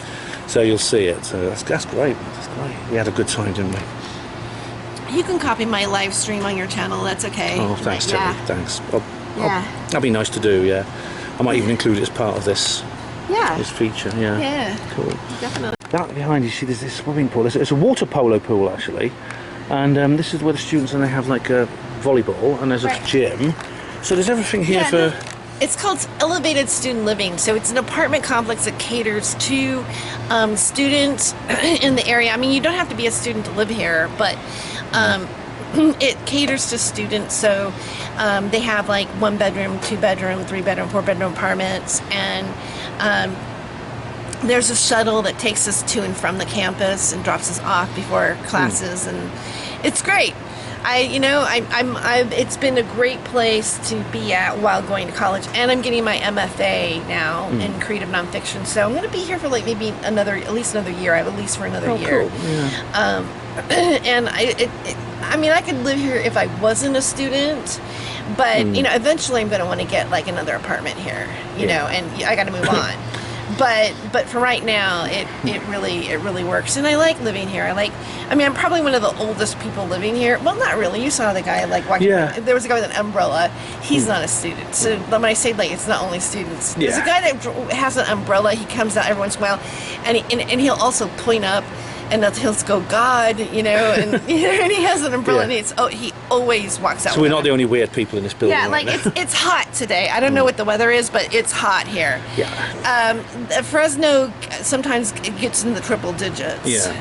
so you'll see it. So that's great. That's great. We had a good time, didn't we? You can copy my live stream on your channel. That's okay. Oh, thanks, Terry. Yeah. Thanks. Yeah. That'd be nice to do. Yeah. I might even include it as part of this. Yeah. This feature. Yeah. Yeah. Cool. Definitely. That behind you see there's this swimming pool. It's a water polo pool actually, and this is where the students and they have like a volleyball, and there's a gym. So there's everything here for. It's called Elevated Student Living. So it's an apartment complex that caters to students in the area. I mean, you don't have to be a student to live here, but it caters to students. So they have like 1 bedroom, 2 bedroom, 3 bedroom, 4 bedroom apartments, and there's a shuttle that takes us to and from the campus and drops us off before classes, and it's great. It's been a great place to be at while going to college, and I'm getting my MFA now in creative nonfiction. So I'm going to be here for maybe at least another year. I have at least for another year. Cool. Yeah. And I could live here if I wasn't a student, but eventually I'm going to want to get another apartment here. You know, and I got to move on. But for right now, it really works, and I like living here. I'm probably one of the oldest people living here. Well, not really. You saw the guy walking. Yeah. There was a guy with an umbrella. He's not a student. So when I say it's not only students. There's a guy that has an umbrella. He comes out every once in a while, and he'll also point up. And he'll go, God, and he has an umbrella, and he always walks out. So we're not the only weird people in this building. Yeah, it's hot today. I don't know what the weather is, but it's hot here. Yeah. Fresno sometimes gets in the triple digits. Yeah.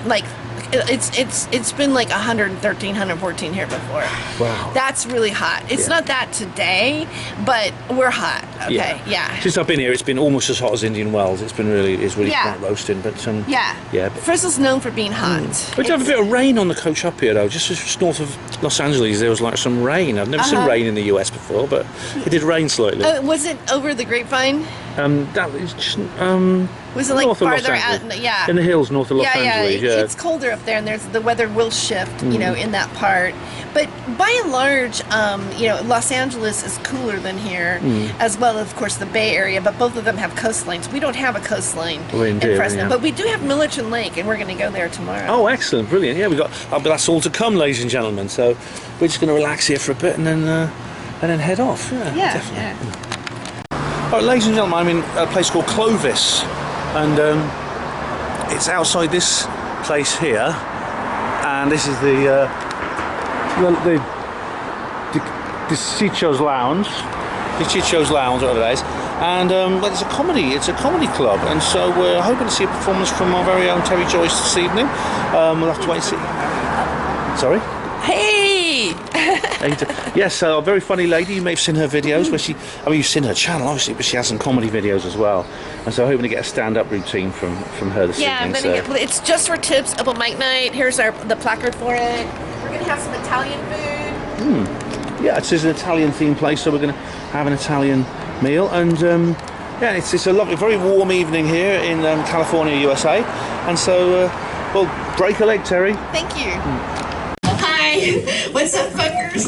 It's been like 113, 114 here before. Wow. That's really hot. It's not that today, but we're hot. Okay, yeah. Since I've been here, it's been almost as hot as Indian Wells. It's really quite roasting. But yeah. But Bristol's known for being hot. We did have a bit of rain on the coach up here, though. Just north of Los Angeles, there was like some rain. I've never seen rain in the US before, but it did rain slightly. Was it over the grapevine? That was just was it like north farther of Los out? Yeah. In the hills north of Los Angeles. Yeah. It's colder up there, and the weather will shift, you know, in that part. But by and large, you know, Los Angeles is cooler than here, as well as, of course, the Bay Area. But both of them have coastlines. We don't have a coastline in Fresno, but we do have Millerton Lake, and we're going to go there tomorrow. Oh, excellent, brilliant! Yeah, we got. But that's all to come, ladies and gentlemen. So we're just going to relax here for a bit, and then head off. Yeah, definitely. All right, ladies and gentlemen, I'm in a place called Clovis, and it's outside this place here, and this is the Chicho's Lounge, whatever that is, and well, it's a comedy club, and so we're hoping to see a performance from our very own Terry Joyce this evening. We'll have to wait and see. Sorry? Hey! Yes, a very funny lady. You may have seen her videos where you've seen her channel, obviously, but she has some comedy videos as well. And so hoping to get a stand-up routine from her this evening. Yeah, it's just for tips, open mic night. Here's the placard for it. We're going to have some Italian food. Yeah, it's an Italian-themed place, so we're going to have an Italian meal. And yeah, it's a lovely, very warm evening here in California, USA. And so, well, break a leg, Terry. Thank you. What's up, fuckers?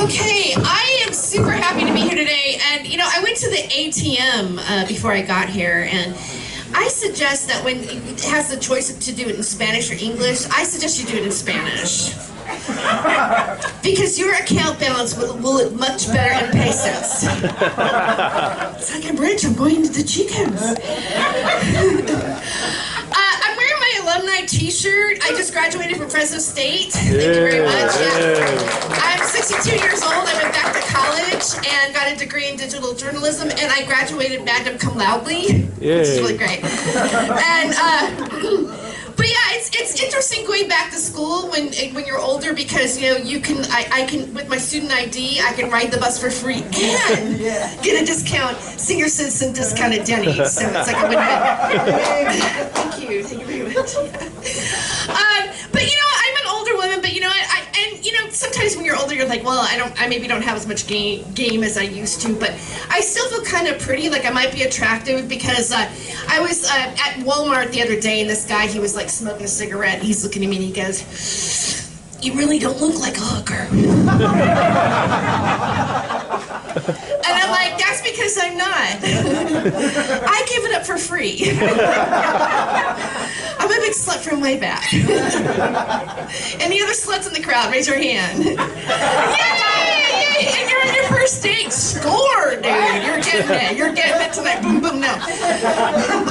Okay, I am super happy to be here today, and you know, I went to the ATM before I got here, and I suggest that when it has the choice to do it in Spanish or English, I suggest you do it in Spanish. Because your account balance will look much better in pesos. It's like I'm rich, I'm going to the Chicos. I'm wearing my alumni t-shirt. I just graduated from Fresno State. Thank you very much. Yeah. I'm 62 years old. I went back to college and got a degree in digital journalism, and I graduated magna cum laude, which is really great. And but yeah, it's interesting going back to school when you're older, because you know I can with my student ID I can ride the bus for free and get a discount, senior citizen discount at Denny's. So it's like a win-win. Thank you very much. Yeah. But you know, I'm an older woman, but you know, and you know, sometimes when you're older, you're like, well, I maybe don't have as much game as I used to, but I still feel kind of pretty, like I might be attractive, because I was at Walmart the other day, and this guy, he was like smoking a cigarette, and he's looking at me and he goes, "You really don't look like a hooker." And I'm like, that's because I'm not. I give it up for free. I'm a big slut from way back. Any other sluts in the crowd, raise your hand. Yay! And you're on your first date. Score, dude. You're getting it tonight. Boom, boom, no.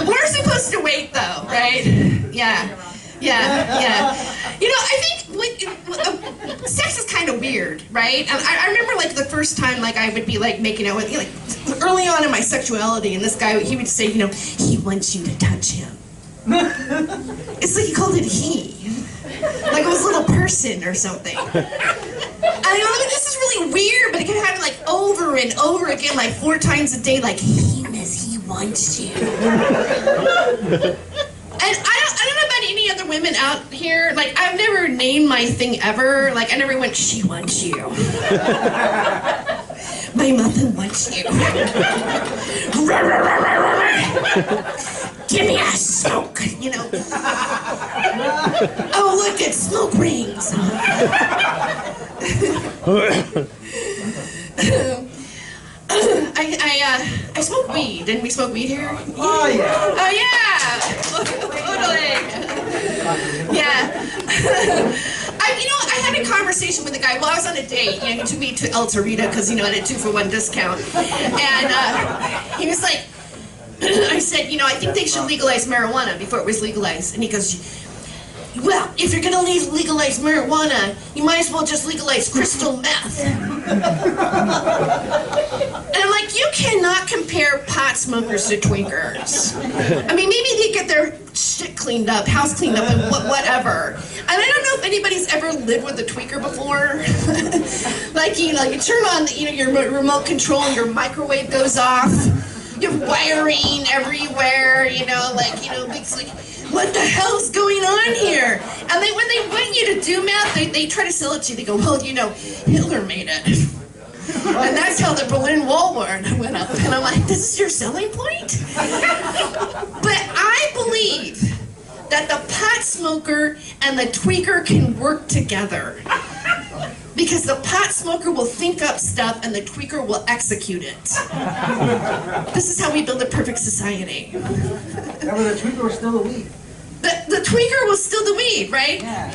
We're supposed to wait, though, right? Yeah. You know, I think sex is kind of weird, right? And I remember, like, the first time, like, I would be, like, making out with, you know, like, early on in my sexuality, and this guy, he would say, you know, he wants you to touch him. It's like he called it he. Like it was a little person or something. And I go, this is really weird, but it kept happening, like, over and over again, like 4 times a day, like, he wants you. And I don't know about any other women out here. Like, I've never named my thing ever. Like, I never went, she wants you. My mother wants you. Give me a smoke, you know. Oh, look, it's smoke rings. I smoke weed. Didn't we smoke weed here? Oh, yeah. Oh, yeah. Totally. Yeah. You know, I had a conversation with a guy. Well, I was on a date. You know, he took me to El Torito because, you know, I had a 2-for-1 discount. And he was like, I said, you know, I think they should legalize marijuana before it was legalized. And he goes, well, if you're going to legalize marijuana, you might as well just legalize crystal meth. And I'm like, you cannot compare pot smokers to tweakers. I mean, maybe they get their shit cleaned up, house cleaned up, and whatever. And I don't know if anybody's ever lived with a tweaker before. Like you turn on, your remote control, and your microwave goes off. You have wiring everywhere. It's like, what the hell's going on here? And when they want you to do math, they try to sell it to you. They go, well, Hitler made it. And that's how the Berlin Wall went up. And I'm like, this is your selling point? But I believe that the pot smoker and the tweaker can work together. Because the pot smoker will think up stuff and the tweaker will execute it. This is how we build a perfect society. Yeah, but the tweaker was still the weed. The tweaker will steal the weed, right? Yeah,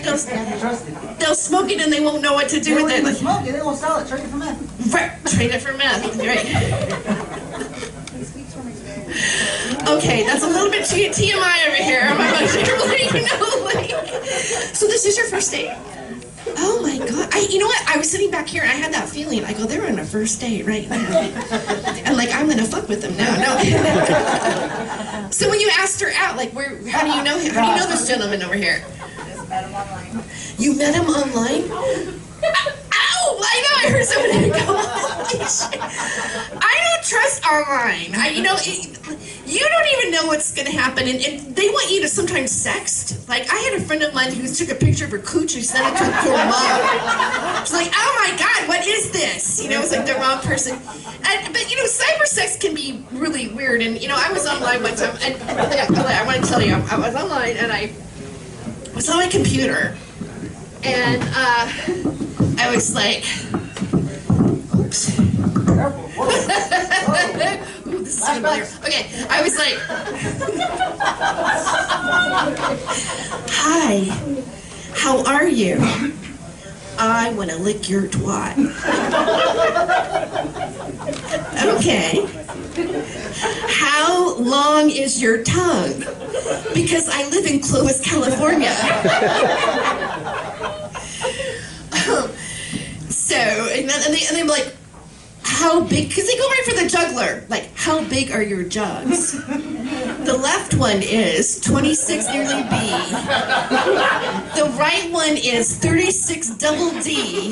they'll smoke it and they won't know what to do with it. They smoke it, they won't sell it, trade it for meth. Right, trade it for meth, right. Okay, that's a little bit TMI over here. I'm so this is your first date? Oh my God, you know what? I was sitting back here and I had that feeling. I go, they're on a first date right now. And I'm gonna fuck with them now. No. So when you asked her out, how do you know him? How do you know this gentleman over here? Just met him online. You met him online? Ow! I know, I heard somebody go, holy shit. I don't trust online. You don't even know what's going to happen, and they want you to sometimes sext. Like, I had a friend of mine who took a picture of her cooch and sent it to her mom. She's like, oh my God, what is this? It's like the wrong person. But cyber sex can be really weird, and I was online one time, and I want to tell you, I was online, and I was on my computer, and I was like, oops. Ooh, this is familiar. Okay, I was like, hi, how are you? I want to lick your twat. Okay. How long is your tongue? Because I live in Clovis, California. And they're like, how big? Because they go right for the juggler. Like, how big are your jugs? The left one is 26 nearly B. The right one is 36 double D.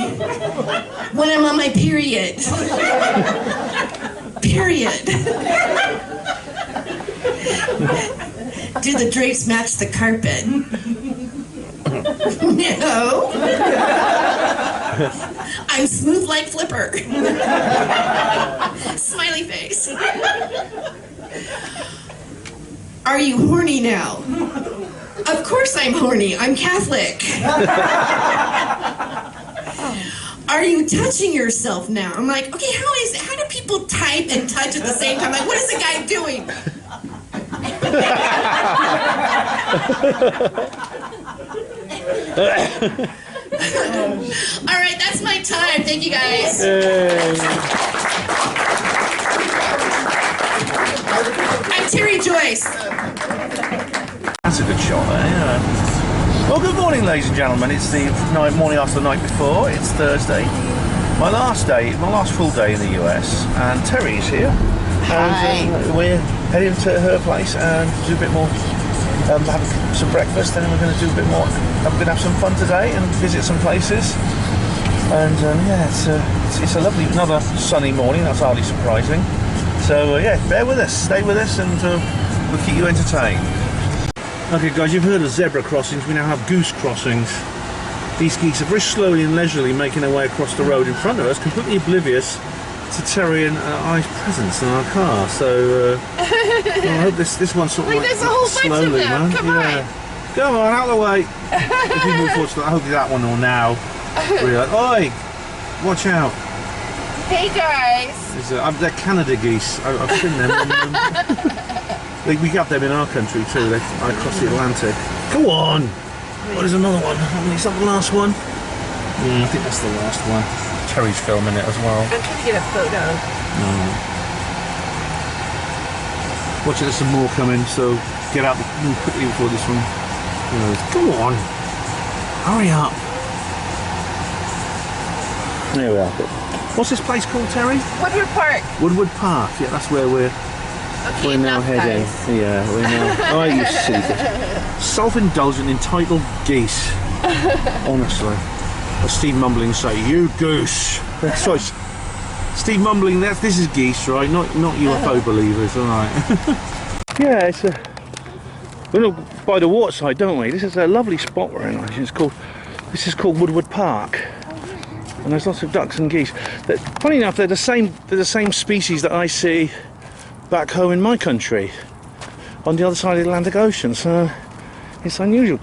When I'm on my period. Period. Do the drapes match the carpet? No. I'm smooth like Flipper. Smiley face. Are you horny now? Of course I'm horny. I'm Catholic. Are you touching yourself now? I'm like, okay, how do people type and touch at the same time? Like, what is the guy doing? All right, that's my time. Thank you, guys. I'm Terry Joyce. That's a good shot there, yeah. Well, good morning, ladies and gentlemen. It's the morning after the night before. It's Thursday. My last full day in the US, and Terry's here. Hi. And we're heading to her place and do a bit more, have some breakfast, and then we're going to do a bit more. I'm going to have some fun today and visit some places. And yeah, it's a lovely, another sunny morning. That's hardly surprising. So yeah, bear with us, stay with us, and we'll keep you entertained. Okay, guys, you've heard of zebra crossings. We now have goose crossings. These geese are very slowly and leisurely making their way across the road in front of us, completely oblivious to Terry and I's presence in our car. So I hope this one sort of like there's a whole slowly, bunch of them. man. Come on. Come on, out of the way. If you move forward, I hope that one will now. Really like, oi, watch out. Hey guys. They're Canada geese. I've seen them. We got them in our country too. They fly across the Atlantic. Go on. Oh, there's another one. Is that the last one? Yeah, I think that's the last one. Terry's filming it as well. I'm trying to get a photo. Watch it, there's some more coming, so get out quickly before this one. Come on. Hurry up. There we are. What's this place called, Terry? Woodward Park. Woodward Park. Yeah, that's where we're now heading. Guys. Yeah, we're now. Oh, you silly bitch. Self-indulgent, entitled geese. Honestly. Or Steve Mumbling say, "You goose." Sorry, Steve Mumbling. This is geese, right? Not UFO believers, all right? Yeah, it's a. We look by the waterside, don't we? This is a lovely spot we're in. Actually. This is called Woodward Park, and there's lots of ducks and geese. Funny enough, they're the same species that I see back home in my country, on the other side of the Atlantic Ocean. So it's unusual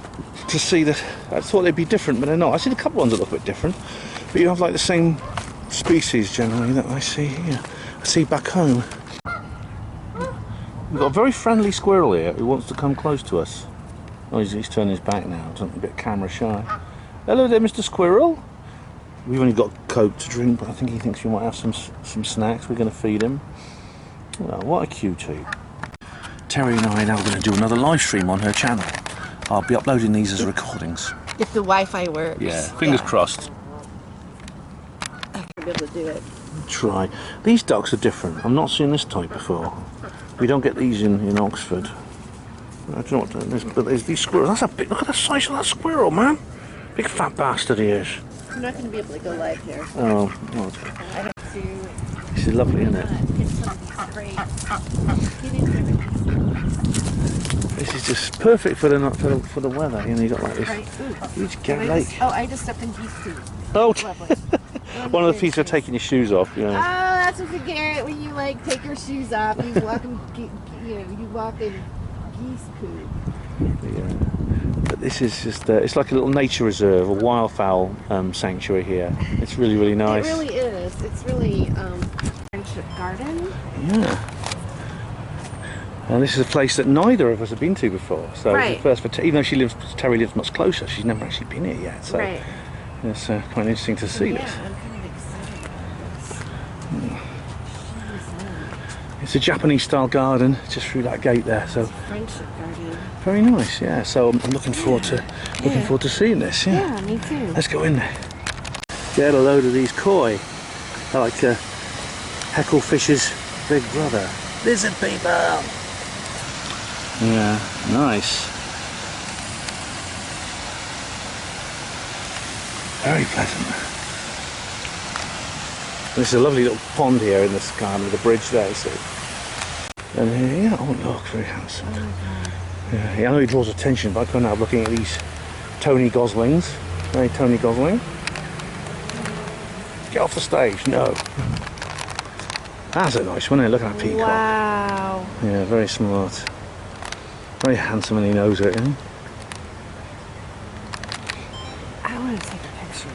to see that. I thought they'd be different, but they're not. I see a couple of ones that look a bit different, but you have like the same species generally that I see here. I see back home. We've got a very friendly squirrel here who wants to come close to us. Oh, he's turned his back now. He's a bit camera shy. Hello there, Mr. Squirrel. We've only got Coke to drink, but I think he thinks we might have some snacks. We're going to feed him. Oh, what a cutie. Terry and I are now going to do another live stream on her channel. I'll be uploading these as recordings. If the Wi-Fi works. Yeah, fingers crossed. I'll be able to do it. Try. These ducks are different. I've not seen this type before. We don't get these in Oxford. I don't know what but there's these squirrels. That's a big. Look at the size of that squirrel, man. Big fat bastard he is. I'm not going to be able to go live here. Oh, well, I have to. this is lovely, isn't it? This is just perfect for the weather. You know, you got like this huge lake. I just stepped in geese poop. Oh, Lovely. one of the people are taking your shoes off. You know. Oh, that's what you get when you like take your shoes off. You walk in, you walk in geese poop. Yeah. But this is just, it's like a little nature reserve, a wildfowl sanctuary here. It's really, really nice. It really is. It's really friendship garden. Yeah. And this is a place that neither of us have been to before. So right. It's the first for even though Terry lives much closer, she's never actually been here yet. So right. It's quite interesting to see this. I'm kind of excited about this. It's a Japanese style garden just through that gate there. So friendship garden. very nice, yeah. So I'm looking forward to seeing this. Yeah. Yeah, me too. Let's go in there. Get a load of these koi. I like to heckle fish's big brother. Lizard people. Yeah, nice. Very pleasant. This is a lovely little pond here in this garden with a bridge there, you see. And yeah, oh look, very handsome. Oh my God. Yeah, I know he draws attention, but I couldn't help looking at these Tony Goslings. Hey, Tony Gosling. Get off the stage, no. That's a nice one, isn't it? Look at that peacock. Wow. Yeah, very smart. Very handsome, and he knows it, you know? I want to take a picture.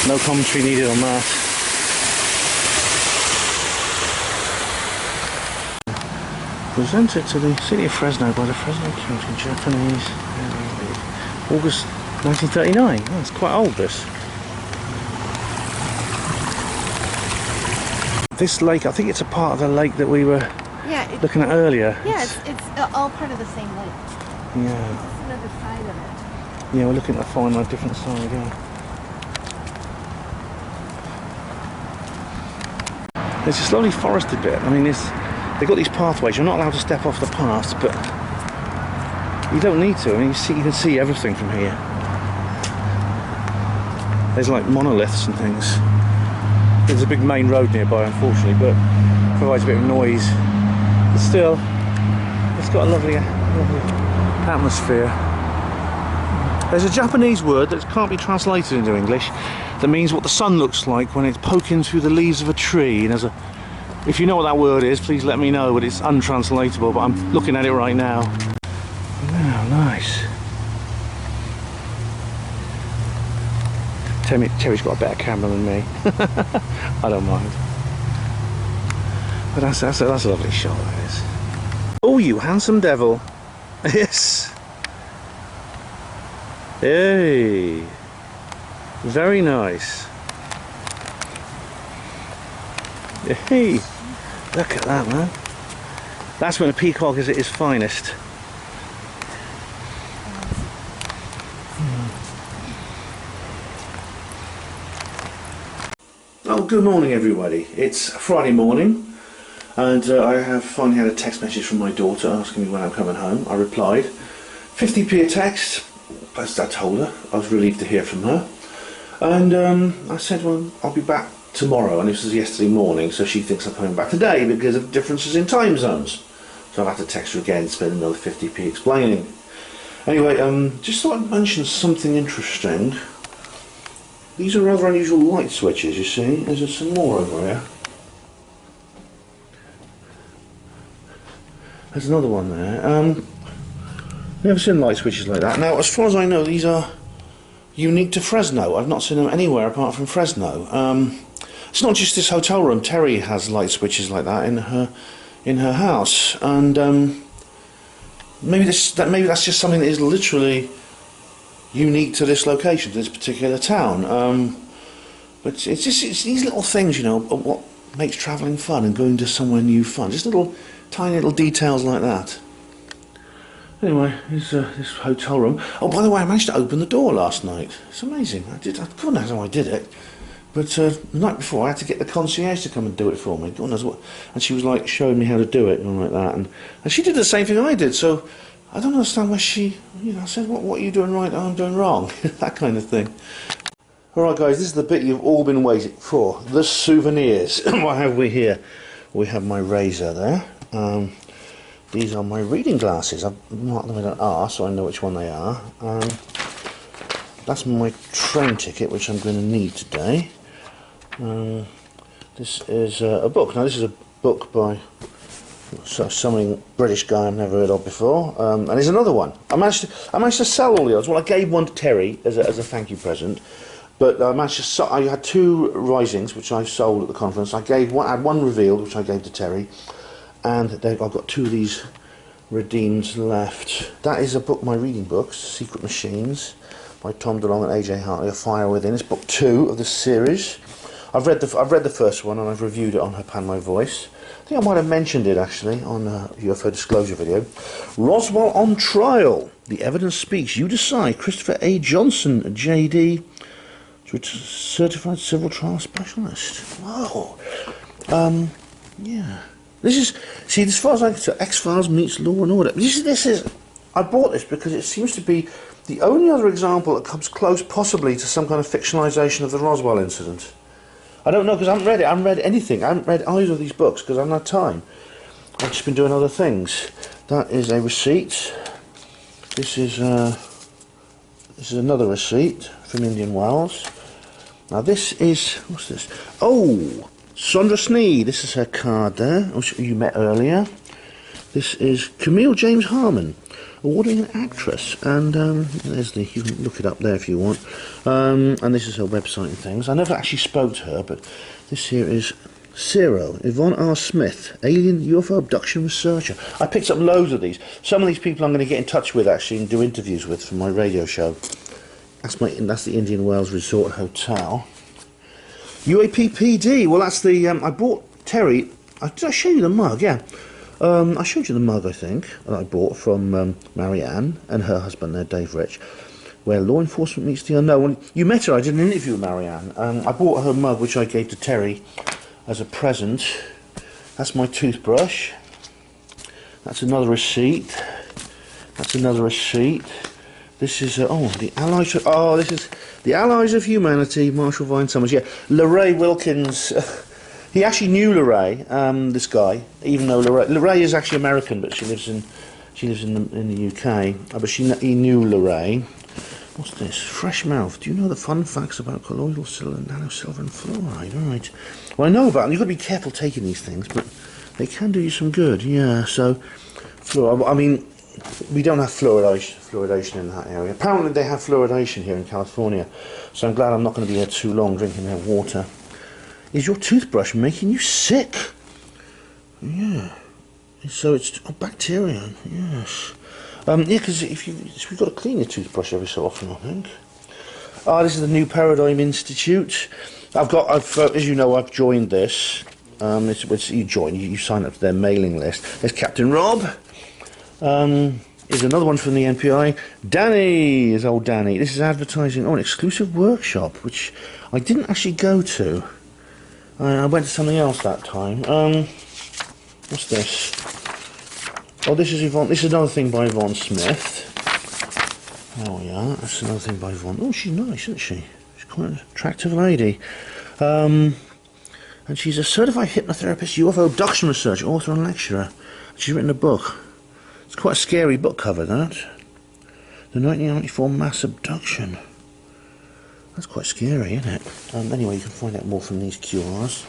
No commentary needed on that. Presented to the city of Fresno by the Fresno County Japanese August 1939. Oh, that's quite old, this. This lake, I think it's a part of the lake that we were looking at earlier. Yeah, it's all part of the same lake. Yeah. It's another side of it. Yeah, we're looking to find a different side, yeah. There's this lovely forested bit. I mean, they've got these pathways. You're not allowed to step off the paths, but you don't need to. I mean, you can see everything from here. There's like monoliths and things. There's a big main road nearby, unfortunately, but it provides a bit of noise. But still, it's got a lovely atmosphere. There's a Japanese word that can't be translated into English that means what the sun looks like when it's poking through the leaves of a tree. And if you know what that word is, please let me know, but it's untranslatable, but I'm looking at it right now. Wow, nice. Terry's got a better camera than me. I don't mind. But that's a lovely shot, that is. Oh, you handsome devil. Yes. Hey. Very nice. Hey. Look at that, man. That's when a peacock is at its finest. Oh, good morning everybody. It's Friday morning and I have finally had a text message from my daughter asking me when I'm coming home. I replied, 50p a text, as I told her. I was relieved to hear from her. And I said, well, I'll be back tomorrow, and this was yesterday morning, so she thinks I'm coming back today because of differences in time zones. So I've had to text her again, spend another 50p explaining. Anyway, just thought I'd mention something interesting. These are rather unusual light switches, you see. There's some more over here. There's another one there. Never seen light switches like that. Now, as far as I know, these are unique to Fresno. I've not seen them anywhere apart from Fresno. It's not just this hotel room. Terry has light switches like that in her house, and maybe that's just something that is literally unique to this location, to this particular town. But it's these little things, you know, what makes travelling fun and going to somewhere new fun. Just tiny little details like that. Anyway, here's this hotel room. Oh, by the way, I managed to open the door last night. It's amazing. I God knows how I did it. But the night before, I had to get the concierge to come and do it for me. God knows what. And she was like showing me how to do it and all like that. And she did the same thing I did. So I don't understand why she, you know, said, what are you doing right? Oh, I'm doing wrong. That kind of thing. Alright guys, this is the bit you've all been waiting for. The souvenirs. What have we here? We have my razor there. These are my reading glasses. I've marked them with an R so I know which one they are. That's my train ticket, which I'm going to need today. This is a book. Now this is a book by some British guy I've never heard of before. And there's another one. I managed to sell all the others. Well, I gave one to Terry as a thank you present. But I had 2 risings which I sold at the conference. I had one revealed which I gave to Terry, and I've got 2 of these redeemed left. That is a book, my reading books, Secret Machines, by Tom DeLonge and AJ Hartley. A Fire Within. It's book 2 of the series. I've read the first one and I've reviewed it on HPANWO Voice. I think I might have mentioned it actually on a UFO disclosure video. Roswell on Trial. The Evidence Speaks. You Decide. Christopher A. Johnson, JD. Certified Civil Trial Specialist. Whoa. Yeah. This is, see, as far as I can tell, X-Files meets Law and Order. This is, I bought this because it seems to be the only other example that comes close possibly to some kind of fictionalisation of the Roswell incident. I don't know because I haven't read it. I haven't read anything. I haven't read either of these books because I haven't had time. I've just been doing other things. That is a receipt. This is another receipt from Indian Wells. Now this is, what's this? Oh, Sondra Sneed. This is her card there, which you met earlier. This is Camille James Harmon, awarding an actress. And there's you can look it up there if you want. And this is her website and things. I never actually spoke to her, but this here is Ciro, Yvonne R. Smith, alien UFO abduction researcher. I picked up loads of these. Some of these people I'm going to get in touch with actually and do interviews with for my radio show. That's the Indian Wells Resort Hotel. UAP PD. Well, that's the I bought Terry. Did I show you the mug? Yeah. I showed you the mug, I think, that I bought from Marianne and her husband there, Dave Rich, where law enforcement meets the unknown. You met her. I did an interview with Marianne. I bought her mug, which I gave to Terry as a present. That's my toothbrush. That's another receipt. That's another receipt. This is the Allies. This is the Allies of Humanity, Marshall Vine Summers. Yeah, Lorraine Wilkins. He actually knew Lorraine, this guy, even though Lorraine is actually American, but she lives in the UK. But he knew Lorraine. What's this? Fresh Mouth. Do you know the fun facts about colloidal silver, nanosilver, and fluoride? Right. Well, I know about them. You've got to be careful taking these things, but they can do you some good. Yeah. So, I mean, we don't have fluoridation in that area. Apparently, they have fluoridation here in California. So I'm glad I'm not going to be here too long drinking their water. Is your toothbrush making you sick? Yeah. So it's bacteria. Yes. Yeah, because we've got to clean your toothbrush every so often, I think. This is the New Paradigm Institute. As you know, I've joined this. You sign up to their mailing list. There's Captain Rob. Here's another one from the NPI. Danny is old Danny. This is advertising. An exclusive workshop, which I didn't actually go to. I went to something else that time. What's this? Oh, this is Yvonne. This is another thing by Yvonne Smith. Oh yeah, that's another thing by Yvonne. Oh, she's nice, isn't she? She's quite an attractive lady. And she's a certified hypnotherapist, UFO abduction researcher, author and lecturer. She's written a book. It's quite a scary book cover, that. The 1994 mass abduction. That's quite scary, isn't it? Anyway, you can find out more from these QRs.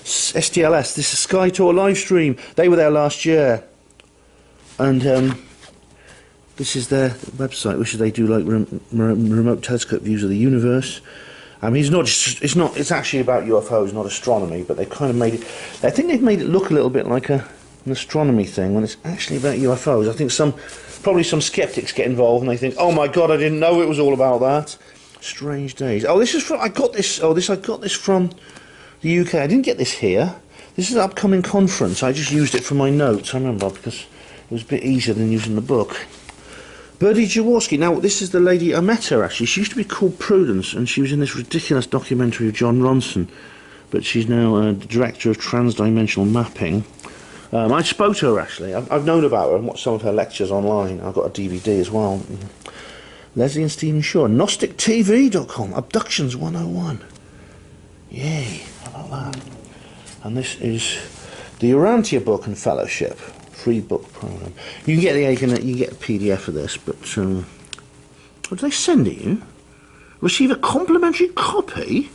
STLS, this is Sky Tour live stream. They were there last year. And this is their website, which they do like remote telescope views of the universe. It's not just, it's actually about UFOs, not astronomy, but they've kind of made it, I think they've made it look a little bit like an astronomy thing when it's actually about UFOs. I think probably some skeptics get involved and they think, oh my god, I didn't know it was all about that. Strange days. Oh, this is from, I got this from the UK. I didn't get this here. This is an upcoming conference. I just used it for my notes, I remember, because it was a bit easier than using the book. Birdie Jaworski. Now, this is the lady, I met her actually. She used to be called Prudence, and she was in this ridiculous documentary of John Ronson, but she's now the director of transdimensional mapping. I spoke to her actually. I've known about her and watched some of her lectures online. I've got a DVD as well. Leslie and Stephen Shaw. GnosticTV.com. Abductions 101. Yay, how about that? And this is the Urantia Book and Fellowship. Free book program. You can get you get a PDF of this, but what did they send it you? Receive a complimentary copy.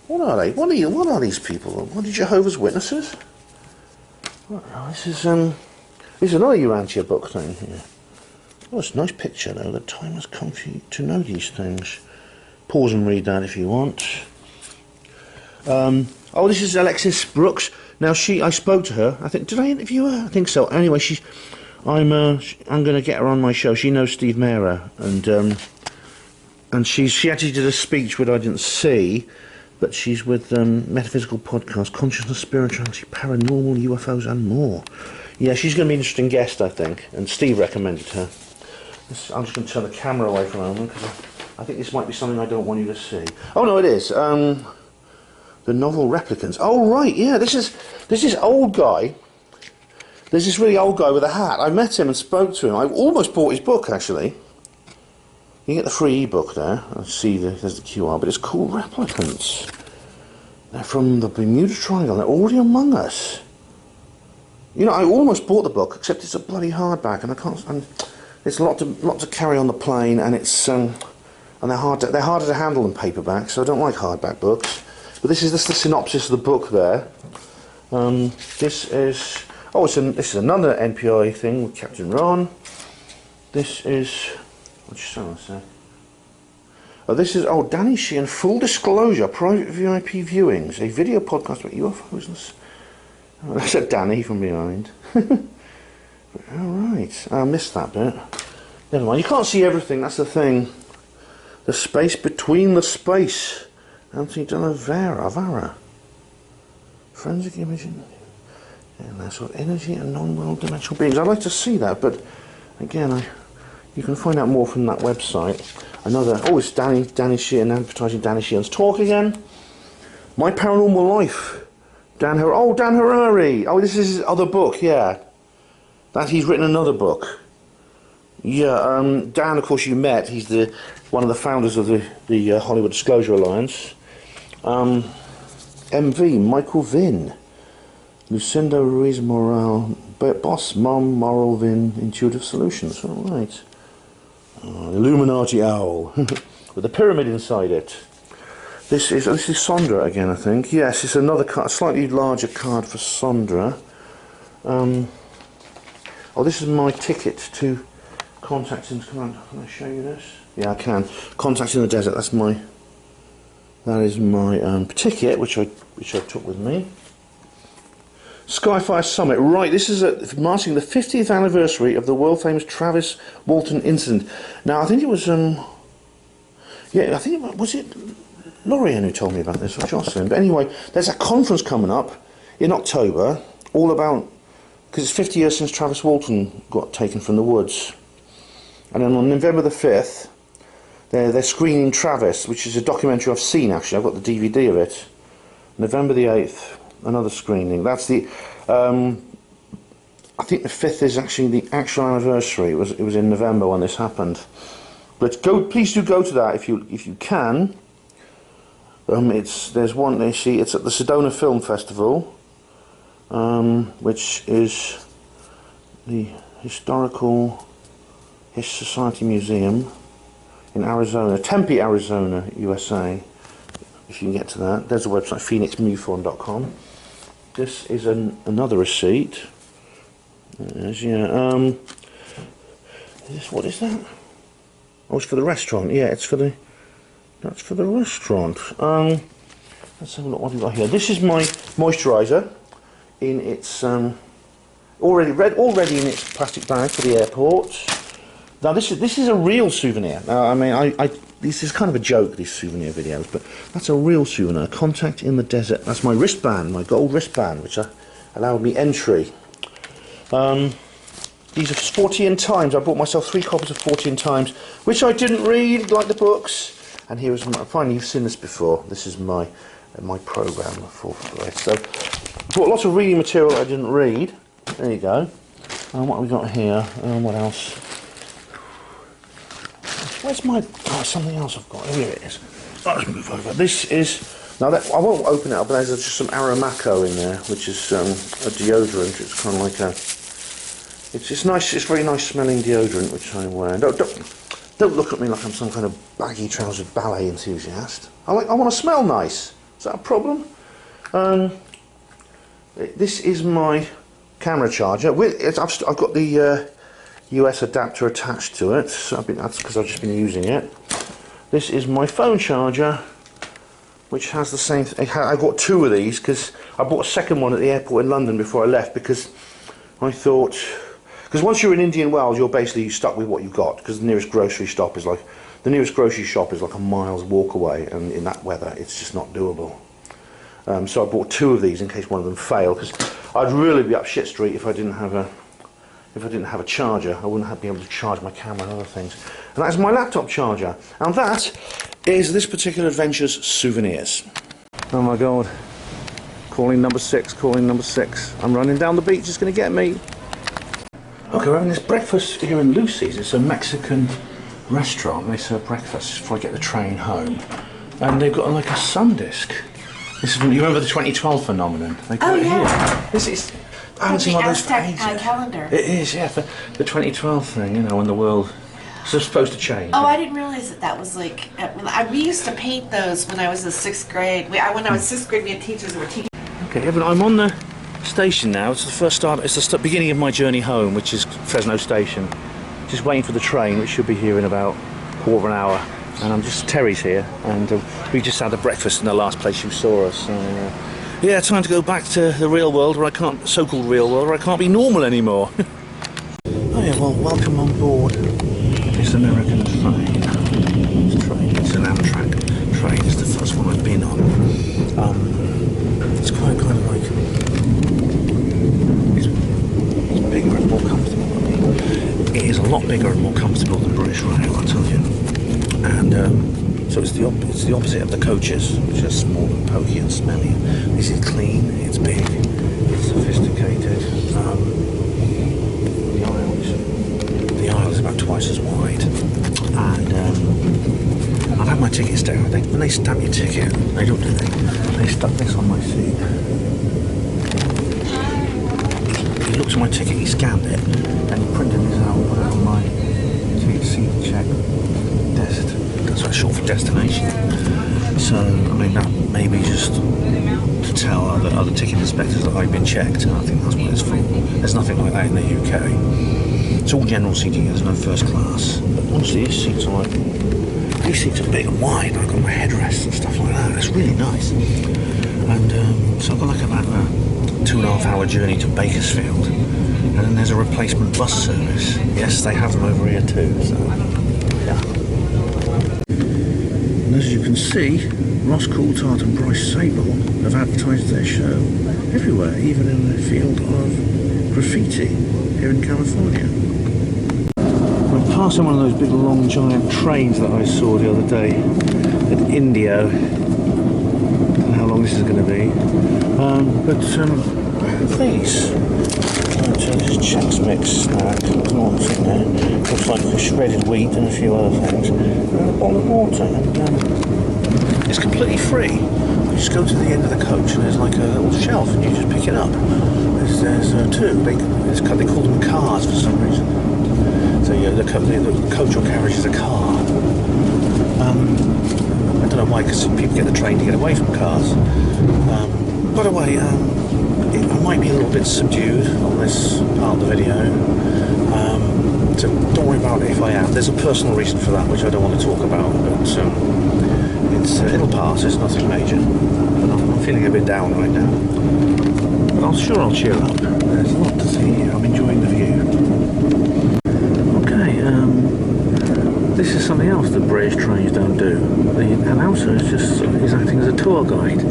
What are they? What are these people? What are Jehovah's Witnesses? This is another Urantia book thing here. Oh, it's a nice picture though. The time has come for you to know these things. Pause and read that if you want. Oh, this is Alexis Brooks. Now I spoke to her. I think, did I interview her? I think so. Anyway, I'm going to get her on my show. She knows Steve Mera, and she actually did a speech which I didn't see, but she's with Metaphysical Podcast, Consciousness, Spirituality, Paranormal, UFOs, and more. Yeah, she's going to be an interesting guest, I think, and Steve recommended her. I'm just going to turn the camera away for a moment because I think this might be something I don't want you to see. Oh no, it is. The novel Replicants. Oh right, yeah. This is old guy. There's this really old guy with a hat. I met him and spoke to him. I almost bought his book actually. You get the free ebook there. I see there's the QR, but it's called Replicants. They're from the Bermuda Triangle. They're already among us. You know, I almost bought the book, except it's a bloody hardback, and I can't. And it's a lot to carry on the plane, and it's and they're harder to handle than paperback. So I don't like hardback books. But this is the synopsis of the book there. This is another NPI thing with Captain Ron. This is what's you say? Oh, this is Danny Sheehan. Full disclosure, private VIP viewings, a video podcast about UFOs. Oh, that's a Danny from behind. All right, I missed that bit. Never mind. You can't see everything. That's the thing. The space between the space. Anthony de la Vara. Forensic imaging. And that sort of energy and non-world dimensional beings. I'd like to see that, but again, you can find out more from that website. It's Danny Sheehan, advertising Danny Sheehan's talk again. My Paranormal Life. Dan Harari. Oh, this is his other book, yeah. He's written another book. Yeah, Dan, of course, you met. He's one of the founders of the Hollywood Disclosure Alliance. MV, Michael Vinn. Lucinda Ruiz Moral, Boss Mom Moral Vinn, Intuitive Solutions. All right. Illuminati Owl with a pyramid inside it. This is Sondra again, I think. Yes, it's another card, slightly larger card for Sondra. This is my ticket to Contact in. Can I show you this? Yeah, I can. Contact in the Desert. That is my ticket, which I took with me. Skyfire Summit. Right, this is marking the 50th anniversary of the world famous Travis Walton incident. Now, I think it was was it Lorian who told me about this, or Jocelyn? But anyway, there's a conference coming up in October, all about, because it's 50 years since Travis Walton got taken from the woods. And then on November the 5th, They're screening Travis, which is a documentary I've seen actually. I've got the DVD of it. November the 8th, another screening. That's the. I think the 5th is actually the actual anniversary. It was in November when this happened. But please do go to that if you can. There's one. It's at the Sedona Film Festival, which is the Historical Society Museum in Arizona, Tempe, Arizona, USA. If you can get to that, there's a website, phoenixmufon.com. This is another receipt. Yeah. What is that? Oh, it's for the restaurant. Yeah, that's for the restaurant. Let's have a look what we've got here. This is my moisturiser in its already in its plastic bag for the airport. Now this is a real souvenir. Now I mean this is kind of a joke, these souvenir videos, but that's a real souvenir. Contact in the Desert. That's my wristband, my gold wristband, which allowed me entry. These are 40 Times. I bought myself 3 copies of 40 Times, which I didn't read, like the books. And here is finally, you've seen this before. This is my program for this. So, bought lots of reading material that I didn't read. There you go. And what have we got here? What else? Where's my? Oh, something else I've got. Here it is. Let's move over. This is. Now that I won't open it up, but there's just some Aromaco in there, which is a deodorant. It's kind of like a. It's nice. It's very nice smelling deodorant, which I'm wearing. Don't look at me like I'm some kind of baggy trousered ballet enthusiast. I want to smell nice. Is that a problem? This is my camera charger. I've got the US adapter attached to it. So that's because I've just been using it. This is my phone charger, which has the same thing. I got 2 of these because I bought a second one at the airport in London before I left, because I thought, because once you're in Indian Wells, you're basically stuck with what you've got, because the nearest grocery shop is like a mile's walk away, and in that weather it's just not doable. So I bought 2 of these in case one of them failed, because I'd really be up shit street if I didn't have a charger. I wouldn't be able to charge my camera and other things. And that's my laptop charger. And that is this particular adventure's souvenirs. Oh my god. Calling number 6, calling number 6. I'm running down the beach, it's going to get me. Okay, we're having this breakfast here in Lucy's. It's a Mexican restaurant. They serve breakfast before I get the train home. And they've got like a sun disc. This is, you remember the 2012 phenomenon? They got it here. This is... I haven't seen one of those for ages. Calendar. It is, yeah, the 2012 thing, you know, when the world is supposed to change. Oh, I didn't realize that was like. We used to paint those when I was in 6th grade. When I was 6th grade, we had teachers who were teaching. Okay, Evan, I'm on the station now. It's the first start. It's the beginning of my journey home, which is Fresno Station. Just waiting for the train, which should be here in about a quarter of an hour. And I'm just Terry's here, and we just had a breakfast in the last place you saw us. So, yeah, time to go back to the real world, where I can't, so-called real world, where I can't be normal anymore. Oh yeah, well, welcome on board this American train. It's an Amtrak train. It's the first one I've been on. It's kind of like it's bigger and more comfortable. It is a lot bigger and more comfortable than British Rail, I'll tell you. And so it's the opposite of the coaches, which are small and pokey and smelly. This is clean, it's big, it's sophisticated. The aisle is about twice as wide. And I've had my tickets down. When they stamp your ticket, they don't do that. They stuck this on my seat. He looked at my ticket, he scanned it, and he printed this out and put it on my ticket seat check. That's what it's short for destination. So, I mean, that may be just to tell other ticket inspectors that I've been checked, and I think that's what it's for. There's nothing like that in the UK. It's all general seating, there's no first class. But honestly, these seats are big and wide. I've got my headrests and stuff like that. It's really nice. And so I've got like about a 2.5 hour journey to Bakersfield. And then there's a replacement bus service. Yes, they have them over here too, so yeah. And as you can see, Ross Coulthard and Bryce Sable have advertised their show everywhere, even in the field of graffiti here in California. I'm passing one of those big long giant trains that I saw the other day at Indio. I don't know how long this is going to be. These. So this is Chex Mix snack. There's no one sitting there. Looks like shredded wheat and a few other things. And a bottle of water. And, it's completely free. You just go to the end of the coach and there's like a little shelf and you just pick it up. There's two. They call them cars for some reason. So yeah, the coach or carriage is a car. I don't know why, because people get the train to get away from cars. By the way, I might be a little bit subdued on this part of the video. So don't worry about it if I am. There's a personal reason for that, which I don't want to talk about. But it'll pass. It's nothing major. I'm feeling a bit down right now. But I'm sure I'll cheer up. There's a lot to see here. I'm enjoying the view. Okay, this is something else that British trains don't do. The announcer is acting as a tour guide.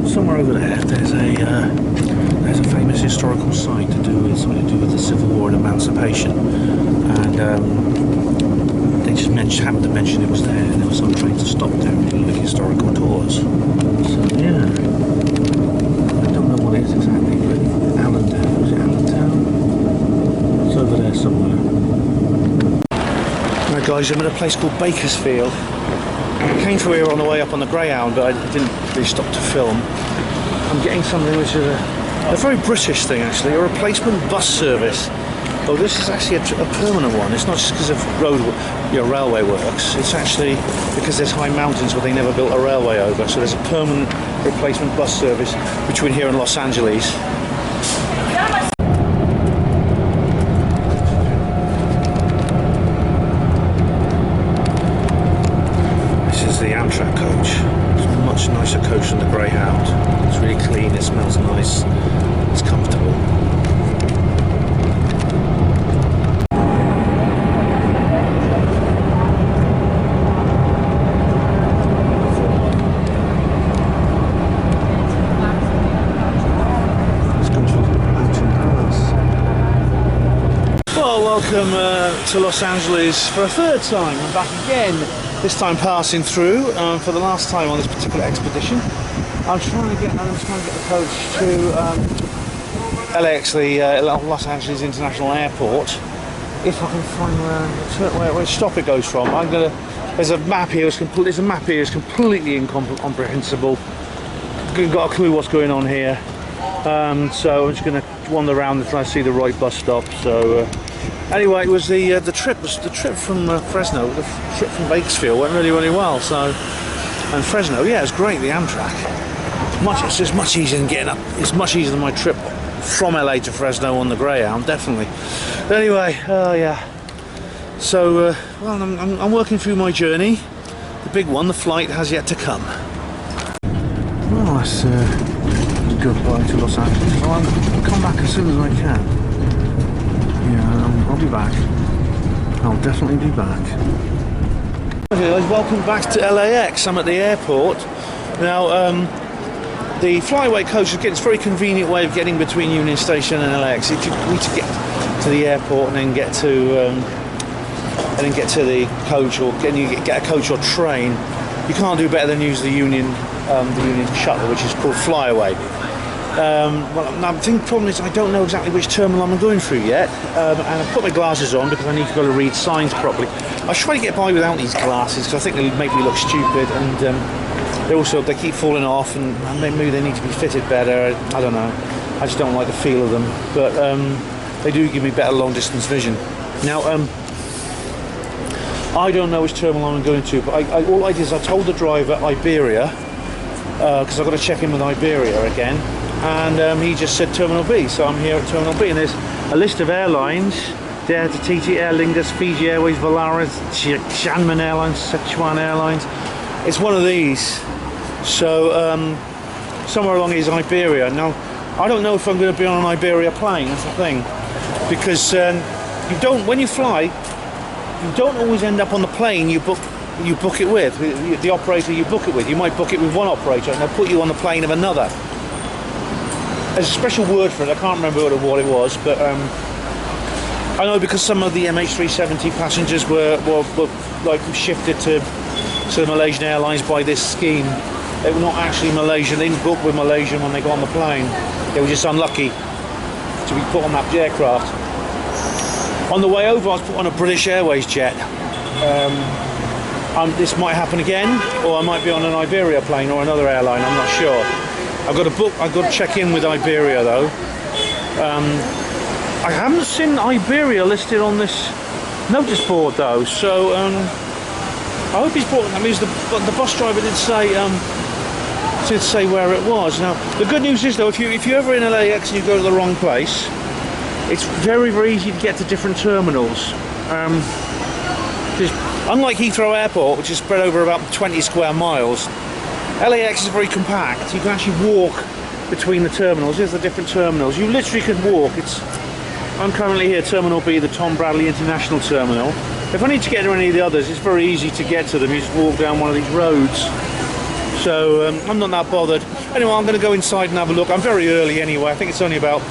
Somewhere over there, there's a famous historical site something to do with the Civil War and Emancipation, and they just happened to mention it was there, and there were some trains that stopped there and did historical tours. So yeah, I don't know what it is exactly, but Allentown, is it Allentown? It's over there somewhere. Right guys, I'm at a place called Bakersfield. I came through here on the way up on the Greyhound, but I didn't really stop to film. I'm getting something which is a very British thing actually, a replacement bus service. Oh, this is actually a permanent one. It's not just because of railway works. It's actually because there's high mountains where they never built a railway over. So there's a permanent replacement bus service between here and Los Angeles. The Amtrak coach. It's a much nicer coach than the Greyhound. It's really clean, it smells nice, it's comfortable. Let's go to Mountain Palace. Well, welcome to Los Angeles for a third time. I'm back again. This time passing through for the last time on this particular expedition. I'm trying to get the coach to LAX, the Los Angeles International Airport. If I can find where stop it goes from. There's a map here. There's a map here. It's completely incomprehensible. Got a clue what's going on here. So I'm just going to wander around until I see the right bus stop. So. Anyway, it was the trip from Fresno, the trip from Bakersfield went really well. So, and Fresno, yeah, it's great. The Amtrak, it's just much easier than getting up. It's much easier than my trip from LA to Fresno on the Greyhound, definitely. But anyway, yeah. So, well, I'm working through my journey. The big one, the flight, has yet to come. Well, that's goodbye to Los Angeles. So I'll come back as soon as I can. Yeah, I'll be back. I'll definitely be back. Okay guys, welcome back to LAX. I'm at the airport. Now, the flyaway coach is a very convenient way of getting between Union Station and LAX. If you need to get to the airport and then get to the coach, or get a coach or train, you can't do better than use the Union shuttle, which is called Flyaway. Well, I think the problem is I don't know exactly which terminal I'm going through yet, and I've put my glasses on because I need to go to read signs properly. I try to get by without these glasses because I think they make me look stupid, and they keep falling off, and maybe they need to be fitted better. I don't know. I just don't like the feel of them, but they do give me better long distance vision. Now, I don't know which terminal I'm going to, but all I did is I told the driver Iberia, because I've got to check in with Iberia again. And he just said Terminal B, so I'm here at Terminal B, and there's a list of airlines: Delta, TT, Aer Lingus, Fiji Airways, Volaris, Xiamen Airlines, Sichuan Airlines. It's one of these. So somewhere along is Iberia. Now, I don't know if I'm going to be on an Iberia plane. That's the thing, because when you fly, you don't always end up on the plane you book it with the operator you book it with. You might book it with one operator, and they'll put you on the plane of another. There's a special word for it. I can't remember what it was, but I know because some of the MH370 passengers were like shifted to the Malaysian Airlines by this scheme. They were not actually Malaysian. They didn't book with Malaysian when they got on the plane. They were just unlucky to be put on that aircraft. On the way over, I was put on a British Airways jet. This might happen again, or I might be on an Iberia plane or another airline. I'm not sure. I've got to book. I've got to check in with Iberia though. I haven't seen Iberia listed on this notice board though, so I hope he's brought. That means the bus driver did say where it was. Now the good news is though, if you're ever in LAX and you go to the wrong place, it's very, very easy to get to different terminals. Unlike Heathrow Airport, which is spread over about 20 square miles, LAX is very compact. You can actually walk between the terminals. Here's the different terminals. You literally could walk. I'm currently here, Terminal B, the Tom Bradley International Terminal. If I need to get to any of the others, it's very easy to get to them. You just walk down one of these roads. So I'm not that bothered. Anyway, I'm going to go inside and have a look. I'm very early anyway. I think it's only about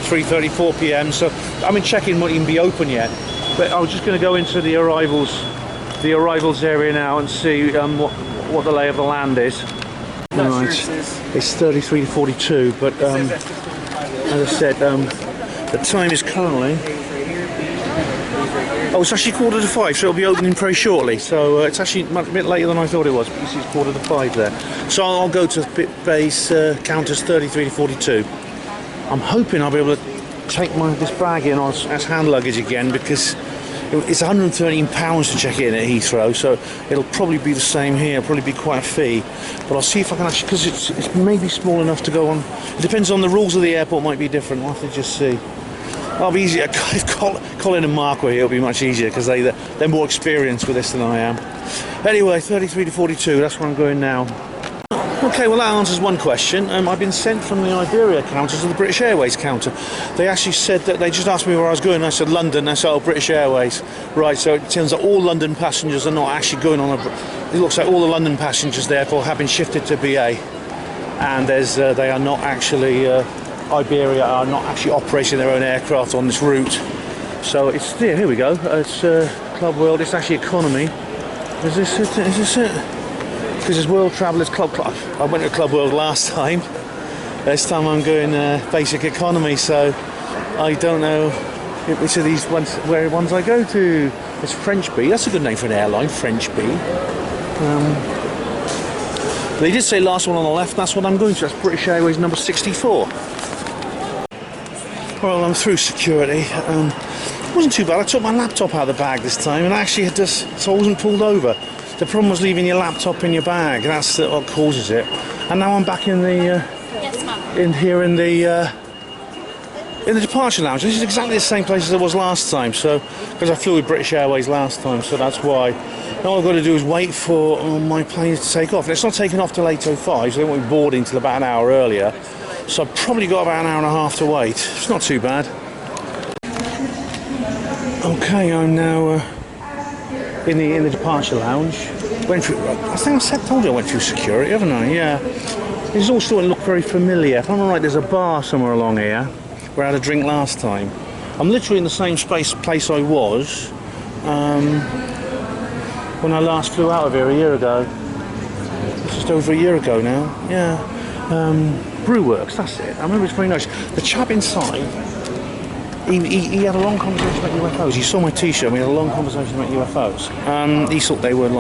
3:30, 4 p.m. So I mean, check-in won't even be open yet. But I was just going to go into the arrivals area now and see what the lay of the land is. Right. It's 33 to 42, but as I said, the time is currently. Oh, it's actually 4:45, so it'll be opening very shortly. So it's actually a bit later than I thought it was. But you see, it's 4:45 there. So I'll go to base counters 33 to 42. I'm hoping I'll be able to take this bag in as hand luggage again, because it's £113 to check in at Heathrow, so it'll probably be the same here. It'll probably be quite a fee, but I'll see if I can actually, because it's maybe small enough to go on. It depends on the rules of the airport, might be different. I'll have to just see. That'll be easier. If Colin and Mark were here, it'll be much easier because they're more experienced with this than I am. Anyway, 33 to 42, that's where I'm going now. Okay, well that answers one question. I've been sent from the Iberia counter to the British Airways counter. They actually said that they just asked me where I was going. I said London. I said, oh, British Airways. Right, so it turns out all London passengers are not actually going on it looks like all the London passengers therefore have been shifted to BA, and they are not actually Iberia are not actually operating their own aircraft on this route. So it's here we go. It's Club World. It's actually economy. Is this it? This is World Travellers Club. I went to Club World last time. This time I'm going basic economy, so I don't know which of these ones I go to. It's French Bee. That's a good name for an airline, French Bee. They did say last one on the left. That's what I'm going to. That's British Airways number 64. Well, I'm through security. It wasn't too bad. I took my laptop out of the bag this time, and actually it just so I wasn't pulled over. The problem was leaving your laptop in your bag. That's what causes it. And now I'm back in the in the departure lounge. This is exactly the same place as it was last time. So because I flew with British Airways last time, so that's why. Now all I've got to do is wait for my plane to take off. And it's not taking off till 8:05, so they won't be boarding till about an hour earlier. So I've probably got about an hour and a half to wait. It's not too bad. Okay, I'm now in the departure lounge. Went through. I think told you I went through security, haven't I? Yeah. It's all starting to look very familiar. If I'm right, there's a bar somewhere along here where I had a drink last time. I'm literally in the same place I was when I last flew out of here a year ago. It's just over a year ago now. Yeah. Brewworks, that's it. I remember it's very nice. The chap inside, he had a long conversation about UFOs. He saw my T-shirt. We had a long conversation about UFOs. He thought they were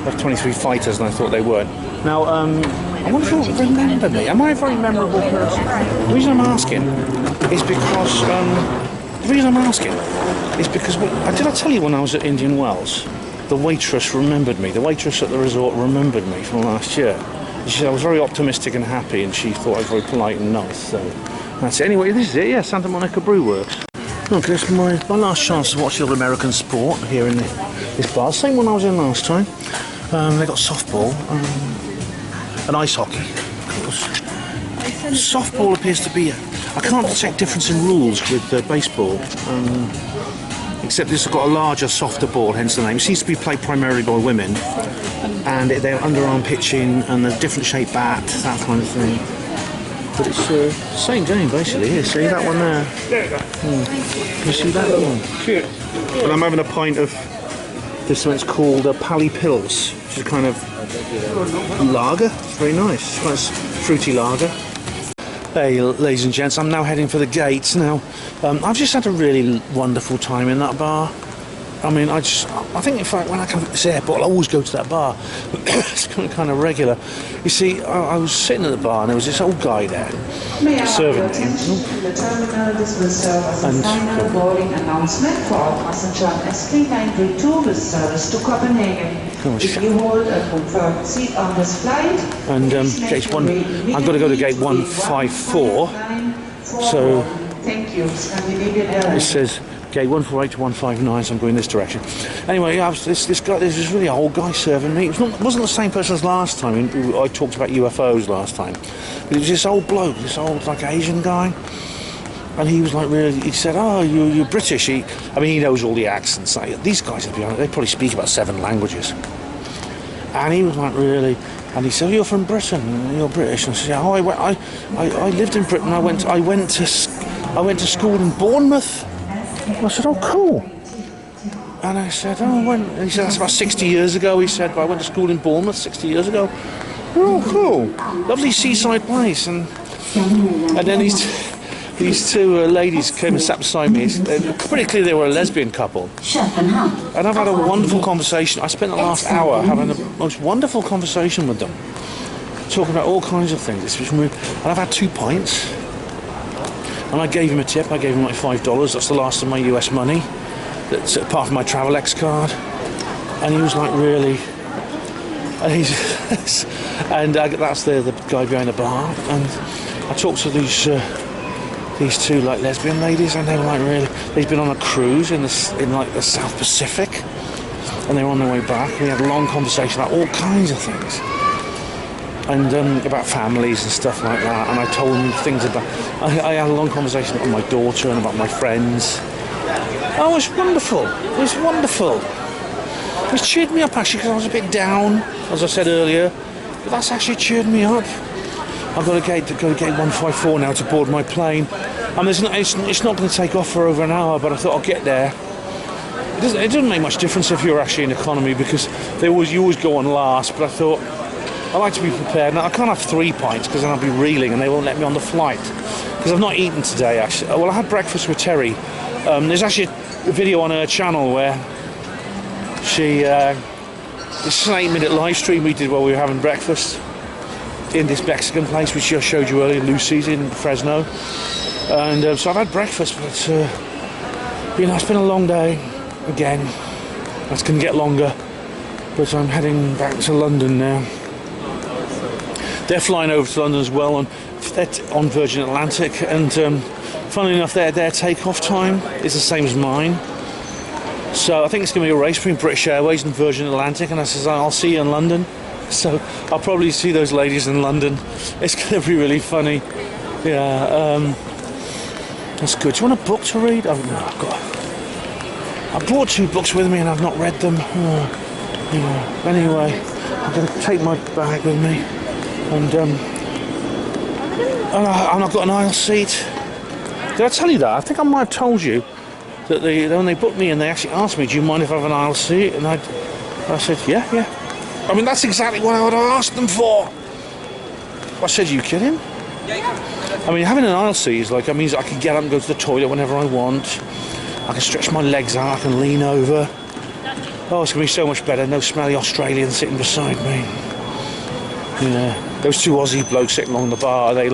F-23 fighters, and I thought they weren't. Now, I wonder if you'll remember me. Am I a very memorable person? The reason I'm asking is because did I tell you when I was at Indian Wells? The waitress remembered me. The waitress at the resort remembered me from last year. She said I was very optimistic and happy, and she thought I was very polite and nice. So that's it. Anyway, this is it. Yeah, Santa Monica Brew Works. Okay, it's my last chance to watch a little American sport here in this bar. Same one I was in last time. They got softball and ice hockey, of course. Softball appears to be. I can't detect difference in rules with baseball. Except this has got a larger, softer ball, hence the name. It seems to be played primarily by women, and they're underarm pitching and a different shaped bat, that kind of thing. But it's the same game basically. Here, see that one there? You see that one? And I'm having a pint of this one's called Pally Pills, which is a kind of lager. It's very nice. It's quite a fruity lager. Hey, ladies and gents, I'm now heading for the gates now. I've just had a really wonderful time in that bar. I mean, I think when I come to this airport, I'll always go to that bar. It's kind of regular. You see, I was sitting at the bar and there was this old guy there serving me. The terminal, this will serve as a final boarding announcement for all passengers on SK932 with service to Copenhagen. If you hold a confirmed seat on this flight, and gate one, I've got to go to gate 154. So thank you, Scandinavian Airlines. It says gate 148 to 159, so I'm going this direction. Anyway, yeah, this guy, there's this really old guy serving me. It wasn't the same person as last time. I talked about UFOs last time. But it was this old bloke, this old like Asian guy. And he was like really, he said, oh, you're British. He knows all the accents. Like, these guys, to be honest, they probably speak about 7 languages. And he was like really, and he said, you're from Britain, you're British. And I said, oh, I lived in Britain. I went to school in Bournemouth. I said, oh, cool. And I said, oh, when? And he said, that's about 60 years ago. He said, but I went to school in Bournemouth 60 years ago. Oh, cool. Lovely seaside place. And then these two ladies came and sat beside me. Pretty clear they were a lesbian couple. And I've had a wonderful conversation. I spent the last hour having the most wonderful conversation with them, talking about all kinds of things. And I've had 2 pints. And I gave him a tip. I gave him like $5. That's the last of my US money. That's part of my Travelex card. And he was like really, and that's the guy behind the bar. And I talked to these 2 like lesbian ladies, and they were like really. They'd been on a cruise in like the South Pacific, and they were on their way back. We had a long conversation about all kinds of things. And about families and stuff like that, and I told them things about. I had a long conversation about my daughter and about my friends. Oh, it was wonderful. It was wonderful. It cheered me up actually because I was a bit down, as I said earlier. But that's actually cheered me up. I've got to go to gate 154 now to board my plane. And it's not going to take off for over an hour, but I thought I'll get there. It doesn't make much difference if you're actually in economy because you always go on last. But I thought. I like to be prepared. Now, I can't have 3 pints because then I'll be reeling and they won't let me on the flight. Because I've not eaten today, actually. Well, I had breakfast with Terry. There's actually a video on her channel where she... this is an 8-minute live stream we did while we were having breakfast in this Mexican place, which I showed you earlier, Lucy's in Fresno. And so I've had breakfast, but it's been a long day. Again, that's going to get longer. But I'm heading back to London now. They're flying over to London as well on Virgin Atlantic, and funnily enough, their takeoff time is the same as mine. So I think it's going to be a race between British Airways and Virgin Atlantic, and I says I'll see you in London. So I'll probably see those ladies in London. It's going to be really funny. Yeah, that's good. Do you want a book to read? I brought 2 books with me and I've not read them. Anyway, I'm going to take my bag with me. And I've got an aisle seat. Did I tell you that? I think I might have told you that when they booked me and they actually asked me, do you mind if I have an aisle seat? And I said, yeah. I mean, that's exactly what I would have asked them for. I said, are you kidding? I mean, having an aisle seat is like, that means I can get up and go to the toilet whenever I want. I can stretch my legs out, I can lean over. Oh, it's going to be so much better. No smelly Australians sitting beside me. Yeah. Those 2 Aussie blokes sitting along the bar, they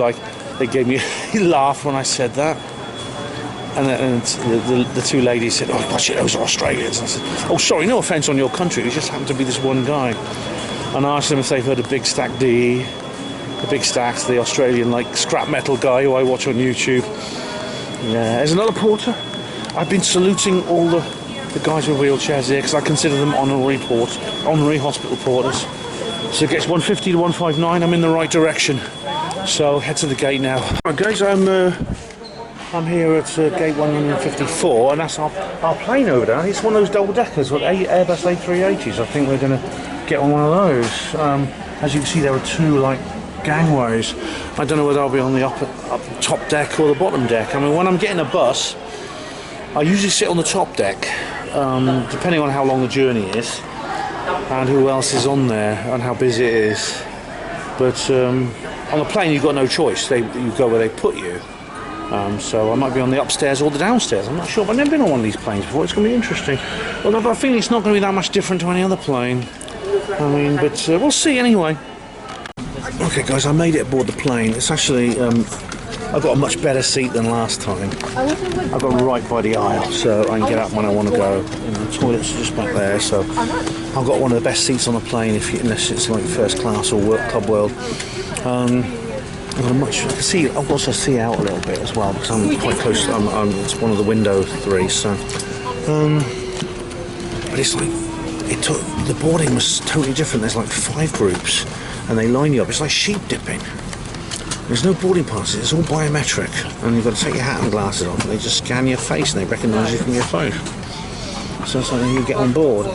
gave me a laugh when I said that. And the 2 ladies said, oh, gosh, those are Australians. I said, oh, sorry, no offence on your country. It just happened to be this one guy. And I asked them if they've heard of Big Stack D. The Big Stack's the Australian, like, scrap metal guy who I watch on YouTube. Yeah, there's another porter. I've been saluting all the guys with wheelchairs here because I consider them honorary hospital porters. So it gets 150 to 159. I'm in the right direction. So head to the gate now. Right, guys, I'm here at gate 154, and that's our plane over there. It's one of those double deckers, with Airbus A380s. I think we're going to get on one of those. As you can see, there are 2 like gangways. I don't know whether I'll be on the up top deck or the bottom deck. I mean, when I'm getting a bus, I usually sit on the top deck, depending on how long the journey is and who else is on there and how busy it is. But on a plane, you've got no choice. You go where they put you. So I might be on the upstairs or the downstairs. I'm not sure, but I've never been on one of these planes before. It's going to be interesting. Although I've got a feeling it's not going to be that much different to any other plane. I mean, but we'll see anyway. Okay, guys, I made it aboard the plane. It's actually, I've got a much better seat than last time. I've got right by the aisle, so I can get up when I want to go. You know, the toilets are just back there, so I've got one of the best seats on the plane, unless it's like first class or Club World. I've got a much. I can see. I'll also see out a little bit as well because I'm quite close. It's one of the window 3, so. But it's like the boarding was totally different. There's like 5 groups, and they line you up. It's like sheep dipping. There's no boarding passes. It's all biometric, and you've got to take your hat and glasses off, and they just scan your face and they recognise you from your phone. So it's like you get on board.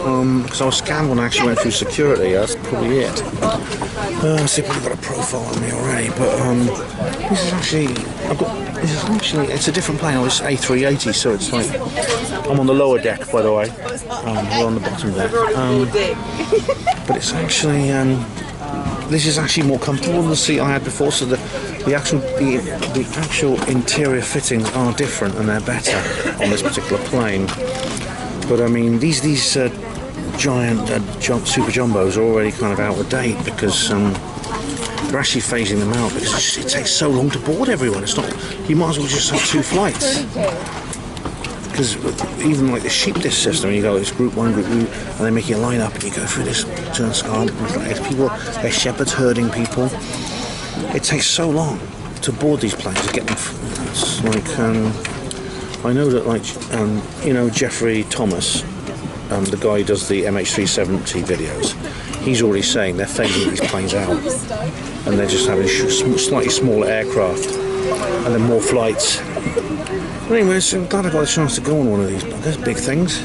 Because I was scanned when I actually went through security. That's probably it. So they've probably got a profile on me already. But this is actually. It's a different plane. It's A380, so it's like I'm on the lower deck, by the way. We're on the bottom deck. But it's actually. This is actually more comfortable than the seat I had before. So the actual interior fittings are different and they're better on this particular plane. But I mean, these giant super jumbos are already kind of out of date because they're actually phasing them out because it takes so long to board everyone. It's not. You might as well just have 2 flights. Because even like the sheep disc system, you go, it's group 1, group 2, and they make you line up and you go through this turnstile. They're shepherds herding people. It takes so long to board these planes to get them. It's like I know that, like Jeffrey Thomas, the guy who does the MH370 videos. He's already saying they're phasing these planes out, and they're just having slightly smaller aircraft, and then more flights. Anyways, I'm glad I got a chance to go on one of these big things.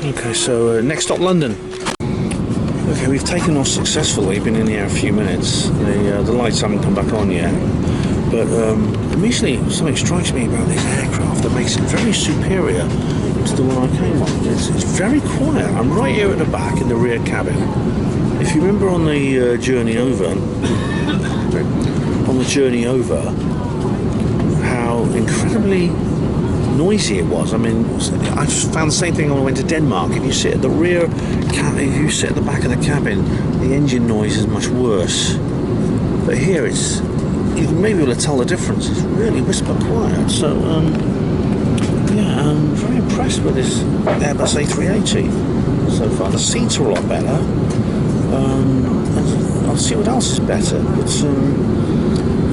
Okay, so next stop, London. Okay, we've taken off successfully. Been in the air a few minutes. The lights haven't come back on yet. But immediately something strikes me about this aircraft that makes it very superior to the one I came on. It's very quiet. I'm right here at the back in the rear cabin. If you remember on the journey over, how incredibly noisy it was. I mean, I found the same thing when I went to Denmark. If you sit at the rear cabin, if you sit at the back of the cabin, the engine noise is much worse. But here you may be able to tell the difference. It's really whisper quiet. So, yeah, I'm very impressed with this Airbus A380 so far. The seats are a lot better. I'll see what else is better. But,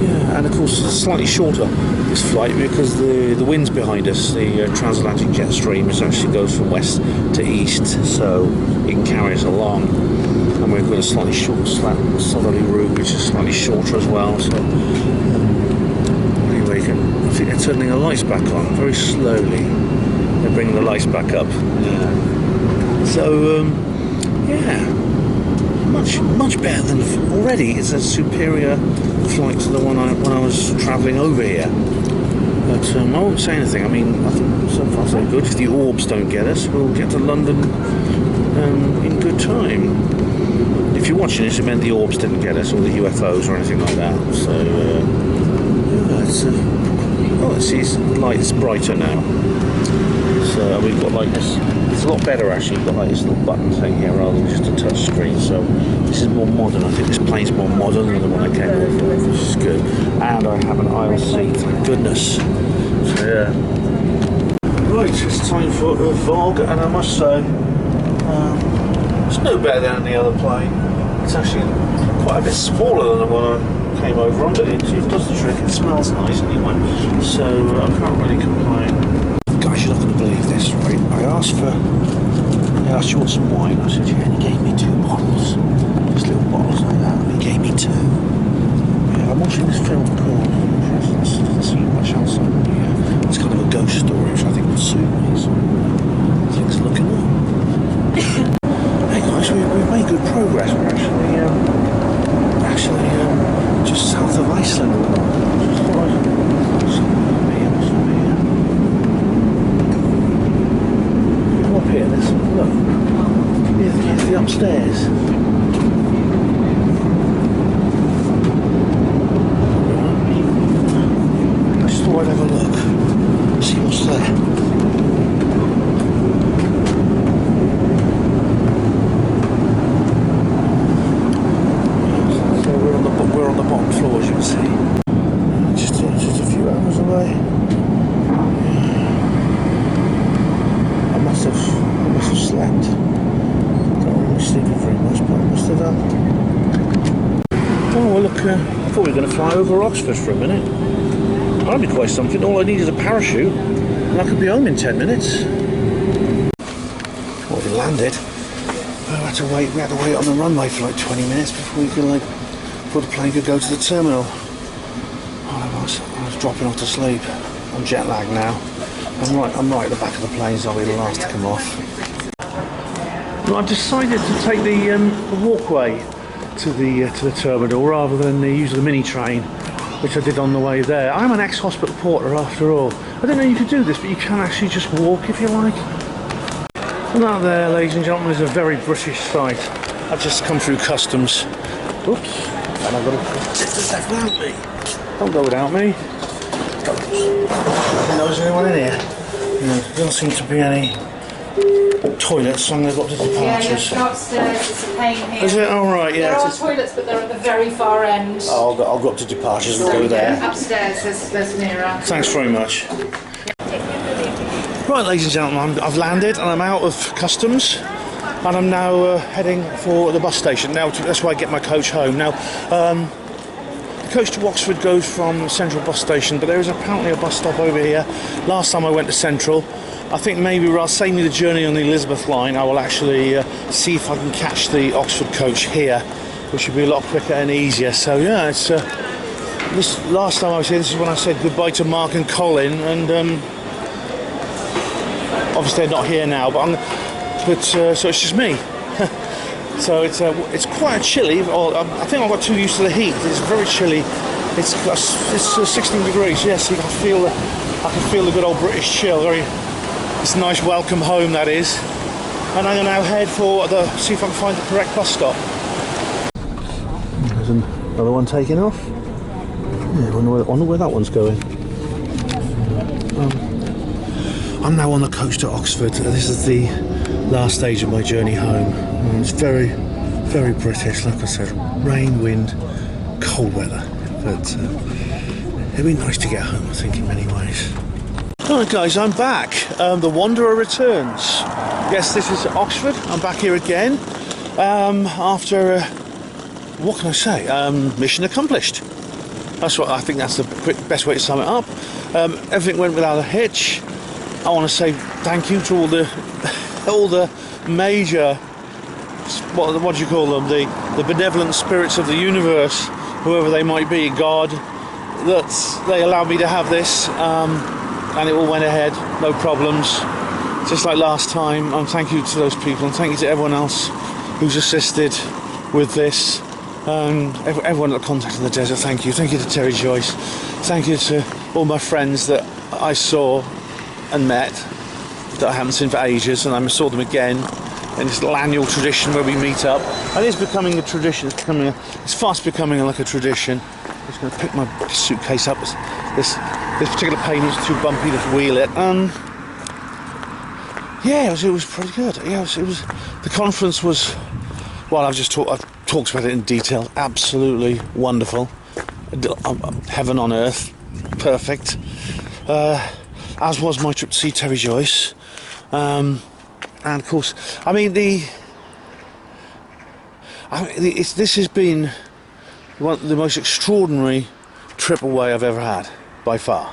yeah, and of course it's slightly shorter this flight because the wind's behind us. The transatlantic jet stream actually goes from west to east, so it can carry us along. And we've got a slightly short southerly route, which is slightly shorter as well. So anyway, I think they're turning the lights back on very slowly. They're bringing the lights back up. Yeah. So yeah. Much better than already. It's a superior flight to the one when I was travelling over here. But I won't say anything. I mean, I think so far so good. If the orbs don't get us, we'll get to London in good time. If you're watching this, it meant the orbs didn't get us, or the UFOs or anything like that. So it's light's brighter now. So we've got like this. It's a lot better actually. We've got like this little button thing here rather than just a touch screen. So this is more modern. I think this plane's more modern than the one I came over, which is good. And I have an aisle seat. Thank goodness. So yeah. Right, it's time for a vlog, and I must say, it's no better than the other plane. It's actually quite a bit smaller than the one I came over on, but it does the trick. It smells nice anyway. So I can't really complain. Guys, you're not going to believe this, right? I asked you want some wine. I said, yeah, and he gave me 2 bottles. Just little bottles like that. And he gave me 2. Yeah, I'm watching this film called Presence. Doesn't see much else on it. Yeah. It's kind of a ghost story, which I think will suit me. So things looking up. Hey guys, we've made good progress. We're actually listen. Come up here, let's look. Here's the upstairs. I just thought I'd have a look. See what's there. We're on the bottom floor, as you can see. Just a few hours away. I must have slept. Don't remember sleeping very much, but I must have done. Oh well, look! I thought we were going to fly over Oxford for a minute. That'd be quite something. All I need is a parachute, and I could be home in 10 minutes. Well, we landed. We had to wait on the runway for like 20 minutes before we could before the plane could go to the terminal. Oh, I was dropping off to sleep. I'm jet lagged now. I'm right at the back of the plane, so I'll be the last to come off. Well, I decided to take the walkway to the terminal rather than use the mini train, which I did on the way there. I'm an ex-hospital porter after all. I didn't know you could do this, but you can actually just walk if you like. And that there, ladies and gentlemen, is a very British sight. I've just come through customs. Oops. And I've got to take this left without me. Don't go without me. Knows anyone in here? There doesn't seem to be any toilets, so I'm going to go up to departures. Yeah, upstairs, it's a pain here. Is it? Alright, yeah. There are toilets, but they're at the very far end. I'll go up to departures and go there. Upstairs, there's nearer. Thanks very much. Right, ladies and gentlemen, I've landed and I'm out of customs. And I'm now heading for the bus station. Now that's where I get my coach home. Now, the coach to Oxford goes from Central bus station, but there is apparently a bus stop over here. Last time I went to Central, I think maybe rather save me the journey on the Elizabeth line, I will actually see if I can catch the Oxford coach here, which will be a lot quicker and easier. So yeah, it's this last time I was here. This is when I said goodbye to Mark and Colin, and obviously they're not here now, but so it's just me. So it's quite chilly. I think I got too used to the heat. It's very chilly. It's 16 degrees. Yes, I can feel the good old British chill. It's a nice welcome home, that is. And I'm going to now head for see if I can find the correct bus stop. There's another one taking off. Yeah, I wonder where that one's going. I'm now on the coach to Oxford. This is the last stage of my journey home. It's very, very British, like I said. Rain, wind, cold weather. But it'd be nice to get home, I think, in many ways. Alright guys, I'm back. The Wanderer returns. Yes, this is Oxford. I'm back here again. After, what can I say? Mission accomplished. That's what I think. That's the best way to sum it up. Everything went without a hitch. I want to say thank you to all the major, what do you call them? The benevolent spirits of the universe, whoever they might be, God, that they allowed me to have this, and it all went ahead, no problems, just like last time. And thank you to those people, and thank you to everyone else who's assisted with this. Everyone that contacted the desert, thank you. Thank you to Terry Joyce. Thank you to all my friends that I saw and met that I haven't seen for ages, and I saw them again in this little annual tradition where we meet up. And it's becoming a tradition. It's fast becoming like a tradition. I'm just going to pick my suitcase up. This particular plane is too bumpy to wheel it. Yeah, it was pretty good. Yeah, it was. The conference was. Well, I've talked about it in detail. Absolutely wonderful. Heaven on earth. Perfect. As was my trip to see Terry Joyce. And of course, I mean, this has been the most extraordinary trip away I've ever had, by far,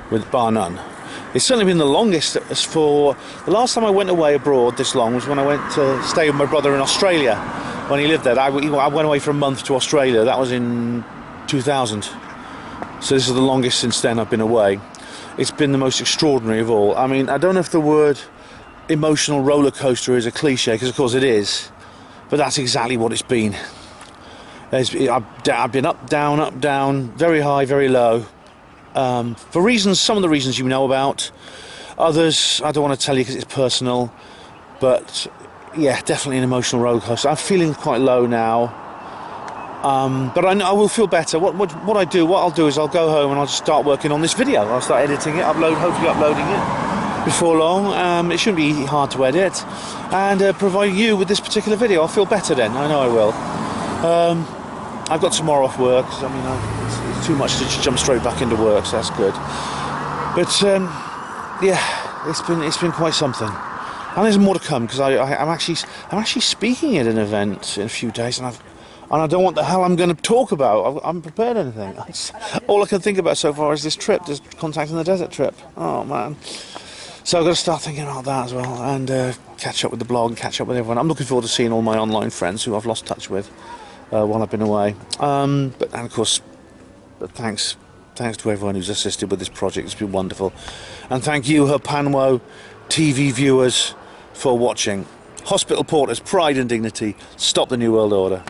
with bar none. It's certainly been the longest. As for the last time I went away abroad this long was when I went to stay with my brother in Australia when he lived there. I went away for a month to Australia. That was in 2000. So this is the longest since then I've been away. It's been the most extraordinary of all. I mean, I don't know if the word emotional roller coaster is a cliche, because of course it is, but that's exactly what it's been. I've been up, down, very high, very low, for reasons, some of the reasons you know about. Others I don't want to tell you because it's personal, but yeah, definitely an emotional roller coaster. I'm feeling quite low now, but I will feel better. What I'll do is I'll go home and I'll just start working on this video. I'll start editing it, hopefully uploading it before long. It shouldn't be hard to edit, and provide you with this particular video. I'll feel better then, I know I will. I've got tomorrow off work. I mean, it's too much to just jump straight back into work, so that's good. But yeah, it's been quite something, and there's more to come because I'm actually speaking at an event in a few days, and I don't know what the hell I'm going to talk about. I haven't prepared anything. All I can think about so far is this trip, this Contact in the Desert trip. Oh man. So I've got to start thinking about that as well, and catch up with the blog, catch up with everyone. I'm looking forward to seeing all my online friends who I've lost touch with while I've been away. And of course, thanks to everyone who's assisted with this project. It's been wonderful. And thank you, HPANWO TV viewers, for watching. Hospital Porters, pride and dignity. Stop the New World Order.